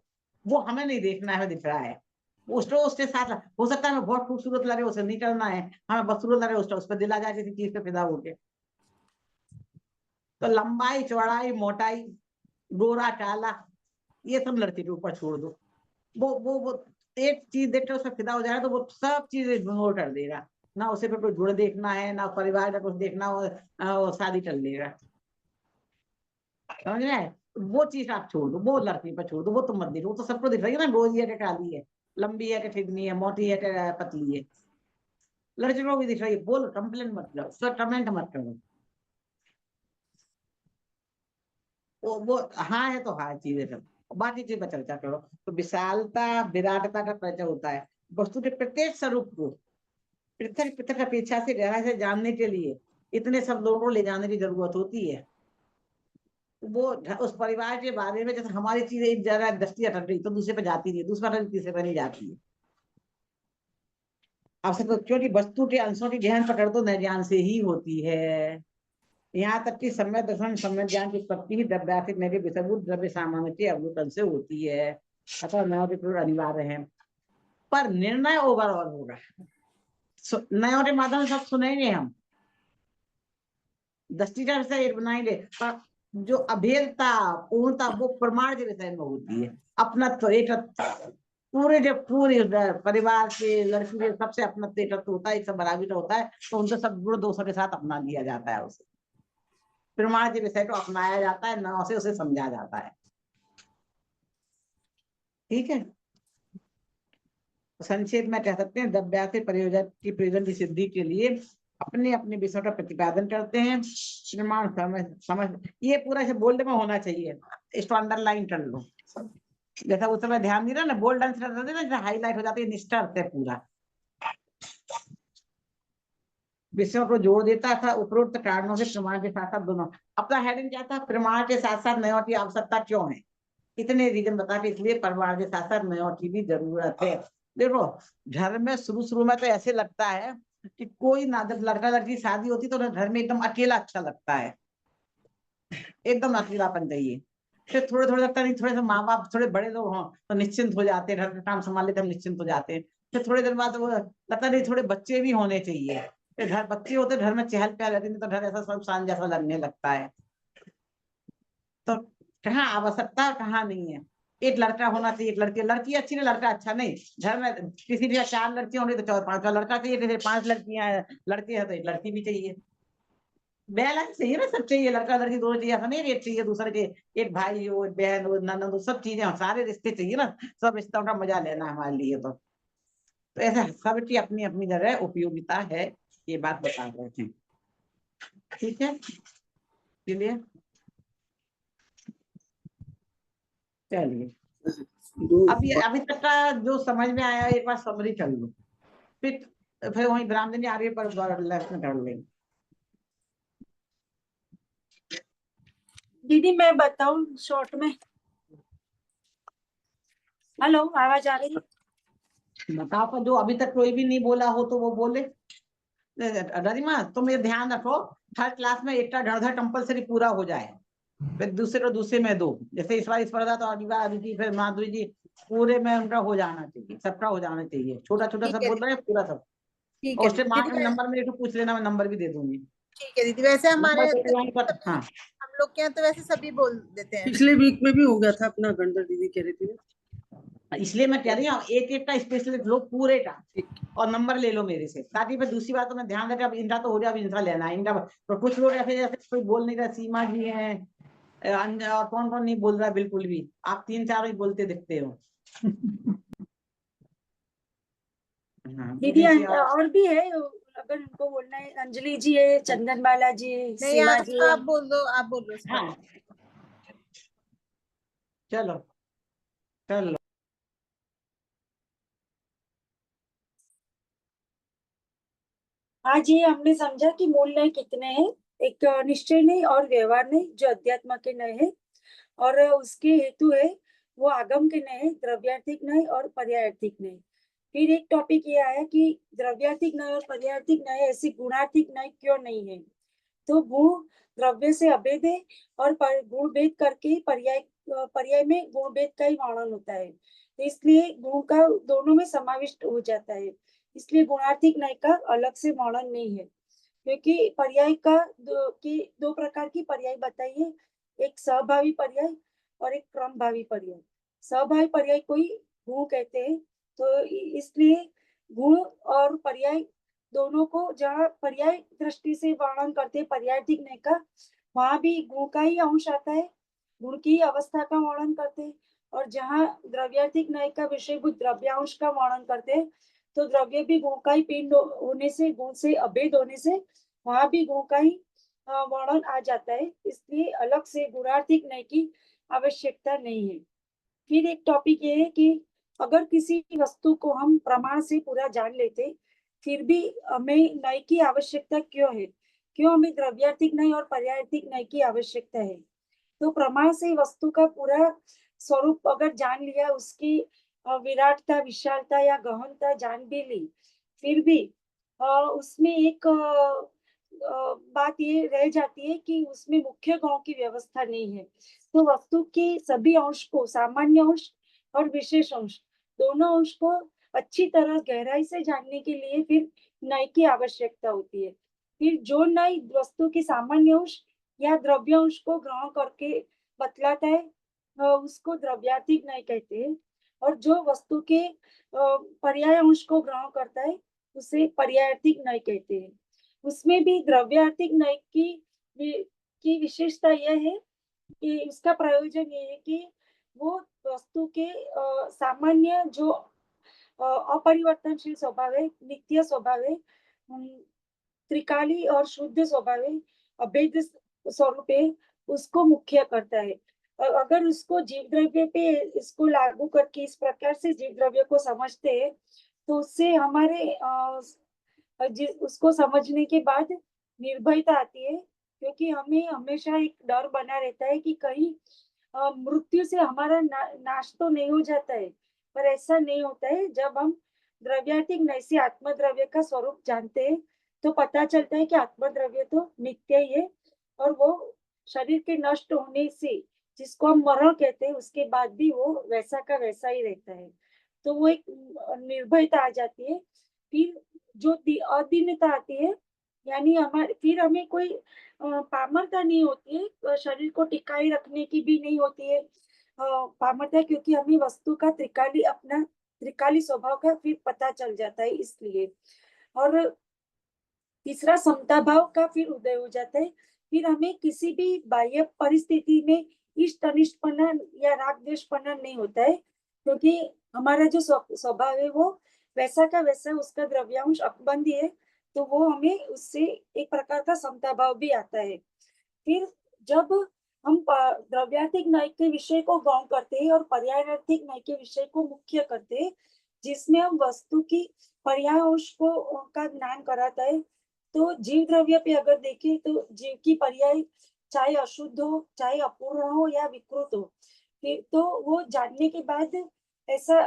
वो हमें नहीं देखना है, दिख रहा है उसको, उसके साथ हो सकता है हमें बहुत खूबसूरत लगे, उसे नहीं करना है, हमें बदसूरत लगे उस पर दिला जाए किसी चीज पे फिदा होके। तो लंबाई, चौड़ाई, मोटाई, गोरा, काला, ये सब लड़के के ऊपर छोड़ दो। वो एक चीज देखकर उसका फिदा हो जाएगा तो वो सब चीजें इग्नोर कर देगा, ना उसे पे कोई गुण देखना है, ना परिवार का कुछ देखना हो, वो शादी कर लेगा। समझ में? वो चीज आप छोड़ दो, वो लड़की पर छोड़ दो, वो तुम मत देखो। वो तो सबको दिख रही है ना, गोरी है कि काली है, लंबी है कि ठिगनी है, मोटी है कि पतली है, लड़कियों को भी दिख रही है। बोलो, कंप्लेन मत करो, उसका कमेंट मत करो। वो हाँ है तो हाँ चीजें सब, बाकी चीज पर चर्चा करो। तो विशालता, विराटता का परिचय होता है वस्तु के प्रत्येक स्वरूप को पृथक पृथक अपेक्षा से गहराई से जानने के लिए इतने सब लोगों को ले जाने की जरूरत होती है। वो उस परिवार के बारे में, जैसे हमारी चीजें एक जगह दृष्टि अटक गई तो दूसरे पे जाती नहीं, दूसरा तीसरे पे नहीं जाती है। अब सब क्योंकि वस्तु के अंशों की गहन पकड़ तो न ज्ञान से ही होती है। यहाँ तक कि सम्यक दर्शन, सम्यक ज्ञान की उत्पत्ति ही द्रव्यातीत नए विषयभूत द्रव्य सामान्य के अवलोकन से होती है। अतः नयों के प्रयोग अनिवार्य है, पर निर्णय ओवरऑल होगा। नयों के माध्यम सब सुनेंगे हम, दृष्टिकोण से एक बनाएंगे, पर जो अभेदता, पूर्णता, वो प्रमाण के विषय में होती है। अपनत्व, एकत्व, पूरे जब पूरे परिवार के लड़की के सबसे अपनत्व, एकत्व होता है, सब बराबरी होता है, तो उनसे सब गुण दोषों के साथ अपना लिया जाता है। उसे प्रमाण के विषय को अपनाया जाता है, न से उसे समझा जाता है। ठीक है, संक्षेप में कह सकते हैं द्रव्यार्थ प्रयोजन की सिद्धि के लिए अपने अपने विषयों का प्रतिपादन करते हैं। प्रमाण समझ ये पूरा ऐसे बोल्ड में होना चाहिए, इसको अंडरलाइन कर लो। जैसा उस समय ध्यान नहीं रहा ना, बोल्ड आंसर हाईलाइट हो जाती है, निष्ठा है पूरा। विषयों को जोड़ देता था उपरोक्त कारणों से प्रमाण के साथ साथ दोनों। अपना हेडिंग क्या था? प्रमाण के साथ साथ नयों की आवश्यकता क्यों है, इतने रीजन बता के, इसलिए प्रमाण के साथ साथ नयों की भी जरूरत है। देखो घर में शुरू में तो ऐसे लगता है कि कोई ना, जब लड़का लड़की शादी होती तो घर में एकदम अकेला अच्छा लगता है, एकदम अकेलापन चाहिए। फिर थोड़े थोड़े लगता नहीं, थोड़े से माँ बाप थोड़े बड़े लोग हों तो निश्चिंत हो जाते हैं, घर का काम संभाल लेते हम निश्चिंत हो जाते हैं। फिर थोड़ी देर बाद वो लगता नहीं थोड़े बच्चे भी होने चाहिए, फिर घर बच्चे होते घर में चहल पहल रहती, नहीं तो घर ऐसा सब शान जैसा लगने लगता है। तो कहाँ आवश्यकता है कहाँ नहीं है। एक लड़का होना चाहिए, एक लड़की, लड़की अच्छी नहीं लड़का अच्छा नहीं। घर में किसी भी 4 लड़कियां होंगी तो 4-5 लड़का चाहिए, किसी 5 लड़कियां हैं लड़के हैं तो एक लड़की भी चाहिए। बैलेंस चाहिए ना, सब चाहिए, लड़का लड़की दोनों चाहिए, ऐसा नहीं एक चाहिए दूसरे के, एक भाई हो, एक बहन हो, ननद हो, सब चीजें हो, सारे रिश्ते चाहिए ना, सब रिश्तों का मजा लेना हमारे लिए। तो ऐसा सबकी अपनी अपनी जगह उपयोगिता है, ये बात बता रहे थे। ठीक है, चलिए अभी तक का जो समझ में आया एक बार समरी कर लो, फिर वही ब्राह्मणी आगे पर लेसन कर लेंगे। दीदी मैं बताऊं शॉर्ट में? हेलो, आवाज आ रही है? बताओ, पर जो अभी तक कोई भी नहीं बोला हो तो वो बोले। गरिमा तुम ये ध्यान रखो, हर क्लास में एक ढड़धड़ कंपलसरी पूरा हो जाए, फिर दूसरे को दूसरे में दो। जैसे इस बार स्पर्धा तो अगली बार अदिति फिर माधुरी जी, पूरे में उनका हो जाना चाहिए, सबका हो जाना चाहिए। छोटा छोटा सब बोल रहे हैं, पूरा सब। ठीक और है उससे मार्क दीदी। नंबर में एक पूछ लेना, मैं नंबर भी दे दूंगी। ठीक है दीदी, वैसे हमारे हाँ, हम लोग के यहाँ तो वैसे सभी बोल देते हैं। पिछले वीक में भी हो गया था अपना, गंडर दीदी कह रही थी, इसलिए मैं कह रही हूँ एक एक का स्पेशलिस्ट लो पूरे का, और नंबर ले लो मेरे से, ताकि फिर दूसरी बात तो मैं ध्यान रखे। अब इनका तो हो गया, अब इनका लेना है इनका। तो कुछ लोग ऐसे जैसे कोई बोल नहीं रहा, सीमा जी हैं और कौन कौन नहीं बोल रहा है बिल्कुल भी, आप 3-4 ही बोलते दिखते हो। दीदी और भी है, अगर उनको बोलना है। अंजलि जी है, चंदन बाला जी है, नहीं सीमा जी है। आप बोल दो, आप बोल दो। हाँ चलो चलो। आज ये हमने समझा कि मूल नय कितने हैं। एक निश्चय नय और व्यवहार नय, जो अध्यात्म के नय है, और उसके हेतु है वो आगम के नय है, द्रव्यार्थिक नय और पर्यायार्थिक नय। फिर एक टॉपिक ये आया कि द्रव्यार्थिक नय और पर्यायार्थिक नय ऐसी गुणार्थिक नय क्यों नहीं है। तो गुण द्रव्य से अभेद है, और गुण भेद करके पर्याय में गुण भेद का ही वर्णन होता है। तो इसलिए गुण का दोनों में समाविष्ट हो जाता है, इसलिए गुणार्थिक नय का अलग से वर्णन नहीं है। क्योंकि पर्याय का दो प्रकार की पर्याय बताइए, एक सहभावी पर्याय और एक क्रमभावी पर्याय। सहभावी पर्याय कोई गुण कहते हैं, तो इसलिए गुण और पर्याय दोनों को, जहाँ पर्याय दृष्टि से वर्णन करते हैं पर्यायार्थिक न्याय का, वहां भी गुण का ही अंश आता है, गुण की अवस्था का वर्णन करते हैं। और जहाँ द्रव्यार्थिक न्याय का विषयभूत द्रव्यांश का वर्णन करते हैं, तो द्रव्य भी गुण का ही पिंड होने से, गुण से अभेद होने से वहां भी गुण का ही वर्णन आ जाता है। इसलिए अलग से गुणार्थिक न्याय की आवश्यकता नहीं है। फिर एक टॉपिक ये है कि अगर किसी वस्तु को हम प्रमाण से पूरा जान लेते, फिर भी हमें न्याय की आवश्यकता क्यों है, क्यों हमें द्रव्यार्थिक न्याय और पर्यायार्थिक न्याय की आवश्यकता है। तो प्रमाण से वस्तु का पूरा स्वरूप अगर जान लिया, उसकी विराटता, विशालता या गहनता जान भी ली, फिर भी उसमें एक बात ये रह जाती है कि उसमें मुख्य गुणों की व्यवस्था नहीं है। तो वस्तु के सभी अंश को, सामान्य अंश और विशेष अंश, दोनों अंश को अच्छी तरह गहराई से जानने के लिए फिर न्याय की आवश्यकता होती है। फिर जो न्याय वस्तु के सामान्य अंश या द्रव्य अंश को ग्रहण करके बतलाता है, उसको द्रव्यार्थिक न्याय कहते हैं। और जो वस्तु के पर्याय अंश को ग्रहण करता है, उसे पर्यायार्थिक न्याय कहते हैं। उसमें भी द्रव्यार्थिक न्याय की विशेषता यह है कि इसका प्रयोजन ये है कि वो वस्तु के सामान्य जो अपरिवर्तनशील स्वभाव है, नित्य स्वभाव है, त्रिकाली और शुद्ध स्वभाव है, अभेद स्वरूप है, उसको मुख्य करता है। और अगर उसको जीव द्रव्य पे इसको लागू करके इस प्रकार से जीव द्रव्य को समझते हैं, तो उससे हमारे उसको समझने के बाद निर्भयता आती है, क्योंकि हमें हमेशा एक डर बना रहता है कि कहीं मृत्यु से हमारा नाश तो नहीं हो जाता है। पर ऐसा नहीं होता है। जब हम द्रव्यार्थिक न्याय से आत्मद्रव्य का स्वरूप जानते हैं, तो पता चलता है कि आत्मद्रव्य तो नित्य ही है, और वो शरीर के नष्ट होने से, जिसको हम मरण कहते हैं, उसके बाद भी वो वैसा का वैसा ही रहता है। तो वो एक निर्भयता आ जाती है। फिर जो अदीनता आती है, यानी हमारे, फिर हमें कोई पामरता नहीं होती है, शरीर को टिकाई रखने की भी नहीं होती है पामरता, क्योंकि हमें वस्तु का त्रिकाली स्वभाव का फिर पता चल जाता है इसलिए। और तीसरा समता भाव का फिर उदय हो जाता है। फिर हमें किसी भी बाह्य परिस्थिति में इष्ट अनिष्टपना या राग द्वेषपना नहीं होता है, क्योंकि हमारा जो स्वभाव है वो वैसा का वैसा, उसका द्रव्यांश अकबंधी है, तो वो हमें उससे एक प्रकार का समता भाव भी आता है। फिर जब हम द्रव्यार्थिक न्याय के विषय को गौण करते हैं और पर्यायार्थिक न्याय के विषय को मुख्य करते हैं, जिसमें हम वस्तु की पर्याय अंश को का ज्ञान कराता है, तो जीव द्रव्य पे अगर देखें तो जीव की पर्याय चाहे अशुद्ध हो, चाहे अपूर्ण हो या विकृत हो, फिर तो वो जानने के बाद ऐसा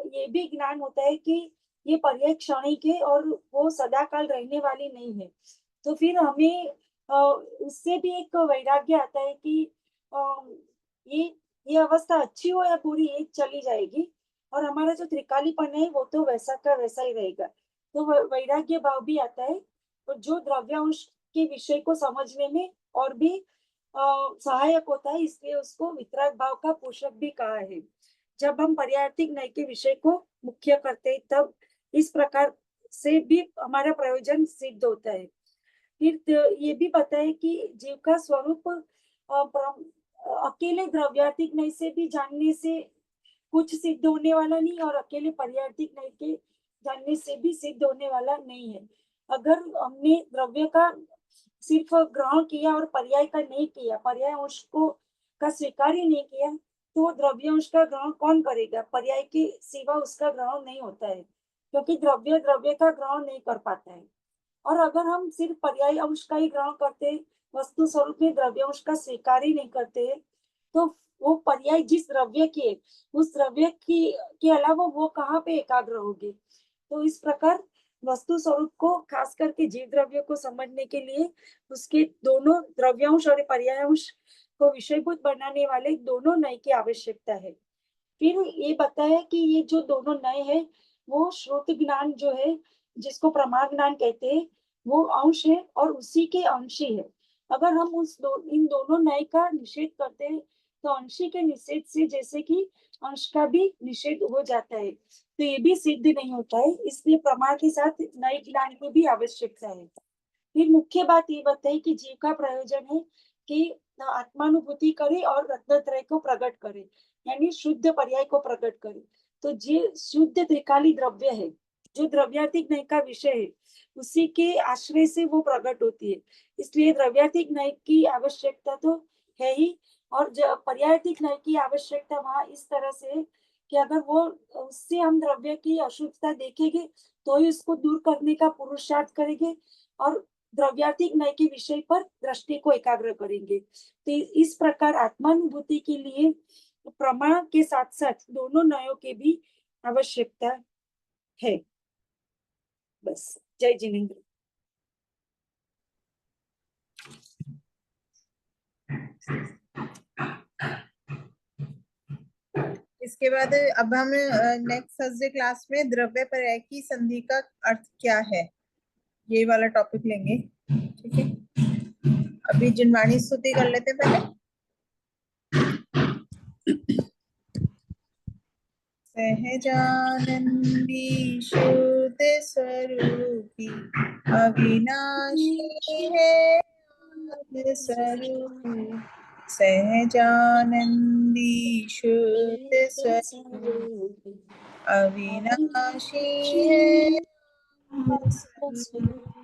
ये भी ज्ञान होता है कि ये पर्याय क्षणिक है और वो सदाकाल रहने वाली नहीं है। तो फिर हमें उससे भी एक वैराग्य आता है कि ये अवस्था अच्छी हो या बुरी, ये चली जाएगी, और हमारा जो त्रिकालीपन है वो तो वैसा का वैसा ही रहेगा। तो वैराग्य भाव भी आता है, और जो द्रव्यांश के विषय को समझने में और भी सहायक होता है, इसलिए उसको वितराग भाव का पोषक भी कहा है। जब हम पर्यायार्थिक न्याय के विषय को मुख्य करते हैं, तब इस प्रकार से भी हमारा प्रयोजन सिद्ध होता है। फिर ये भी पता है कि जीव का स्वरूप अकेले द्रव्यार्थिक न्याय से भी जानने से कुछ सिद्ध होने वाला नहीं, और अकेले पर्यायार्थिक न्याय के जानने से भी सिद्ध होने वाला नहीं है। अगर हमने द्रव्य का सिर्फ ग्रहण किया और पर्याय का नहीं किया, पर्याय अंश को का स्वीकार ही नहीं किया, तो द्रव्य अंश का ग्रहण कौन करेगा? पर्याय के सिवा उसका ग्रहण नहीं होता है, क्योंकि द्रव्य का ग्रहण नहीं कर पाता है। और अगर हम सिर्फ पर्याय अंश का ही ग्रहण करते, वस्तु स्वरूप में द्रव्य अंश का स्वीकार ही नहीं करते, तो वो पर्याय जिस द्रव्य की है, उस द्रव्य की के अलावा वो कहाँ पे एकाग्र होगी? तो इस प्रकार वस्तु स्वरूप को, खास करके जीव द्रव्य को समझने के लिए, उसके दोनों द्रव्यांश और पर्यायांश को विषयभूत बनाने वाले दोनों न्याय की आवश्यकता है। फिर ये बताया कि ये जो दोनों न्याय है, वो श्रुति ज्ञान जो है, जिसको प्रमाण ज्ञान कहते हैं, वो अंश है और उसी के अंशी है। अगर हम इन दोनों नय का निषेध करते हैं तो अंशी के निषेध से जैसे कि अंश का भी निषेध हो जाता है, तो ये भी सिद्ध नहीं होता है। इसलिए प्रमाण के साथ नए ज्ञान की भी आवश्यकता है। फिर मुख्य बात ये बताई कि जीव का प्रयोजन है कि आत्मानुभूति करे और रत्नत्रय को प्रकट करे, यानी शुद्ध पर्याय को प्रकट करे। तो जे शुद्ध त्रिकाली द्रव्य है, जो द्रव्यार्थिक नय का विषय है, उसी के आश्रय से वो प्रकट होती है। इसलिए द्रव्यार्थिक नय की आवश्यकता तो है ही, और पर्यायार्थिक नय की आवश्यकता वहां इस तरह से है कि अगर वो उससे हम द्रव्य की अशुद्धता देखेंगे तो ही उसको दूर करने का पुरुषार्थ करेंगे और द्रव्यार्थिक नय के विषय पर दृष्टि को एकाग्र करेंगे। तो इस प्रकार आत्मानुभूति के लिए प्रमाण के साथ साथ दोनों नयों के भी आवश्यकता है। बस। जय जिनेंद्र। इसके बाद अब हम नेक्स्ट थर्सडे क्लास में द्रव्य पर्याय की संधि का अर्थ क्या है, ये वाला टॉपिक लेंगे। ठीक है, अभी जिनवाणी स्तुति कर लेते पहले। सहजानंदी शुद्ध स्वरूपी अविनाशी है आत्म स्वरूप। सहजानंदी शुद्ध स्वरूप अविनाशी है आत्म स्वरूप।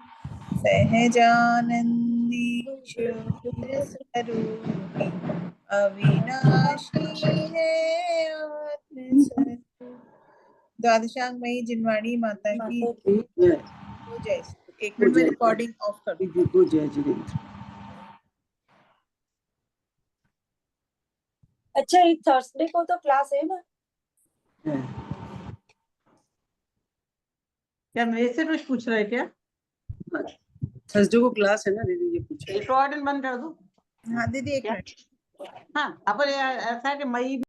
सहजानंदी शुद्ध स्वरूपी अविनाशी है आत्म स्वरूप। द्वादशांगमयी जिनवाणी माता की जय। एक मिनट में रिकॉर्डिंग ऑफ कर दूं। जय जिनेंद्र। अच्छा, ये थर्सडे को तो क्लास है ना? क्या मेरे से कुछ पूछ रहे क्या? थर्सडे को क्लास है ना दीदी, ये पूछ रहे। रिकॉर्डिंग बंद कर दूं? हाँ दीदी, एक मिनट। हाँ, अपन ऐसा है कि मई